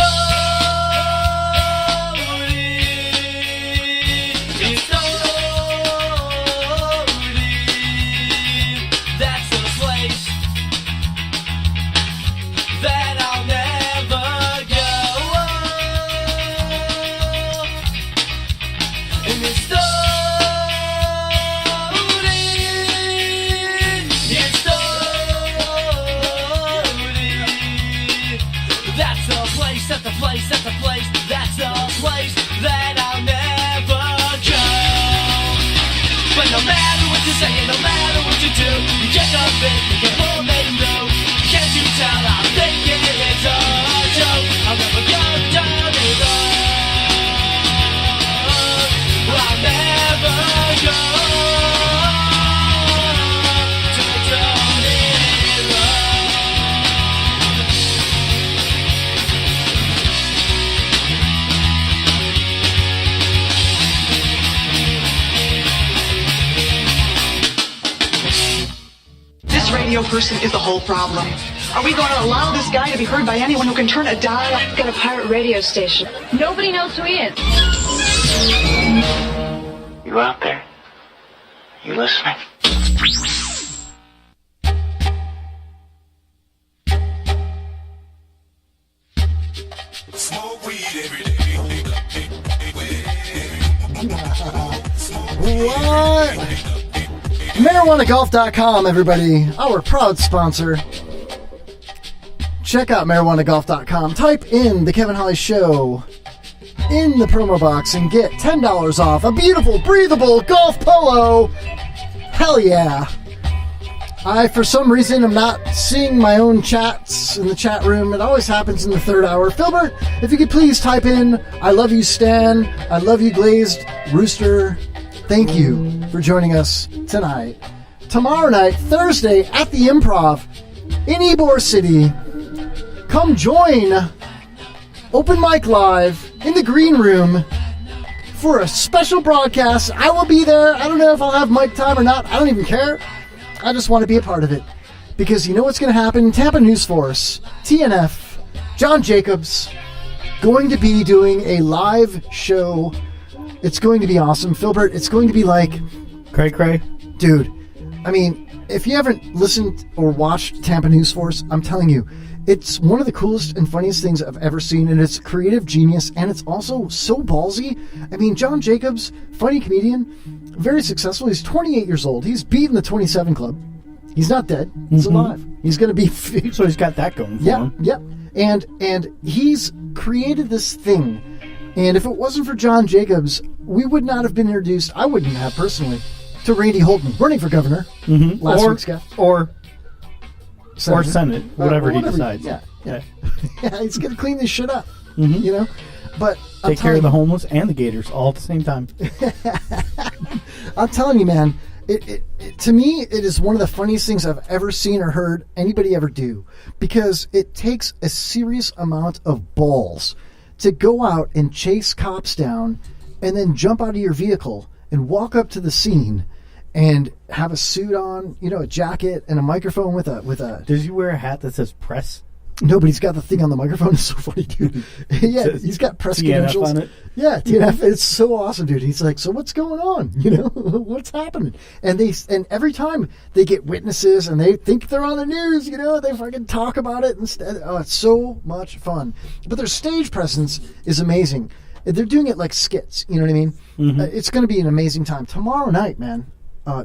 that's the place that I'll never go. And it's that's the place, that's the place, that's the place, that's the place that I'll never go. But no matter what you say, no matter what you do, you get nothing, you get more than you. Can't you tell I think it is a joke? I'll never go down it all. I'll never go to turn it This radio person is the whole problem. Are we going to allow this guy to be heard by anyone who can turn a dial? I've got a pirate radio station. Nobody knows who he is. You out there? You listening? Smoke weed every day. What? MarijuanaGolf.com, everybody. Our proud sponsor. Check out MarijuanaGolf.com. Type in The Kevin Holly Show in the promo box and get $10 off a beautiful, breathable golf polo. Hell yeah. I, for some reason, am not seeing my own chats in the chat room. It always happens in the third hour. Filbert, if you could please type in, I love you, Stan. I love you, Glazed Rooster. Thank you for joining us tonight. Tomorrow night, Thursday, at the Improv in Ybor City. Come join Open Mic Live in the green room for a special broadcast. I will be there. I don't know if I'll have mic time or not. I don't even care. I just want to be a part of it. Because you know what's going to happen? Tampa News Force, TNF, John Jacobs, going to be doing a live show. It's going to be awesome. Filbert, it's going to be like... Cray. Dude, I mean, if you haven't listened or watched Tampa News Force, I'm telling you, it's one of the coolest and funniest things I've ever seen, and it's creative genius, and it's also so ballsy. I mean, John Jacobs, funny comedian, very successful. He's 28 years old. He's beaten the 27 Club. He's not dead. He's alive. He's going to be... So he's got that going for him. Yep. And he's created this thing, and if it wasn't for John Jacobs, we would not have been introduced, I wouldn't have personally, to Randy Holton, running for governor last week's guest. Or Senator. Senate, whatever he decides. Yeah, he's going to clean this shit up, you know? But take care of the homeless and the gators all at the same time. I'm telling you, man, it to me, it is one of the funniest things I've ever seen or heard anybody ever do, because it takes a serious amount of balls to go out and chase cops down and then jump out of your vehicle and walk up to the scene and have a suit on, a jacket and a microphone with a. Does he wear a hat that says press? No, but he's got the thing on the microphone. It's so funny, dude. Yeah, he's got press credentials on it. Yeah, TNF. It's so awesome, dude. He's like, so what's going on? What's happening? And every time they get witnesses and they think they're on the news, they fucking talk about it instead. Oh, it's so much fun. But their stage presence is amazing. They're doing it like skits. You know what I mean? Mm-hmm. It's going to be an amazing time tomorrow night, man.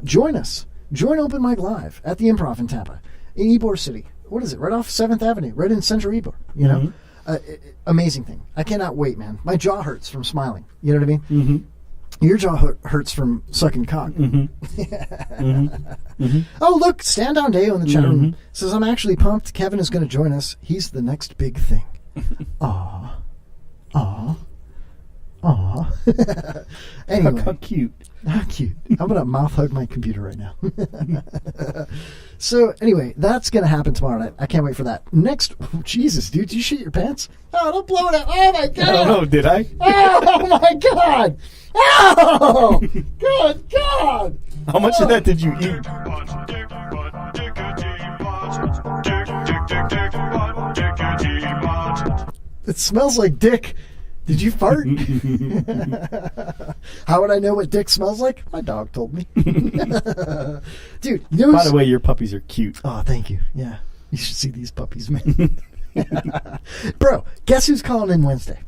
Join us. Join Open Mic Live at the Improv in Tampa, in Ybor City. What is it? Right off 7th Avenue, right in Central Ybor. Amazing thing. I cannot wait, man. My jaw hurts from smiling. You know what I mean? Mm-hmm. Your jaw hurts from sucking cock. Mm-hmm. Mm-hmm. Oh, look, Stand Down Deo in the chat room says, I'm actually pumped. Kevin is going to join us. He's the next big thing. Aw. Aw. Aw. Anyway. How cute. How cute. I'm going to mouth hug my computer right now. So, anyway, that's going to happen tomorrow night. I can't wait for that. Next, Jesus, dude, did you shit your pants? Oh, don't blow it up. Oh, my God. I don't know, did I? Oh, my God. Oh, good God. How much of that did you eat? It smells like dick. Did you fart? How would I know what dick smells like? My dog told me. Dude, by the way, your puppies are cute. Oh, thank you. Yeah. You should see these puppies, man. Bro, guess who's calling in Wednesday?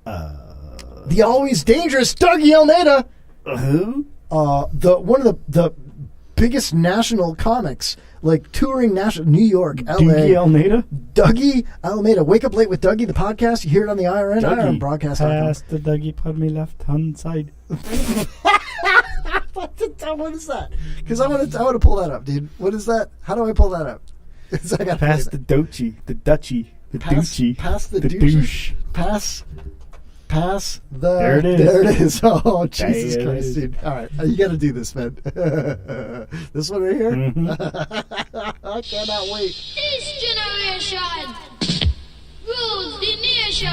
The always dangerous Dougie Almeida. Who? One of the biggest national comics, like touring national, New York, LA. Dougie Almeida. Wake Up Late with Dougie, the podcast. You hear it on the IRN. Dougie, IRN broadcast. pass the Dougie, put me left hand side. What is that? Because I want to pull that up, dude. What is that? How do I pull that up? I gotta pass the Dochi, the Dutchie, the Doochie, pass the douche. Pass the... There it is. There it is. Oh, Jesus There Christ, dude. All right. You got to do this, man. This one right here? Mm-hmm. I cannot wait. This generation rules the nation.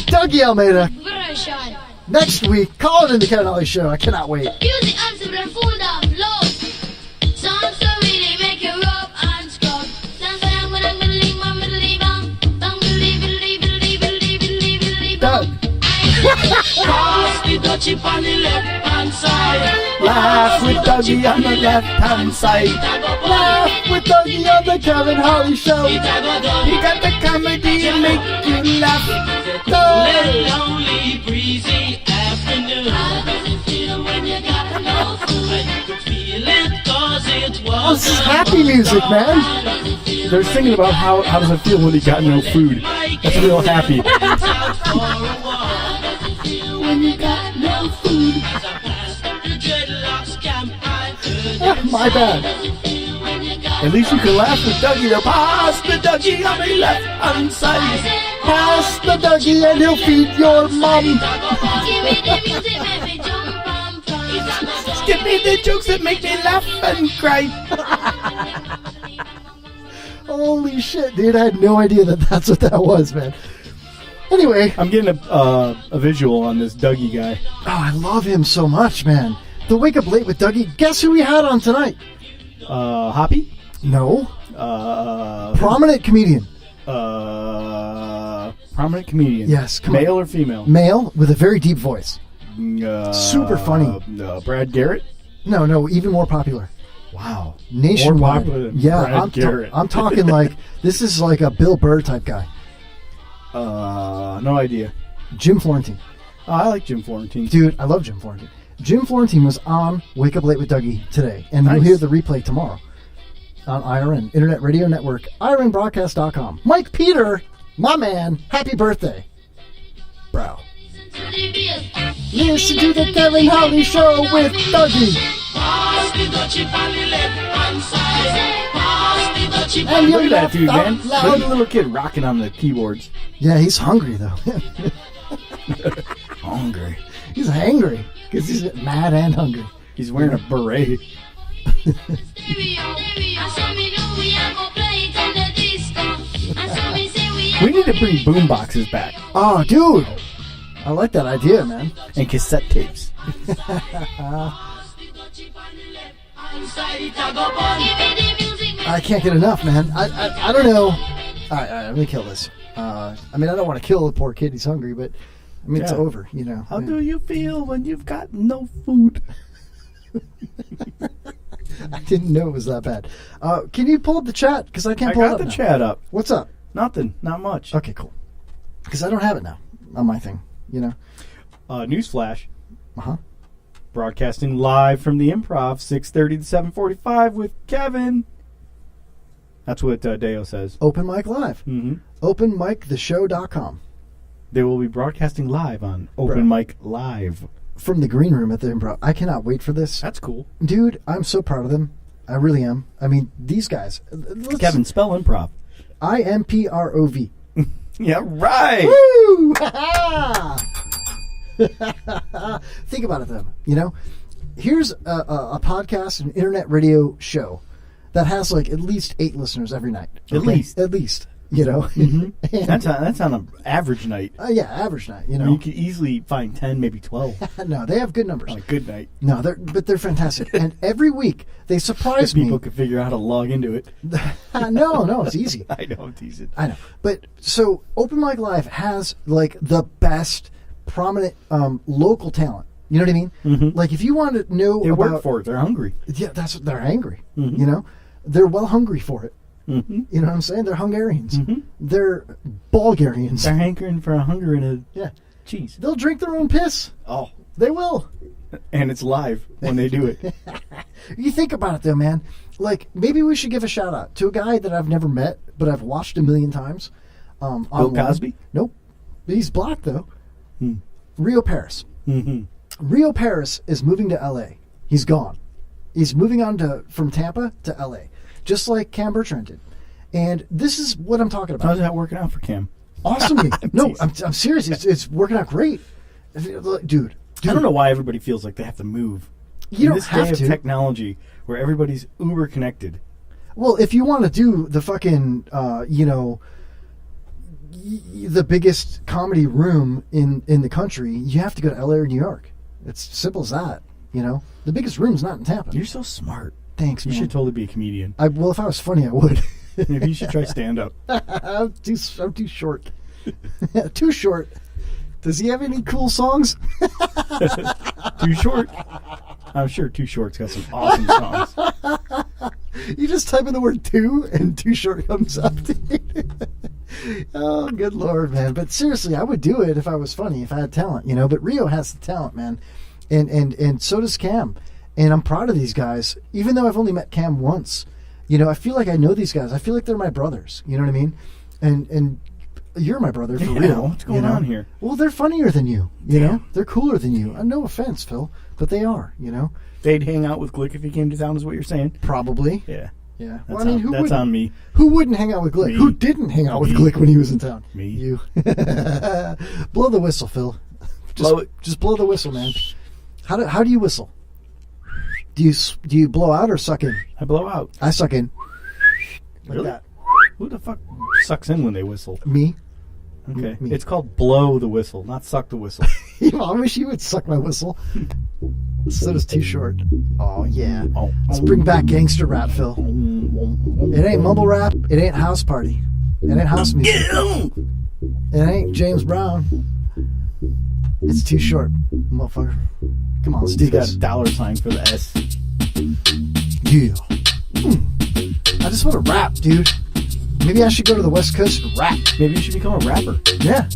Dougie Almeida. Version. Next week, call it in the Kevin Ollie Show. I cannot wait. Music and super full of love. Songs so really make you rub and scrub. Doug. Pass the Dutchie on the left hand side. Laugh with Dougie on the left hand side. Laugh with Dougie on the Kevin Holly Show. He got the comedy and make you laugh. Lonely, breezy afternoon. How does it feel when you got no food? You could feel it 'cause it Oh, was this is happy music, man. They're singing about how does it feel when he got no food. That's real happy. When you got no food. My bad. At least you can laugh with Dougie. They'll pass the Dougie on the left hand side. Pass the Dougie and he'll feed your mom. Give me the jokes that make me laugh and cry. Holy shit, dude. I had no idea that's what that was, man. Anyway. I'm getting a visual on this Dougie guy. Oh, I love him so much, man. The Wake Up Late with Dougie. Guess who we had on tonight? Hoppy? No. Prominent comedian. Prominent comedian. Yes. Come Male on. or female? Male with a very deep voice. Super funny. Brad Garrett? No, even more popular. Wow. Nationwide. More popular than Brad Garrett. I'm talking like, this is like a Bill Burr type guy. No idea. Jim Florentine. Oh, I like Jim Florentine. Dude, I love Jim Florentine. Jim Florentine was on Wake Up Late with Dougie today, and Nice. you'll hear the replay tomorrow on IRN, Internet Radio Network, IRNBroadcast.com. Mike Peter, my man, happy birthday. Bro. Listen to the Kevin Holly Show with Dougie. Pass the Dutchie on the left hand side. Pass the Dutchie And Look at that dude, laughed man. out loud. Look at the little kid rocking on the keyboards. Yeah, he's hungry, though. Hungry. He's hangry, because he's mad and hungry. He's wearing a beret. We need to bring boomboxes back. Oh, dude. I like that idea, man. And cassette tapes. I can't get enough, man. I don't know. All right, let me kill this. I mean, I don't want to kill the poor kid. He's hungry, but I mean, it's Yeah. over, you know. How do you feel when you've got no food? I didn't know it was that bad. Can you pull up the chat? Because I can't pull it got up the now. chat up. What's up? Nothing. Not much. Okay, cool. Because I don't have it now on my thing, you know. Newsflash. Uh-huh. Broadcasting live from the Improv, 6:30 to 7:45 with Kevin. That's what Deo says. Open Mic Live. Mm-hmm. OpenMicTheShow.com. They will be broadcasting live on Open Mic Live. From the green room at the Improv. I cannot wait for this. That's cool. Dude, I'm so proud of them. I really am. I mean, these guys. Kevin, spell improv. IMPROV. Yeah, right. Woo! Think about it, though. You know, here's a podcast, an internet radio show that has like at least 8 listeners every night. At least. At least. You know? Mm-hmm. That's on an average night. Yeah, average night, you know. You could easily find 10, maybe 12. No, they have good numbers. On a good night. No, they're fantastic. And every week they surprise me. People could figure out how to log into it. No, it's easy. I know, I'm teasing. I know. But so Open Mic Live has like the best prominent local talent. You know what I mean? Mm-hmm. Like if you want to know they about, work for it. They're hungry. Yeah, they're angry. Mm-hmm. You know? They're well hungry for it. Mm-hmm. You know what I'm saying? They're Hungarians. Mm-hmm. They're Bulgarians. They're hankering for a hunger and a cheese. They'll drink their own piss. Oh. They will. And it's live when they do it. You think about it, though, man. Like, maybe we should give a shout-out to a guy that I've never met, but I've watched a million times. Bill online. Cosby? Nope. He's black, though. Hmm. Rio Paris. Mm-hmm. Rio Paris is moving to L.A. He's gone. He's moving on from Tampa to L.A., just like Cam Bertrand did. And this is what I'm talking about. How's that working out for Cam? Awesomely. No, I'm serious. It's working out great. Dude. I don't know why everybody feels like they have to move. You don't this have day of to. Technology where everybody's uber connected. Well, if you want to do the fucking, the biggest comedy room in the country, you have to go to LA or New York. It's simple as that, you know? The biggest room's not in Tampa. You're so smart. Thanks, You man. should totally be a comedian. Well, if I was funny, I would. Maybe you should try stand-up. I'm too short. Too short. Does he have any cool songs? Too Short? I'm sure Too Short's got some awesome songs. You just type in the word "two" and Too Short comes up. Oh, good Lord, man. But seriously, I would do it if I was funny, if I had talent, you know. But Rio has the talent, man. And so does Cam. And I'm proud of these guys. Even though I've only met Cam once, you know, I feel like I know these guys. I feel like they're my brothers. You know what I mean? And you're my brother for real. What's going on here? Well, they're funnier than you. You know, they're cooler than you. No offense, Phil, but they are. You know, they'd hang out with Glick if he came to town, is what you're saying? Probably. Yeah. Yeah. That's on me. Who wouldn't hang out with Glick? Me. Who didn't hang out with Glick when he was in town? Me. You. Blow the whistle, Phil. Blow it. Just blow the whistle, man. How do you whistle? Do you blow out or suck in? I blow out. I suck in. Like Really? that. Who the fuck sucks in when they whistle? Me. Okay. Me. It's called blow the whistle, not suck the whistle. I wish you would suck my whistle. So does Too Short. Oh, yeah. Let's bring back gangster rap, Phil. It ain't mumble rap. It ain't house party. It ain't house music. It ain't James Brown. It's Too Short, motherfucker. Come on, let's do He's got this. a $sign for the S. Yeah. I just want to rap, dude. Maybe I should go to the West Coast and rap. Maybe you should become a rapper. Yeah.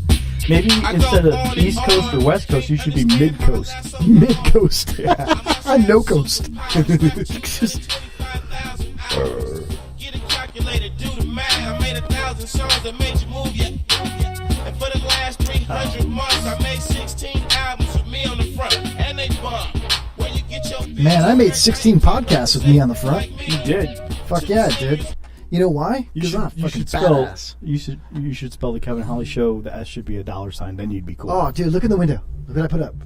Maybe instead of East Coast or West Coast, you should be Mid Coast. Mid Coast. Yeah. I'm no coast. Get it calculated, do the math. I made 1,000 songs that made you move, yeah. And for the last 300 months, I made 16 albums with me on the front, and they bomb. Where you get your Man, I made 16 podcasts with me on the front. You did. Fuck yeah, I did. You know why? Because I'm You fucking should spell. badass. You should spell the Kevin Holly Show. The S should be a $sign. Then you'd be cool. Oh, dude, look in the window. Look what I put up.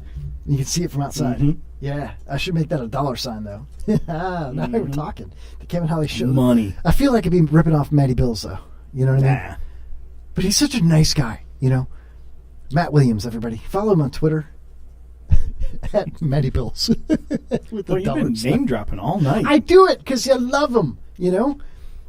You can see it from outside. Mhm. Yeah, I should make that a $sign, though. Now we're talking. The Kevin Holly Show. Money. I feel like I'd be ripping off Matty Bills, though. You know what I mean? Nah. But he's such a nice guy, you know? Matt Williams, everybody. Follow him on Twitter. at Medibill's. With Well, you've been name dropping all night. I do it because you love them, you know?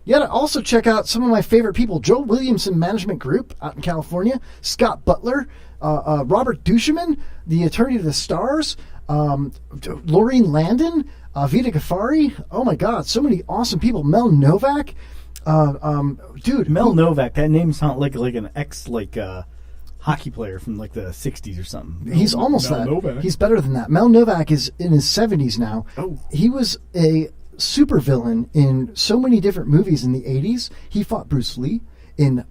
You got to also check out some of my favorite people. Joe Williamson Management Group out in California. Scott Butler. Robert Duchemin, the Attorney to the Stars. Laureen Landon. Vita Ghaffari. Oh, my God. So many awesome people. Mel Novak. Dude. Mel Novak. That name sounds like an hockey player from like the 60s or something. He's almost Mel that. Novak. He's better than that. Mel Novak is in his 70s now. Oh. He was a supervillain in so many different movies in the 80s. He fought Bruce Lee in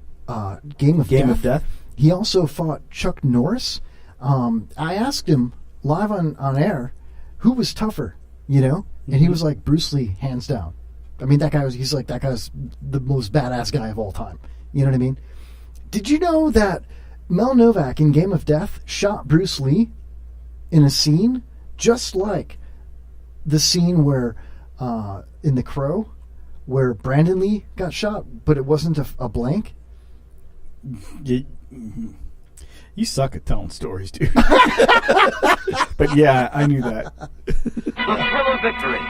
Game of Death. He also fought Chuck Norris. I asked him live on air who was tougher, you know? And he was like, Bruce Lee, hands down. I mean, that guy's the most badass guy of all time. You know what I mean? Did you know that Mel Novak in Game of Death shot Bruce Lee in a scene just like the scene where in The Crow where Brandon Lee got shot, but it wasn't a blank? You suck at telling stories, dude. But yeah, I knew that. The thrill of victory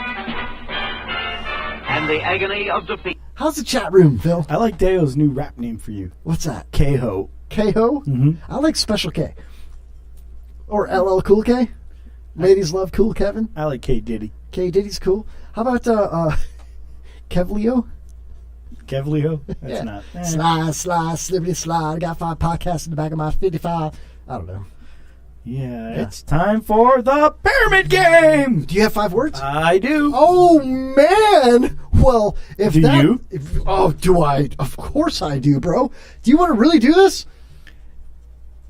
and the agony of defeat. How's the chat room, Phil? I like Deo's new rap name for you. What's that? K-Ho. K-Ho? Mm-hmm. I like Special K. Or LL Cool K. Ladies love Cool Kevin. I like K Diddy. K Diddy's cool. How about Kevlio? Kevlio? That's Yeah. not. Slide, slippity slide. I got 5 podcasts in the back of my 55. I don't know. Yeah, it's time for the Pyramid Game! Do you have 5 words? I do. Oh, man! Well, if Do that... you? Do I? Of course I do, bro. Do you want to really do this?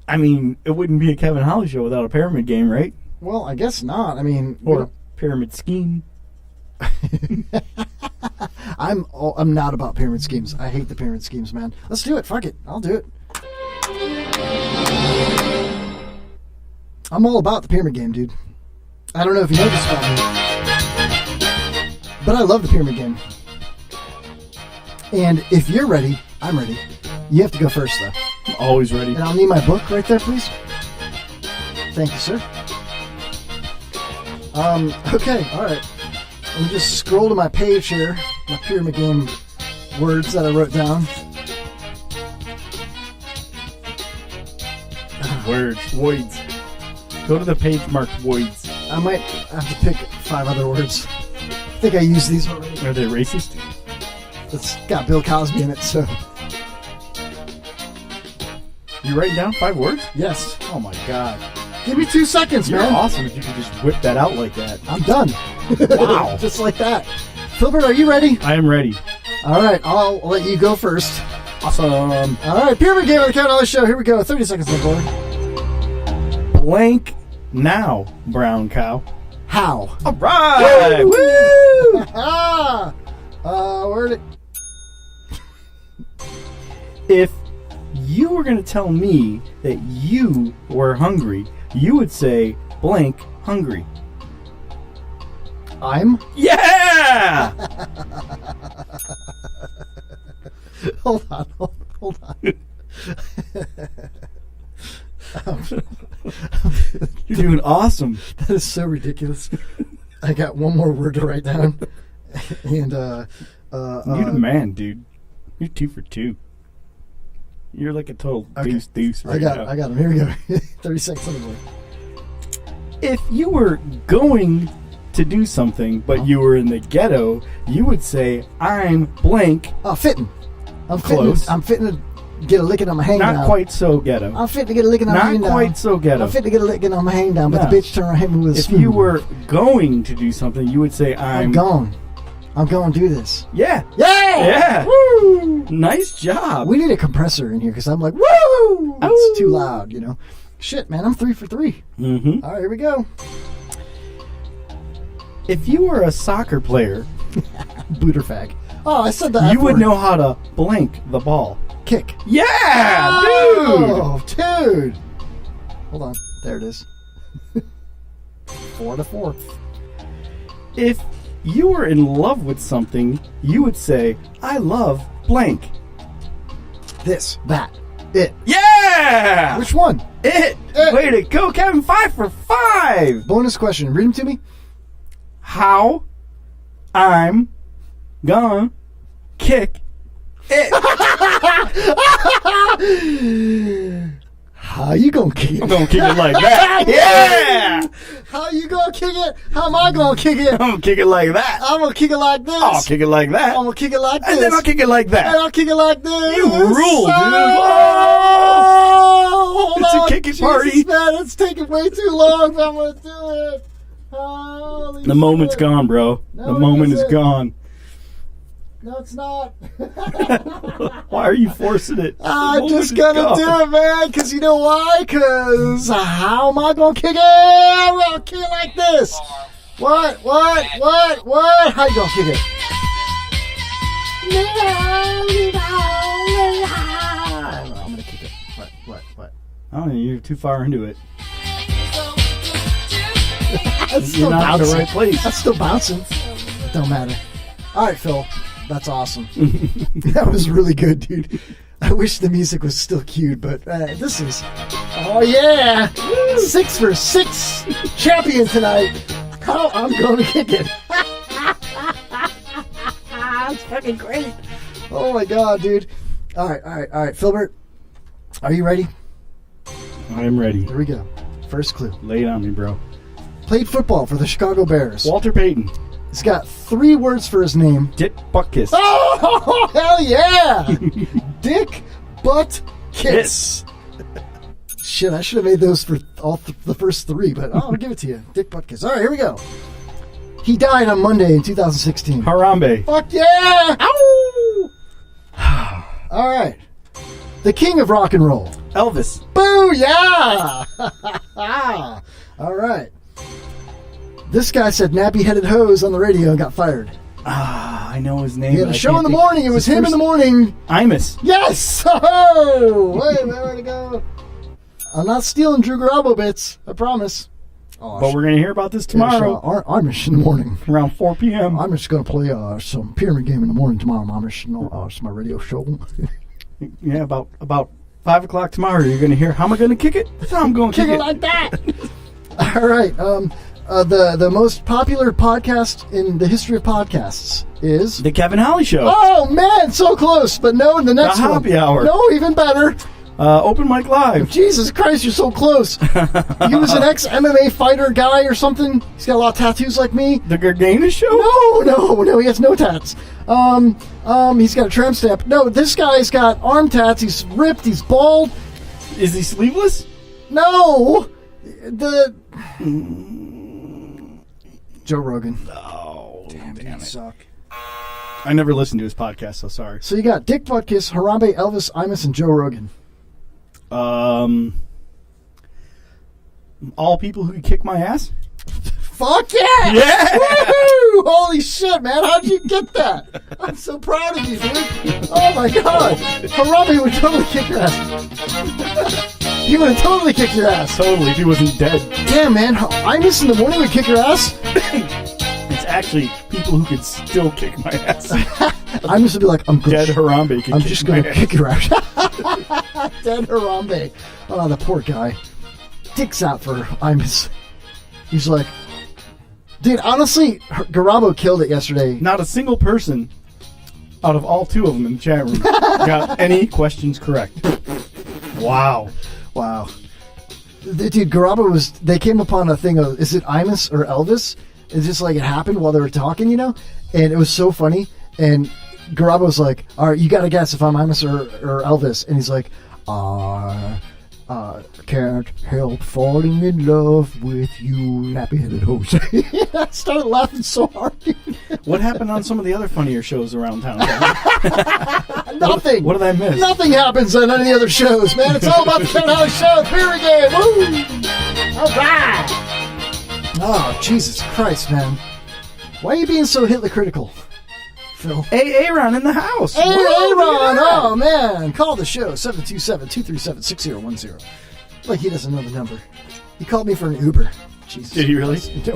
I mean, it wouldn't be a Kevin Holly show without a Pyramid Game, right? Well, I guess not. I mean... Or Pyramid Scheme. I'm not about pyramid schemes. I hate the pyramid schemes, man. Let's do it. Fuck it. I'll do it. I'm all about the pyramid game, dude. I don't know if you know this about me, but I love the pyramid game. And if you're ready, I'm ready. You have to go first, though. I'm always ready. And I'll need my book right there, please. Thank you, sir. Okay, all right. Let me just scroll to my page here. My pyramid game words that I wrote down. Words. Voids. Go to the page marked voids. I might have to pick 5 other words. I think I used these already. Are they racist? It's got Bill Cosby in it, so... You writing down 5 words? Yes. Oh my god. Give me 2 seconds, You're man. awesome if you could just whip that out like that. I'm done. Wow. Just like that. Filbert, are you ready? I am ready. All right, I'll let you go first. Awesome. All right, Pyramid Game of the Kevin Holly Show. Here we go. 30 seconds on the board. Blank now, brown cow. How? All right. Woo! Where'd it... If you were going to tell me that you were hungry, you would say blank hungry. I'm? Yeah! Hold on. You're doing awesome. That is so ridiculous. I got one more word to write down. And, You're the man, dude. You're 2 for 2. You're like a total deuce right now. I got him. Here we go. 30 seconds on the board. If you were going to do something, but you were in the ghetto, you would say, I'm blank. Oh, fitting. I'm Close. I'm fitting to get a licking on my hang down. Not quite so ghetto. I'm fitting to get a licking on my hang down. Not quite so ghetto. I'm fitting to get a licking on my hang down, but No. the bitch turned around and was If you were going to do something, you would say, I'm gone. I'm going to do this. Yeah. Yeah! Yeah. Woo! Nice job. We need a compressor in here because I'm like, woo! It's too loud, you know. Shit, man, I'm 3 for 3. Mm-hmm. All right, here we go. If you were a soccer player, booter fag. Oh, I said that. You would know how to blank the ball. Kick. Yeah, oh, dude. Hold on. There it is. 4 to 4. If you were in love with something, you would say, I love blank. This, that, it. Yeah! Which one? It. Way to go, Kevin. 5 for 5. 5. Bonus question. Read them to me. How I'm gonna kick it. How you gonna kick it? I'm gonna kick it like that. Yeah! How you gonna kick it? How am I gonna kick it? I'm gonna kick it like that. I'm gonna kick it like this. I'll kick it like that. I'm gonna kick it like this. And then I'll kick it like that. And I'll kick it like this. You rule, dude. Oh, hold It's a on. kick it Jesus, party. man, it's taking way too long. But I'm gonna do it. Holy The moment's shit. gone, bro. No, The it moment is isn't. gone. No, it's not. Why are you forcing it? I'm just gonna do it, man. Because you know why? Because how am I gonna kick it? I'm gonna kick it like this. What? How you gonna kick it? I'm gonna kick it. What? Oh, you're too far into it. That's You're still not in the bouncing. right place. That's still bouncing. It don't matter. All right, Phil. That's awesome. That was really good, dude. I wish the music was still cued, but this is... Oh, yeah! 6 for 6 champion tonight. How I'm going to kick it. It's fucking great. Oh, my God, dude. All right. Filbert, are you ready? I'm ready. Here we go. First clue. Lay it on me, bro. Played football for the Chicago Bears. Walter Payton. He's got 3 words for his name. Dick Butkus. Oh, hell yeah! Dick Butt Kiss. Shit, I should have made those for all the first 3, but I'll give it to you. Dick Butt Kiss. All right, here we go. He died on Monday in 2016. Harambe. Fuck yeah! Ow! All right. The king of rock and roll. Elvis. Booyah! All right. This guy said nappy-headed hose on the radio and got fired. I know his name. He had a show in the morning. It was him in the morning. Imus. Yes! Oh! Wait, where to go? I'm not stealing Drew Garabo bits. I promise. Oh, But we're going to hear about this tomorrow. Amish in the morning. Around 4 p.m. I'm just going to play some pyramid game in the morning tomorrow, Amish. It's my radio show. Yeah, about 5 o'clock tomorrow, you're going to hear, how am I going to kick it? How I'm going to Kick it like that! All right. The most popular podcast in the history of podcasts is... The Kevin Holly Show. Oh, man, so close. But no, the next one. Happy Hour. No, even better. Open Mic Live. Jesus Christ, you're so close. He was an ex-MMA fighter guy or something. He's got a lot of tattoos like me. The Gargana Show? No, he has no tats. He's got a tramp stamp. No, this guy's got arm tats. He's ripped. He's bald. Is he sleeveless? No. Joe Rogan. Oh, damn it. Suck. I never listened to his podcast, so sorry. So you got Dick Butkus, Harambe, Elvis, Imus, and Joe Rogan. All people who could kick my ass? Fuck yeah! Yeah! Woo-hoo! Holy shit, man. How'd you get that? I'm so proud of you, dude. Oh, my God. Harambe would totally kick your ass. He would have totally kicked your ass. Totally, if he wasn't dead. Damn, man. Imus in the morning would kick your ass? It's actually people who could still kick my ass. Imus would be like, I'm Dead Harambe could I'm kick just my going to ass. kick your ass. Dead Harambe. Oh, the poor guy. Dick's out for Imus. He's like, dude, honestly, Garabo killed it yesterday. Not a single person out of all 2 of them in the chat room got any questions correct. Wow. Dude, Garabo they came upon a thing of, is it Imus or Elvis? It's just like it happened while they were talking, and it was so funny. And Garabo's like, all right, you got to guess if I'm Imus or Elvis. And he's like, I can't help falling in love with you, nappy-headed hose. I started laughing so hard. What happened on some of the other funnier shows around town? Nothing. What did I miss? Nothing happens on any other shows, man. It's all about the Kevin Holly Show. Period game. Woo! All right. Oh, Jesus Christ, man. Why are you being so Hitler critical, Phil? Hey, Aaron in the house. Hey, Whoa, Aaron. yeah. Oh, man. Call the show, 727-237-6010. Like he doesn't know the number. He called me for an Uber. Jesus. Did he really? No.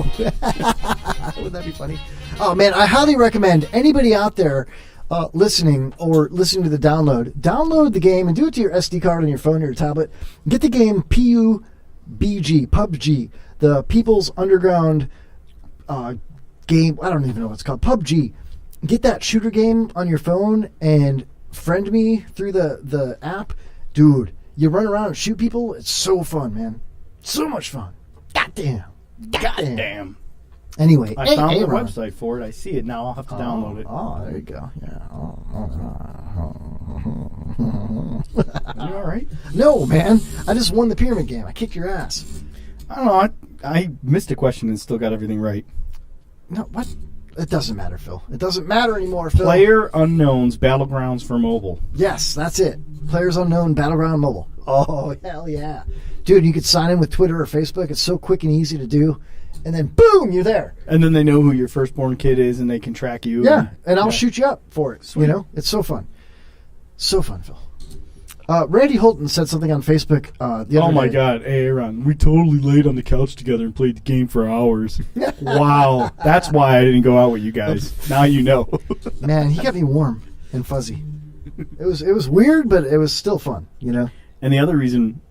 Wouldn't that be funny? Oh, man, I highly recommend anybody out there listening to the download the game and do it to your SD card on your phone or your tablet. Get the game PUBG. the People's Underground game. I don't even know what it's called. PUBG. Get that shooter game on your phone and friend me through the app. Dude, you run around and shoot people. It's so fun, man. So much fun. Goddamn. Goddamn. Anyway, I found the Ron. website for it. I see it now. I'll have to download it. Oh, there you go. Yeah. You all right? No, man. I just won the pyramid game. I kicked your ass. I don't know. I missed a question and still got everything right. No, what? It doesn't matter, Phil. It doesn't matter anymore, Phil. Player Unknown's Battlegrounds for mobile. Yes, that's it. Players Unknown Battleground Mobile. Oh, hell yeah. Dude, you could sign in with Twitter or Facebook. It's so quick and easy to do. And then, boom, you're there. And then they know who your firstborn kid is and they can track you. Yeah, and I'll shoot you up for it. Sweet. You know, it's so fun. So fun, Phil. Randy Holton said something on Facebook the other Oh my day. God, hey Aaron, we totally laid on the couch together and played the game for hours. Wow, that's why I didn't go out with you guys. Now you know. Man, he got me warm and fuzzy. It was weird, but it was still fun, you know. And the other reason,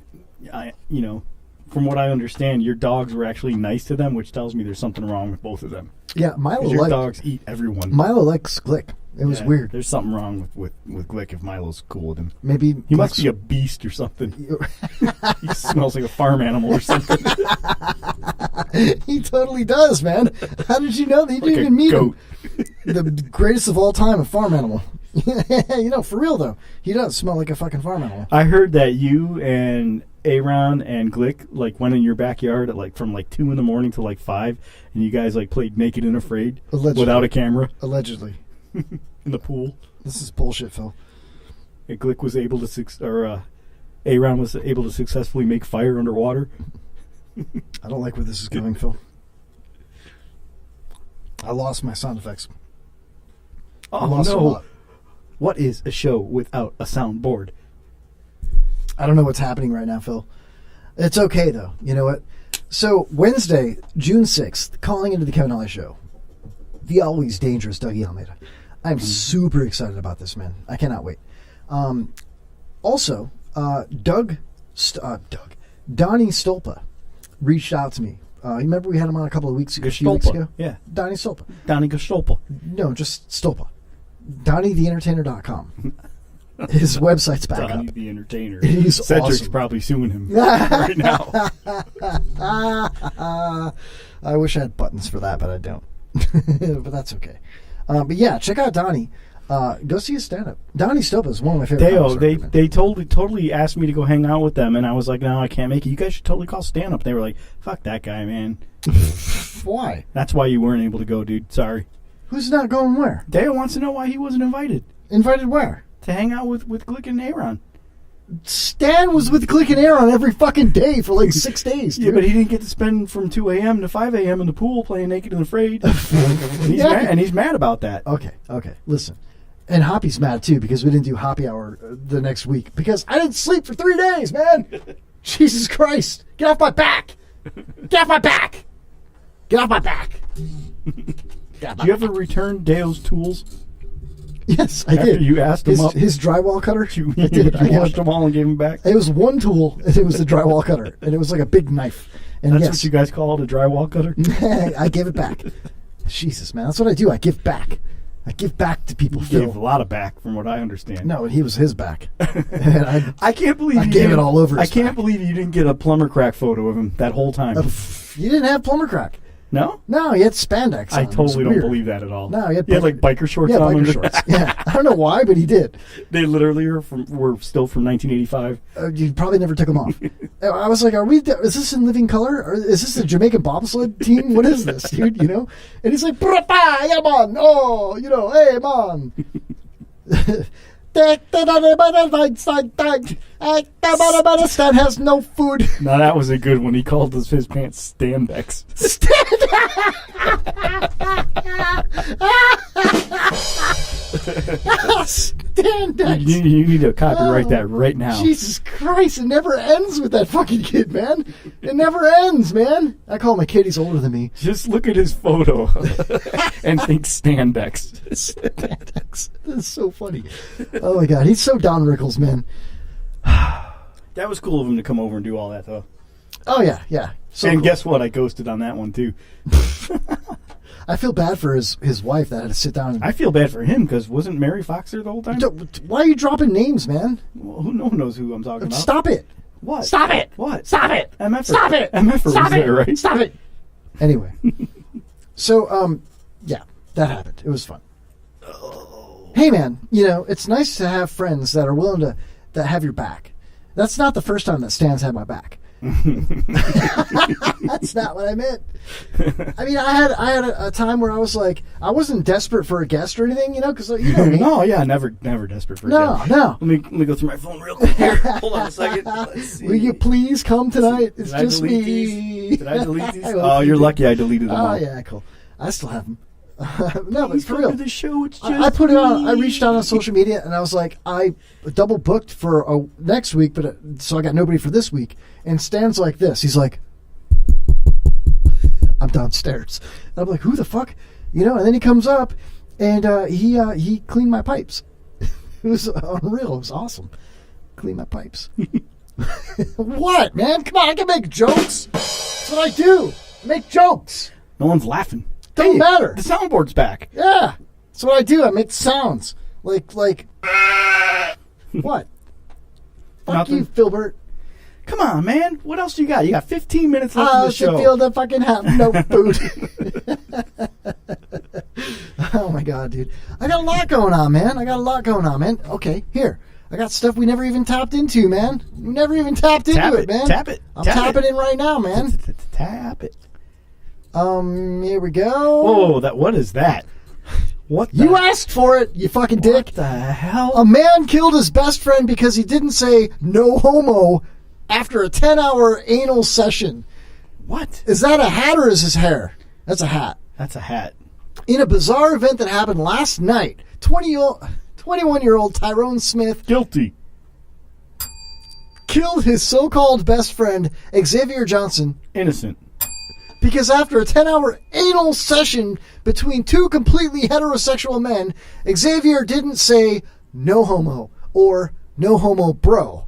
from what I understand, your dogs were actually nice to them, which tells me there's something wrong with both of them. Yeah, Milo. Your dogs eat everyone. Milo likes Glick. It was weird. There's something wrong with Glick if Milo's cool with him. Maybe he must be a beast or something. He smells like a farm animal or something. He totally does, man. How did you know that you didn't even meet him? The greatest of all time, a farm animal. You know, for real though, he does smell like a fucking farm animal. I heard that you and Aaron and Glick went in your backyard at from 2 in the morning to 5, and you guys played Naked and Afraid without a camera. Allegedly. In the pool. This is bullshit, Phil. And Glick was able to Aaron was able to successfully make fire underwater. I don't like where this is going, Phil. I lost my sound effects. Oh no! What is a show without a soundboard? I don't know what's happening right now, Phil. It's okay though. You know what? So Wednesday, June 6th, calling into the Kevin Holly Show. The always dangerous Dougie Almeida. I'm super excited about this, man. I cannot wait. Also, Donnie Stolpa reached out to me. You remember we had him on a few weeks ago? Yeah. Donnie Stolpa. Donnie Stolpa. No, just Stolpa. DonnieTheEntertainer.com. His website's back Donnie up. the Entertainer. He's Cedric's awesome. probably suing him right now. I wish I had buttons for that, but I don't. But that's okay. But yeah, check out Donnie. Go see his stand-up. Donnie Stolpa is one of my favorite. They totally asked me to go hang out with them, and I was like, no, I can't make it. You guys should totally call stand-up. They were like, fuck that guy, man. Why? That's why you weren't able to go, dude. Sorry. Who's not going where? Dale wants to know why he wasn't invited. Invited where? To hang out with Glick and Aaron. Stan was with Glick and Aaron every fucking day for 6 days, dude. Yeah, but he didn't get to spend from 2 a.m. to 5 a.m. in the pool playing Naked and Afraid. And he's mad about that. Okay. Listen. And Hoppy's mad, too, because we didn't do Hoppy Hour the next week. Because I didn't sleep for 3 days, man. Jesus Christ. Get off my back. Get off my back. Get off my back. Did you ever return Dale's tools? Yes, I After did. You asked him up? His drywall cutter? You I washed them all and gave them back? It was one tool, and it was the drywall cutter. And it was like a big knife. And That's yes, what you guys call it, a drywall cutter? I gave it back. Jesus, man. That's what I do. I give back. I give back to people. You gave a lot of back, from what I understand. No, he was his back. And I can't believe I you gave didn't- it all over I his can't back. believe you didn't get a plumber crack photo of him that whole time. You didn't have plumber crack. No? No, he had spandex on. I It was totally don't weird. believe that at all. No, he had biker shorts yeah, on. biker under shorts. that. Yeah, I don't know why, but he did. They literally were still from 1985. You probably never took them off. I was like, is this in living color? Or is this the Jamaican bobsled team? What is this, dude? You know? And he's like, "Brapa, yeah, man. Oh, hey, man. Stan has no food. Now that was a good one. He called his pants Standex. Standex. You need to copyright that right now. Jesus Christ, it never ends with that fucking kid, man. It never ends, man. I call my kid, he's older than me. Just look at his photo and think Standex. Standex. That's so funny. Oh my God, he's so Don Rickles, man. That was cool of him to come over and do all that, though. Oh yeah. So and cool. guess what? I ghosted on that one too. I feel bad for his wife that had to sit down. And, I feel bad for him because wasn't Mary Fox there the whole time? why are you dropping names, man? Well, no one knows who I'm talking about. Stop it. What? Stop it. What? Stop it. MF. Stop it. MF was Stop it. there, right? Stop it. Anyway. So, yeah, that happened. It was fun. Hey, man, it's nice to have friends that are willing to have your back. That's not the first time that Stan's had my back. That's not what I meant. I mean, I had a time where I was like, I wasn't desperate for a guest or anything, because you know me. No, yeah, never desperate for a guest. No. Let me go through my phone real quick here. Hold on a second. Let's see. Will you please come tonight? It's Did just I delete me. These? Did I delete these? Oh, you're lucky I deleted them all. Oh, yeah, cool. I still have them. No, but Please for come real. to the show. It's just I put it on. I me. reached out on social media and I was like, I double booked for next week, but so I got nobody for this week. And Stan's like this. He's like, I'm downstairs. And I'm like, who the fuck? And then he comes up and he cleaned my pipes. It was unreal. It was awesome. Clean my pipes. What, man? Come on, I can make jokes. That's what I do. I make jokes. No one's laughing. Doesn't matter. The soundboard's back. Yeah. That's what I do. I make sounds. Like what? Fuck Nothing. you, Filbert. Come on, man. What else you got? You got 15 minutes left of How's the it show. feel to fucking have no food? Oh my god, dude. I got a lot going on, man. Okay, here. I got stuff we never even tapped into, man. We never even tapped into it, man. Tap it. I'm tapping in right now, man. Tap it. Here we go. Oh, what is that? What the You asked for it, you fucking dick. What the hell? A man killed his best friend because he didn't say no homo after a 10-hour anal session. What? Is that a hat or is his hair? That's a hat. That's a hat. In a bizarre event that happened last night, 21-year-old Tyrone Smith Guilty. killed his so-called best friend, Xavier Johnson, Innocent. because after a 10-hour anal session between two completely heterosexual men, Xavier didn't say no homo or no homo bro,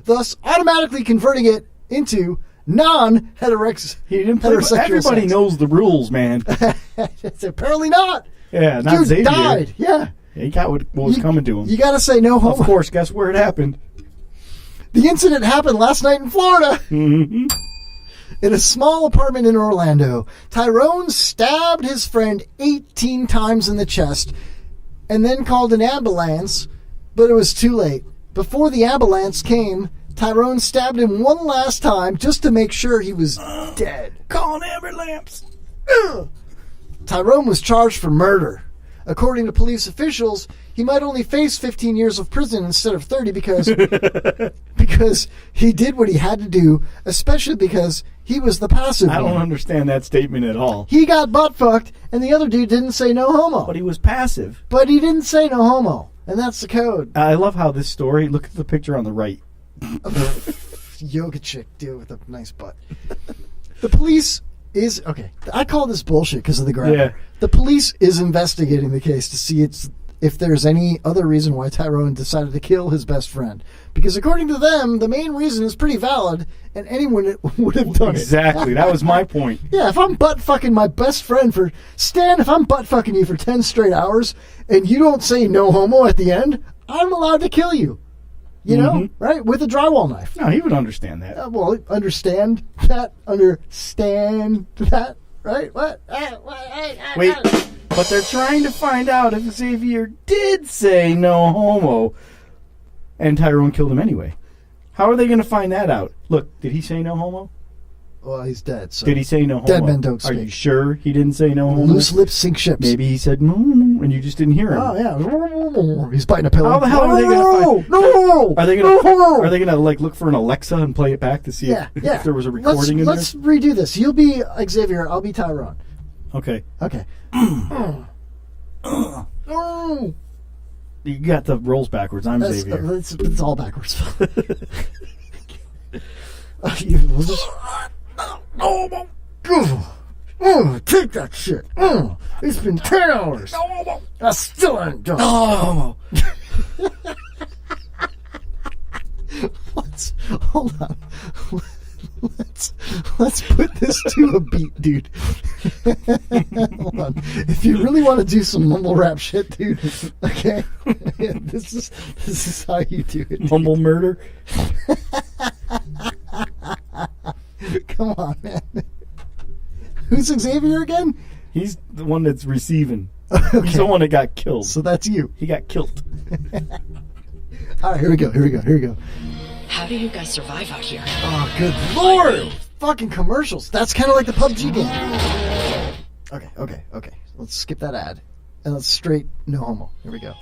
thus automatically converting it into non-heterosexual. He didn't play. Everybody sex. knows the rules, man. It's apparently not. Yeah, not Dude Xavier. died. Yeah. He got what was coming to him. You gotta say no homo. Of course, guess where it happened? The incident happened last night in Florida. Mm-hmm. In a small apartment in Orlando, Tyrone stabbed his friend 18 times in the chest and then called an ambulance, but it was too late. Before the ambulance came, Tyrone stabbed him one last time just to make sure he was dead. Call an ambulance. Tyrone was charged for murder. According to police officials, he might only face 15 years of prison instead of 30 because he did what he had to do, especially because he was the passive I don't one. understand that statement at all. He got butt fucked, and the other dude didn't say no homo. But he was passive. But he didn't say no homo, and that's the code. I love how this story. Look at the picture on the right. Yoga chick, dude, with a nice butt. The police is okay. I call this bullshit because of the grammar. Yeah. The police is investigating the case to see if there's any other reason why Tyrone decided to kill his best friend. Because according to them, the main reason is pretty valid, and anyone would have done Exactly. it. That was my point. Yeah, if I'm butt fucking my best friend for Stan, if I'm butt fucking you for 10 straight hours and you don't say no homo at the end, I'm allowed to kill you. You know, right? With a drywall knife. No, he would understand that. Well, understand that, right? What? Wait, but they're trying to find out if Xavier did say no homo, and Tyrone killed him anyway. How are they going to find that out? Look, did he say no homo? Well, he's dead. So Did he say no homo? Dead men don't Are speak. you sure he didn't say no homo? Loose lips sink ships. Maybe he said no, and you just didn't hear him. Oh yeah, he's biting a pillow. How the hell are they going to find? No! Are they going to like look for an Alexa and play it back to see if there was a recording in there? Let's redo this. You'll be Xavier. I'll be Tyrone. Okay. Okay. Oh. You got the rolls backwards. I'm Xavier. It's all backwards. Take that shit. It's been 10 hours. I still ain't done. What? Hold on. Let's put this to a beat, dude. Hold on. If you really want to do some mumble rap shit, dude, okay, this is how you do it. Dude. Mumble murder. Come on, man. Who's Xavier again? He's the one that's receiving. Okay. He's the one that got killed. So that's you. He got killed. All right, here we go. How do you guys survive out here? Oh, good lord! Fucking commercials. That's kind of like the PUBG game. Okay. Let's skip that ad. And let's straight no homo. Here we go.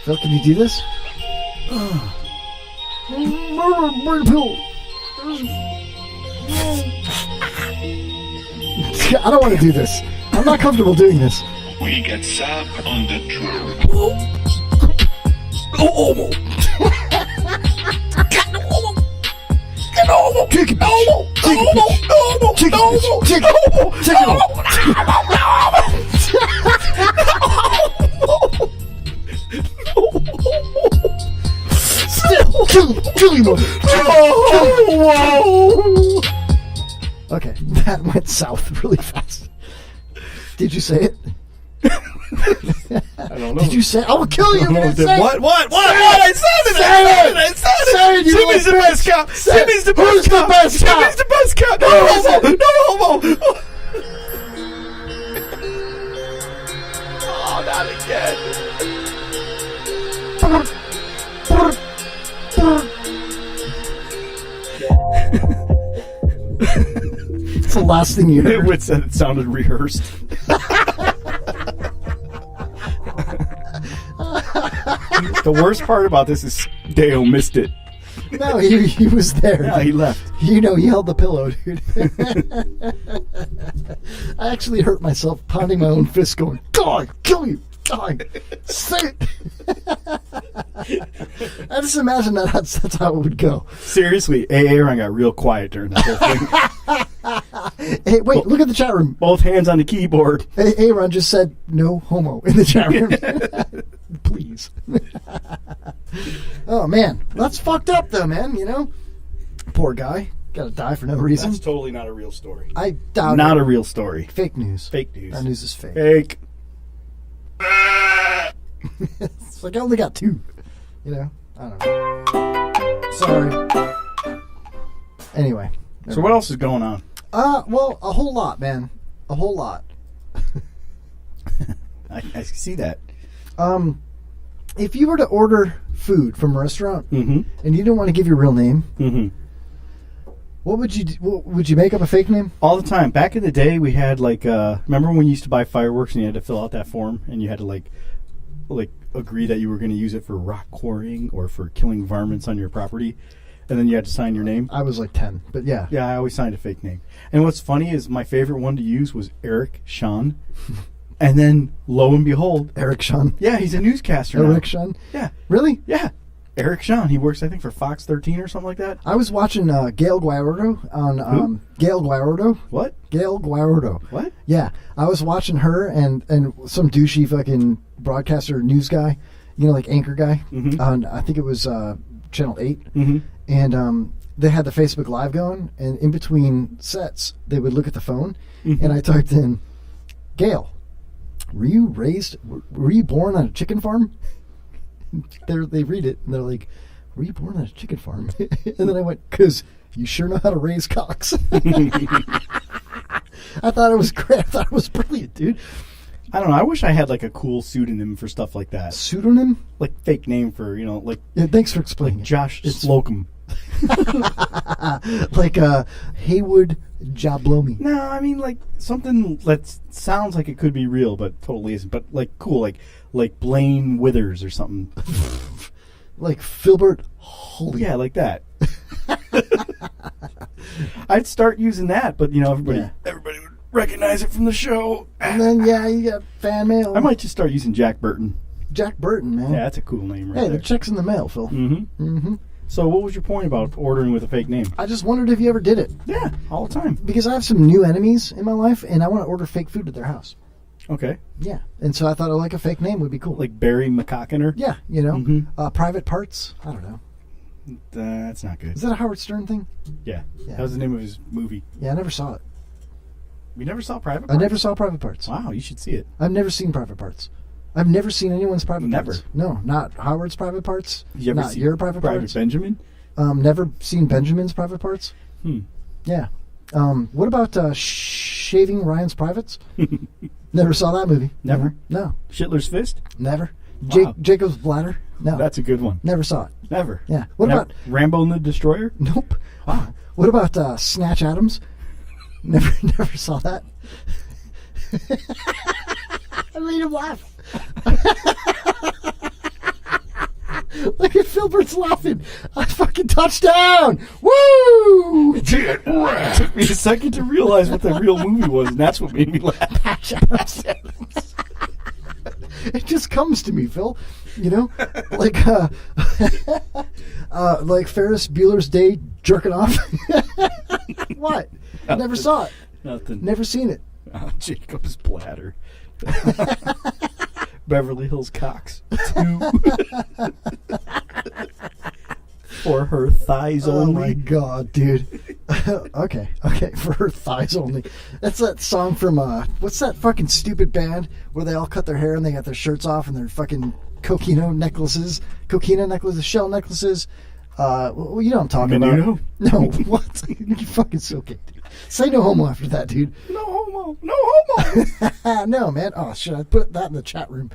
Phil, can you do this? Murder pill. I don't want to do this. I'm not comfortable doing this. We get Sap on the drum. Homo. Take it, kill you, mother. Okay, that went south really fast. Did you say it? I don't know. Did you say? I will kill you. What? I said it. Say it. Jimmy's the best cop. Jimmy's the best cop. No homo. Oh, not again. It's the last thing you heard. It said it sounded rehearsed. The worst part about this is Dale missed it. No, he was there. Yeah, he left. You know, he held the pillow, dude. I actually hurt myself pounding my own fist going, God, kill you. God, say it. I just imagine that's how it would go. Seriously, Aaron got real quiet during that whole thing. Hey, wait, look at the chat room. Both hands on the keyboard. Aaron just said, no homo in the chat room. Please. Oh, man. That's fucked up, though, man, you know? Poor guy. Gotta die for no reason. That's totally not a real story. I doubt Not it. a real story. Fake news. Fake news. That news is fake. Fake. It's like I only got 2. You know? I don't know. Sorry. Anyway. So what else is going on? Well, a whole lot, man. A whole lot. I see that. If you were to order food from a restaurant Mm-hmm. and you didn't want to give your real name, Mm-hmm. what would you do? Would you make up a fake name? All the time. Back in the day, we had remember when you used to buy fireworks and you had to fill out that form and you had to like agree that you were going to use it for rock quarrying or for killing varmints on your property, and then you had to sign your name. I was like 10, but yeah. Yeah, I always signed a fake name. And what's funny is my favorite one to use was Eric Sean. And then, lo and behold... Eric Sean? Yeah, he's a newscaster now. Eric Sean? Yeah. Really? Yeah. Eric Sean. He works, I think, for Fox 13 or something like that. I was watching Gail Guaiordo on... Gail Guaiordo? What? Gail Guaiordo. What? Yeah. I was watching her and some douchey fucking broadcaster news guy, you know, like anchor guy. Mm-hmm. On, I think it was Channel 8. Mm-hmm. And they had the Facebook Live going, and in between sets, they would look at the phone, Mm-hmm. and I typed in, Gail, were you born on a chicken farm? They read it, and they're like, were you born on a chicken farm? And then I went, because you sure know how to raise cocks. I thought it was great. I thought it was brilliant, dude. I don't know. I wish I had like a cool pseudonym for stuff like that. Pseudonym? Like fake name for, you know, like... Yeah, thanks for explaining. Like Josh Slocum. Like Haywood Jablomi. No, I mean like something that sounds like it could be real, but totally isn't. But like cool, like Blaine Withers or something. Like Filbert Holy. Yeah, like that. I'd start using that, but you know everybody would recognize it from the show. And then you got fan mail. I might just start using Jack Burton. Jack Burton, man. Yeah, that's a cool name, right? Hey, there. the check's in the mail, Phil. Mm-hmm. Mm-hmm. So what was your point about ordering with a fake name? I just wondered if you ever did it. Yeah, all the time. Because I have some new enemies in my life, and I want to order fake food at their house. Okay. Yeah, and so I thought like a fake name would be cool. Like Barry McCockiner? Yeah, you know, Mm-hmm. Private Parts. I don't know. That's not good. Is that a Howard Stern thing? Yeah. That was the name of his movie. Yeah, I never saw it. You never saw Private Parts? I never saw Private Parts. Wow, you should see it. I've never seen Private Parts. I've never seen anyone's Private Never? Parts. No, not Howard's Private Parts. You ever not seen your Private Parts. Benjamin? Never seen Benjamin's Private Parts. Yeah. What about Shaving Ryan's Privates? Never saw that movie. Never? No. Schindler's Fist? Never. Wow. Jacob's Bladder? No. That's a good one. Never saw it. Never. Yeah. What about Rambo and the Destroyer? Nope. Wow. What about Snatch Adams? Never saw that. I made him laugh. Look at Filbert's laughing. I fucking touchdown! Woo! It took me a second to realize what the real movie was, and that's what made me laugh. Patch Adams. It just comes to me, Phil. You know, like Ferris Bueller's Day jerking off. What? Never saw it. Nothing. Never seen it. Jacob's Bladder. Beverly Hills Cox 2. For her thighs only. Oh my god, dude. Okay, for her thighs only. That's that song from what's that fucking stupid band where they all cut their hair and they got their shirts off and their fucking coquina necklaces, shell necklaces. Well, you know what I'm talking Menino? about. No, what? You fucking okay, dude. Say no homo after that, dude. No homo. No homo. No, man. Oh shit, I put that in the chat room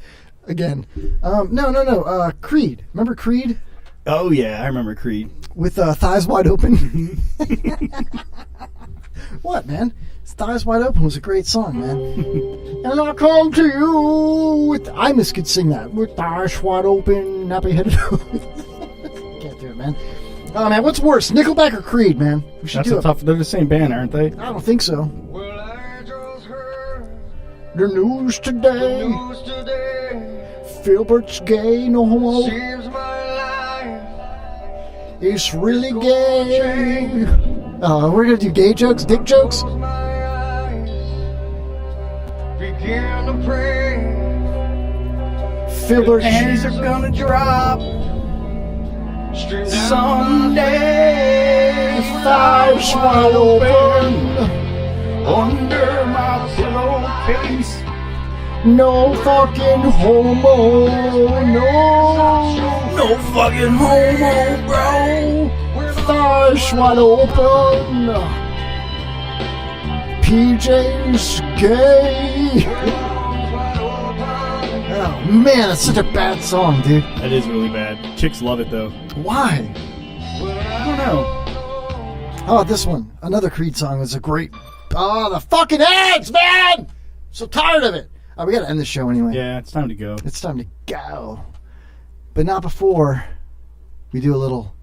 again. No. Creed. Remember Creed? Oh yeah, I remember Creed. With Thighs Wide Open. What, man? Thighs Wide Open was a great song, man. And I come to you with... Imus could sing that. With thighs wide open, nappy headed. Can't do it, man. Oh, man, what's worse, Nickelback or Creed, man? We should That's do a tough... They're the same band, aren't they? I don't think so. The news today. Filbert's gay, no homo. Seems my life It's really gay. We're gonna do gay jokes, dick jokes. begin to pray. Filbert Panties are gonna drop Stream down someday. Thighs wide open. under my pillowcase. No fucking homo. No fucking homo, bro. Thighs wide open. PJ's gay. Oh man, it's such a bad song, dude. That is really bad. Chicks love it though. Why? I don't know. How about this one? Another Creed song is a great... Oh, the fucking ads, man! So tired of it. We gotta end the show anyway. Yeah, it's time to go. It's time to go. But not before we do a little...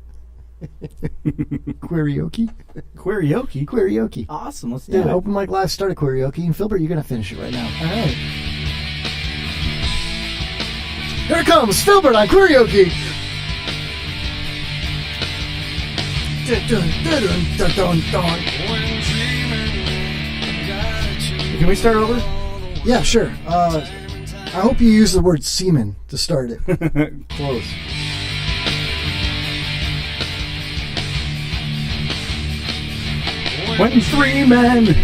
Queerioke? Queerioke? Queerioke. Awesome, let's do Yeah, it. Open Mic Live started Queerioke, and Filbert, you're gonna finish it right now. All right. Here comes Filbert on Queerioke. Can we start over? Yeah, sure. I hope you use the word semen to start it. Close. When three men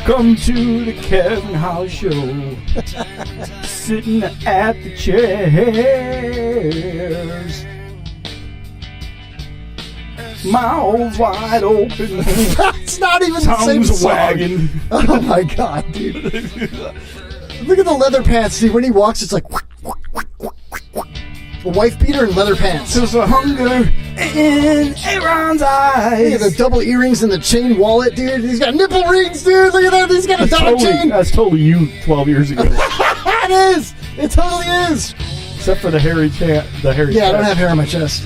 come to the Kevin Holly Show, sitting at the chairs, mouths wide open. That's not even the same tongues song. wagging. Oh my god, dude! Look at the leather pants, dude. When he walks, it's like a wife beater and leather pants. There's a hunger in Aaron's eyes. Look at the double earrings and the chain wallet, dude. He's got nipple rings, dude. Look at that. He's got a dog chain. That's totally you 12 years ago. It is. It totally is. Except for the hairy Yeah, I don't have hair on my chest.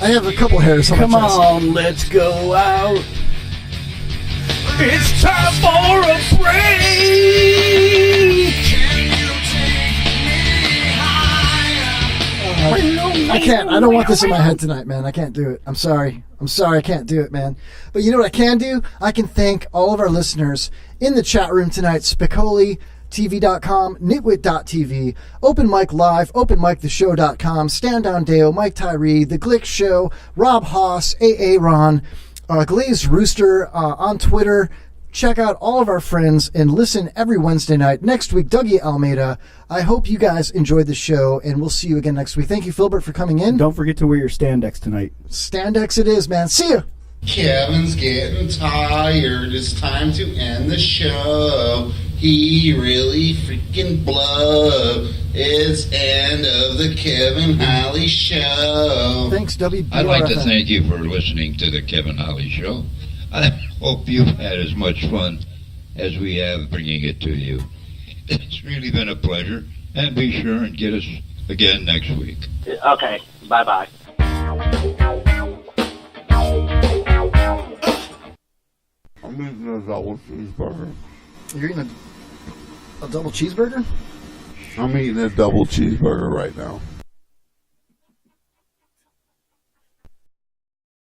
I have a couple hairs on Come my chest. on, let's go out. It's time for a break. I can't. I don't want this in my head tonight, man. I can't do it. I'm sorry. I can't do it, man. But you know what I can do? I can thank all of our listeners in the chat room tonight. Spicoli, nitwit.tv.com, nitwit.tv, Open Mic Live, openmictheshow.com, Stand Down Dale, Mike Tyree, The Glick Show, Rob Haas, AA Ron, Glazed Rooster on Twitter. Check out all of our friends and listen every Wednesday night. Next week, Dougie Almeida. I hope you guys enjoyed the show, and we'll see you again next week. Thank you, Philbert, for coming in. Don't forget to wear your Standex tonight. Standex it is, man. See ya. Kevin's getting tired. It's time to end the show. He really freaking blew. It's end of the Kevin Holly Show. Thanks, WBRFM. I'd like to thank you for listening to the Kevin Holly Show. I hope you've had as much fun as we have bringing it to you. It's really been a pleasure, and be sure and get us again next week. Okay, bye-bye. I'm eating a double cheeseburger. You're eating a double cheeseburger? I'm eating a double cheeseburger right now.